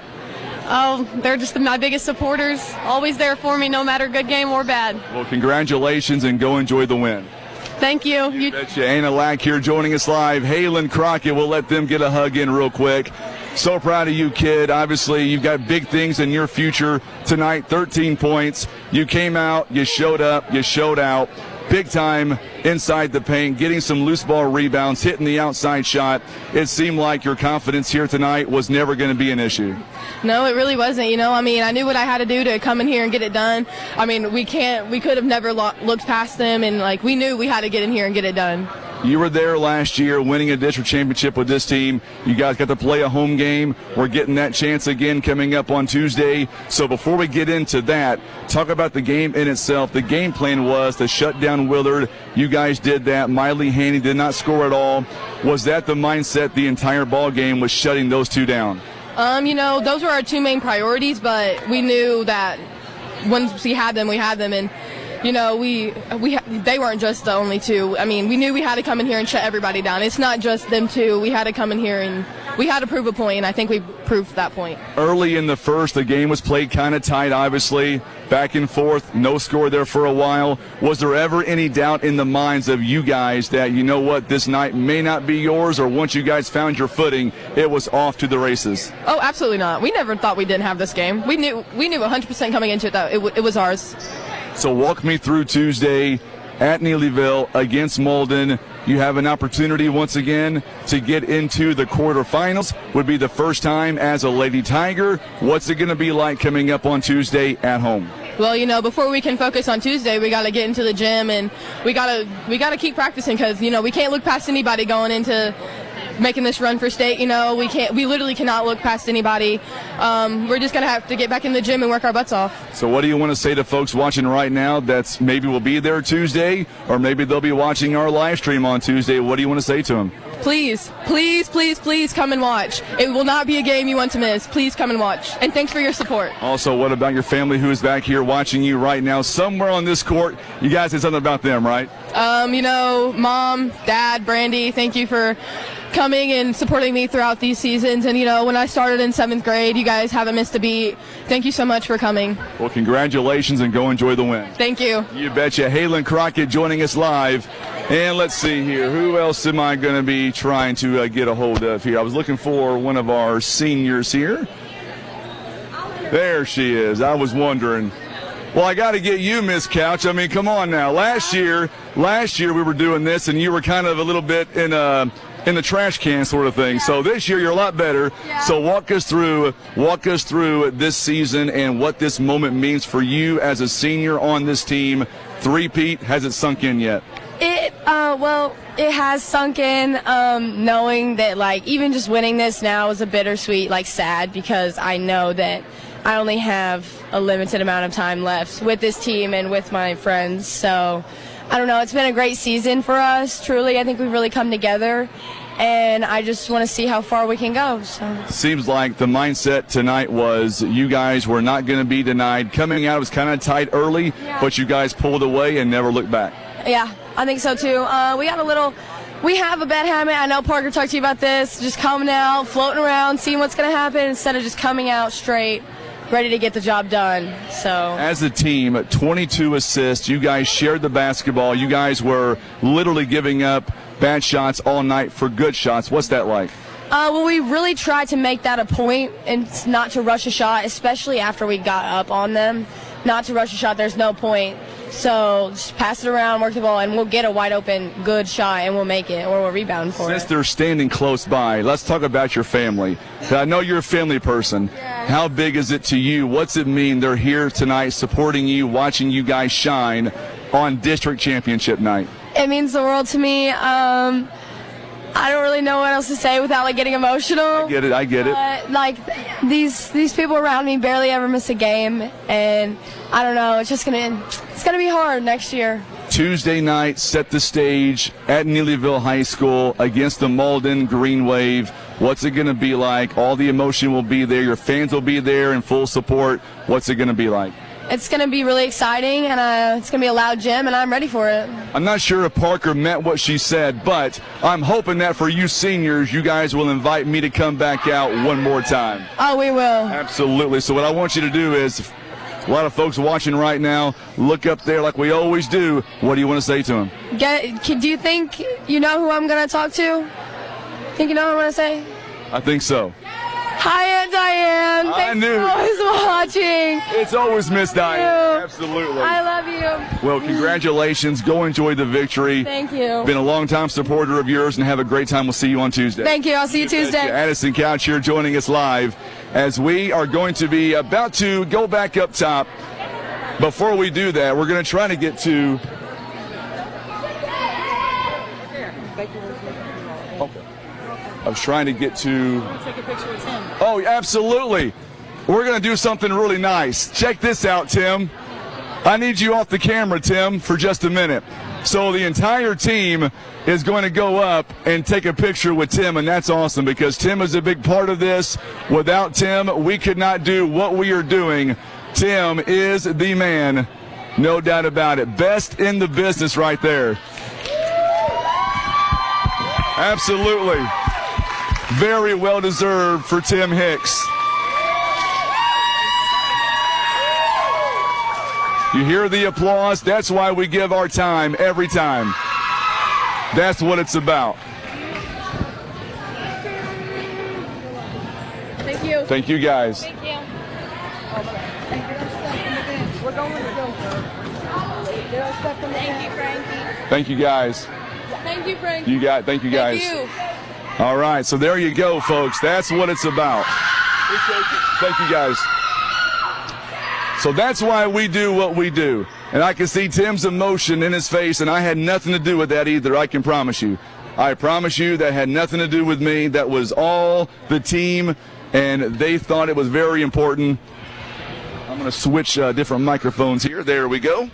Oh, they're just my biggest supporters. Always there for me, no matter good game or bad. Well, congratulations and go enjoy the win. Thank you. You betcha. Anna Lack here joining us live. Halen Crockett, we'll let them get a hug in real quick. So proud of you, kid. Obviously, you've got big things in your future tonight. 13 points. You came out, you showed up, you showed out. Big time inside the paint, getting some loose ball rebounds, hitting the outside shot. It seemed like your confidence here tonight was never going to be an issue. No, it really wasn't. I knew what I had to do to come in here and get it done. We could have never looked past them, and we knew we had to get in here and get it done. You were there last year winning a district championship with this team. You guys got to play a home game. We're getting that chance again coming up on Tuesday. So before we get into that, talk about the game in itself. The game plan was to shut down Willard. You guys did that. Miley Haney did not score at all. Was that the mindset the entire ball game, was shutting those two down? Those were our two main priorities, but we knew that once we had them, and they weren't just the only two. I mean, we knew we had to come in here and shut everybody down. It's not just them two. We had to come in here and we had to prove a point, and I think we proved that point. Early in the first, the game was played kind of tight, obviously, back and forth, no score there for a while. Was there ever any doubt in the minds of you guys that, you know what, this night may not be yours, or once you guys found your footing, it was off to the races? Oh, absolutely not. We never thought we didn't have this game. We knew 100% coming into it that it was ours. So walk me through Tuesday at Neelyville against Malden. You have an opportunity once again to get into the quarterfinals. Would be the first time as a Lady Tiger. What's it going to be like coming up on Tuesday at home? Well, before we can focus on Tuesday, we got to get into the gym, and we got to keep practicing, because we can't look past anybody going into making this run for state. We literally cannot look past anybody. We're just gonna have to get back in the gym and work our butts off. So what do you want to say to folks watching right now that's maybe will be there Tuesday, or maybe they'll be watching our live stream on Tuesday? What do you want to say to them? Please, please, please, please come and watch. It will not be a game you want to miss. Please come and watch, and thanks for your support. Also, what about your family who is back here watching you right now somewhere on this court? You guys said something about them, right? Mom, Dad, Brandy, thank you for coming and supporting me throughout these seasons. And, when I started in 7th grade, you guys haven't missed a beat. Thank you so much for coming. Well, congratulations, and go enjoy the win. Thank you. You betcha. Halen Crockett joining us live. And let's see here. Who else am I going to be trying to get a hold of here? I was looking for one of our seniors here. There she is. I was wondering. Well, I got to get you, Miss Couch. I mean, come on now. Last year we were doing this, and you were kind of a little bit in the trash can sort of thing. Yeah. So this year you're a lot better. Yeah. So walk us through this season and what this moment means for you as a senior on this team. Three-peat, has it sunk in yet? It has sunk in, knowing that, even just winning this now is a bittersweet, sad, because I know that I only have a limited amount of time left with this team and with my friends. So, I don't know, it's been a great season for us, truly. I think we've really come together, and I just want to see how far we can go. So. Seems like the mindset tonight was you guys were not going to be denied. Coming out, it was kind of tight early, but you guys pulled away and never looked back. Yeah, I think so too. We have a bad habit. I know Parker talked to you about this, just coming out, floating around, seeing what's going to happen instead of just coming out straight, ready to get the job done. So as a team, 22 assists. You guys shared the basketball. You guys were literally giving up bad shots all night for good shots. What's that like? We really tried to make that a point and not to rush a shot, especially after we got up on them. Not to rush a shot. There's no point. So just pass it around, work the ball, and we'll get a wide open good shot, and we'll make it, or we'll rebound for it. Since they're standing close by, let's talk about your family. I know you're a family person. Yeah. How big is it to you? What's it mean they're here tonight supporting you, watching you guys shine on district championship night? It means the world to me. I don't really know what else to say without getting emotional. I get it. These people around me barely ever miss a game, and I don't know. It's gonna be hard next year. Tuesday night, set the stage at Neelyville High School against the Malden Green Wave. What's it gonna be like? All the emotion will be there. Your fans will be there in full support. What's it gonna be like? It's going to be really exciting, and it's going to be a loud gym, and I'm ready for it. I'm not sure if Parker meant what she said, but I'm hoping that for you seniors, you guys will invite me to come back out one more time. Oh, we will. Absolutely. So what I want you to do is, a lot of folks watching right now, look up there like we always do. What do you want to say to them? Do you think you know who I'm going to talk to? Think you know what I'm going to say? I think so. Hi, Aunt Diane. Thanks for always watching. It's always Miss Diane. Absolutely. I love you. Well, congratulations. Go enjoy the victory. Thank you. Been a long-time supporter of yours, and have a great time. We'll see you on Tuesday. Thank you. I'll see you Tuesday. Addison Couch here joining us live as we are going to be about to go back up top. Before we do that, we're going to try to get to Okay. I was trying to get to... Take a picture with Tim. Oh, absolutely. We're going to do something really nice. Check this out, Tim. I need you off the camera, Tim, for just a minute. So the entire team is going to go up and take a picture with Tim, and that's awesome because Tim is a big part of this. Without Tim, we could not do what we are doing. Tim is the man, no doubt about it. Best in the business right there. Absolutely. Very well deserved for Tim Hicks. You hear the applause? That's why we give our time every time. That's what it's about. Thank you. Thank you, guys. Thank you. We're going to go. Thank you, Frankie. Thank you, guys. Thank you, Frankie. Thank you, guys. Thank you. All right, so there you go, folks. That's what it's about. Thank you, guys. So that's why we do what we do. And I can see Tim's emotion in his face, and I had nothing to do with that either, I can promise you. I promise you that had nothing to do with me. That was all the team, and they thought it was very important. I'm going to switch different microphones here. There we go.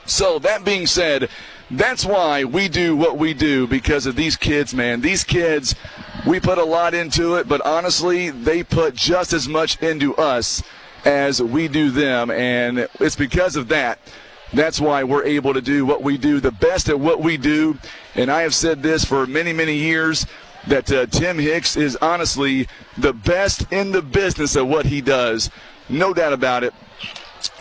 So that being said, that's why we do what we do, because of these kids, man. These kids, we put a lot into it, but honestly, they put just as much into us as we do them, and it's because of that. That's why we're able to do what we do, the best at what we do. And I have said this for many, many years, that Tim Hicks is honestly the best in the business at what he does. No doubt about it.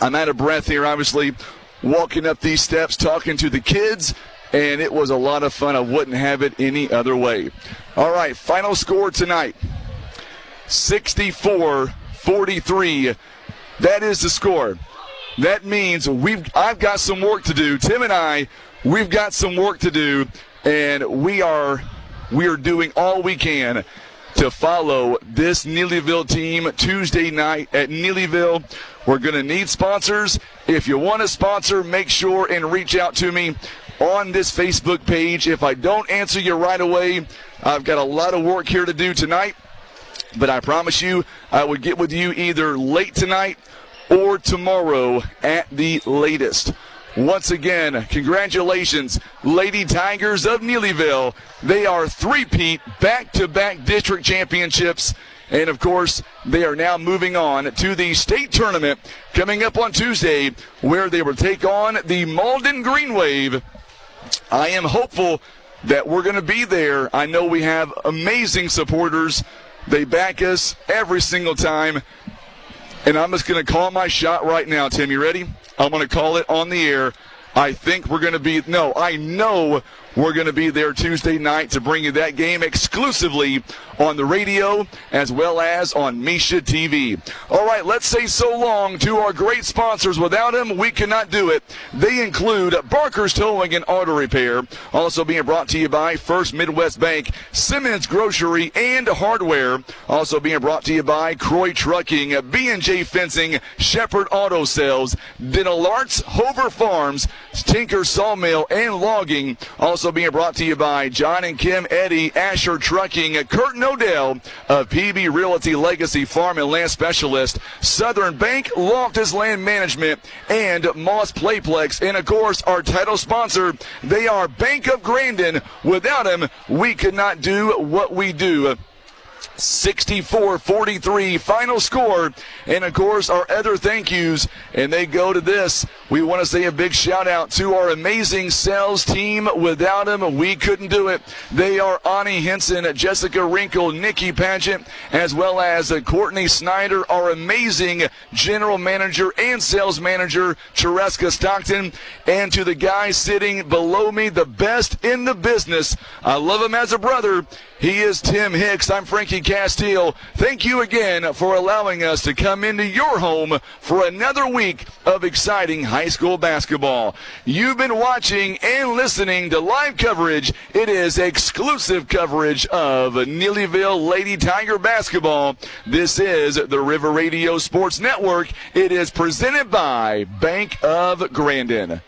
I'm out of breath here, obviously, walking up these steps, talking to the kids, and it was a lot of fun. I wouldn't have it any other way. All right, final score tonight, 64-43. That is the score. That means I've got some work to do. Tim and I, we've got some work to do, and we are doing all we can to follow this Neelyville team Tuesday night at Neelyville. We're going to need sponsors. If you want to sponsor, make sure and reach out to me on this Facebook page. If I don't answer you right away, I've got a lot of work here to do tonight. But I promise you, I would get with you either late tonight or tomorrow at the latest. Once again, congratulations, Lady Tigers of Neelyville. They are three-peat back-to-back district championships. And, of course, they are now moving on to the state tournament coming up on Tuesday, where they will take on the Malden Green Wave. I am hopeful that we're going to be there. I know we have amazing supporters. They back us every single time. And I'm just going to call my shot right now, Tim. You ready? I'm going to call it on the air. I think we're going to be, no, I know we're going to be there Tuesday night to bring you that game exclusively on the radio as well as on Misha TV. All right, let's say so long to our great sponsors. Without them, we cannot do it. They include Barker's Towing and Auto Repair, also being brought to you by First Midwest Bank, Simmons Grocery and Hardware, also being brought to you by Croy Trucking, B&J Fencing, Shepherd Auto Sales, Dental Arts, Hover Farms, Tinker Sawmill and Logging, also being brought to you by John and Kim Eddy, Asher Trucking, Curtin Odell of PB Realty Legacy Farm and Land Specialist, Southern Bank, Loftus Land Management, and Moss Playplex. And, of course, our title sponsor, they are Bank of Grandin. Without them, we could not do what we do. 64-43 final score. And of course our other thank yous, and they go to this. We want to say a big shout out to our amazing sales team. Without them we couldn't do it. They are Ani Henson, Jessica Wrinkle, Nikki Pageant, as well as Courtney Snyder, our amazing general manager and sales manager, Chereska Stockton. And to the guy sitting below me, the best in the business, I love him as a brother, he is Tim Hicks. I'm Frankie Castile. Thank you again for allowing us to come into your home for another week of exciting high school basketball. You've been watching and listening to live coverage. It is exclusive coverage of Neelyville Lady Tiger basketball. This is the River Radio Sports Network. It is presented by Bank of Grandin.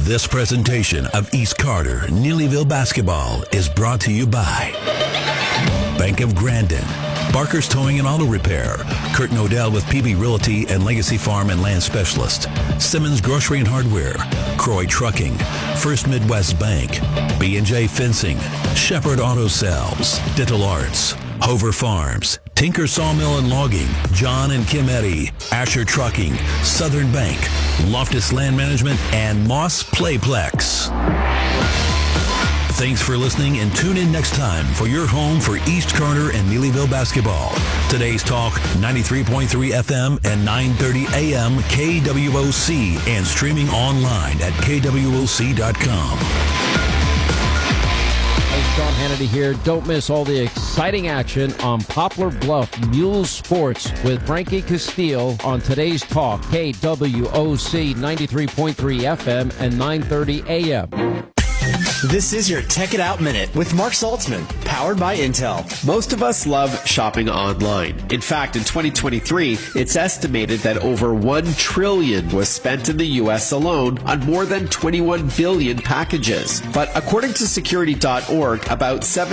This presentation of East Carter Neelyville basketball is brought to you by Bank of Grandin, Barker's Towing and Auto Repair, Curtin Odell with PB Realty and Legacy Farm and Land Specialist, Simmons Grocery and Hardware, Croy Trucking, First Midwest Bank, B&J Fencing, Shepherd Auto Sales, Dental Arts, Hover Farms, Tinker Sawmill and Logging, John and Kim Eddy, Asher Trucking, Southern Bank, Loftus Land Management, and Moss Playplex. Thanks for listening, and tune in next time for your home for East Carter and Neelyville basketball. Today's Talk, 93.3 FM and 9:30 AM KWOC, and streaming online at KWOC.com. Sean Hannity here. Don't miss all the exciting action on Poplar Bluff Mules Sports with Frankie Castile on Today's Talk, KWOC 93.3 FM and 9:30 AM. This is your Tech It Out Minute with Mark Saltzman, powered by Intel. Most of us love shopping online. In fact, in 2023, it's estimated that over $1 trillion was spent in the U.S. alone on more than 21 billion packages. But according to Security.org, about 7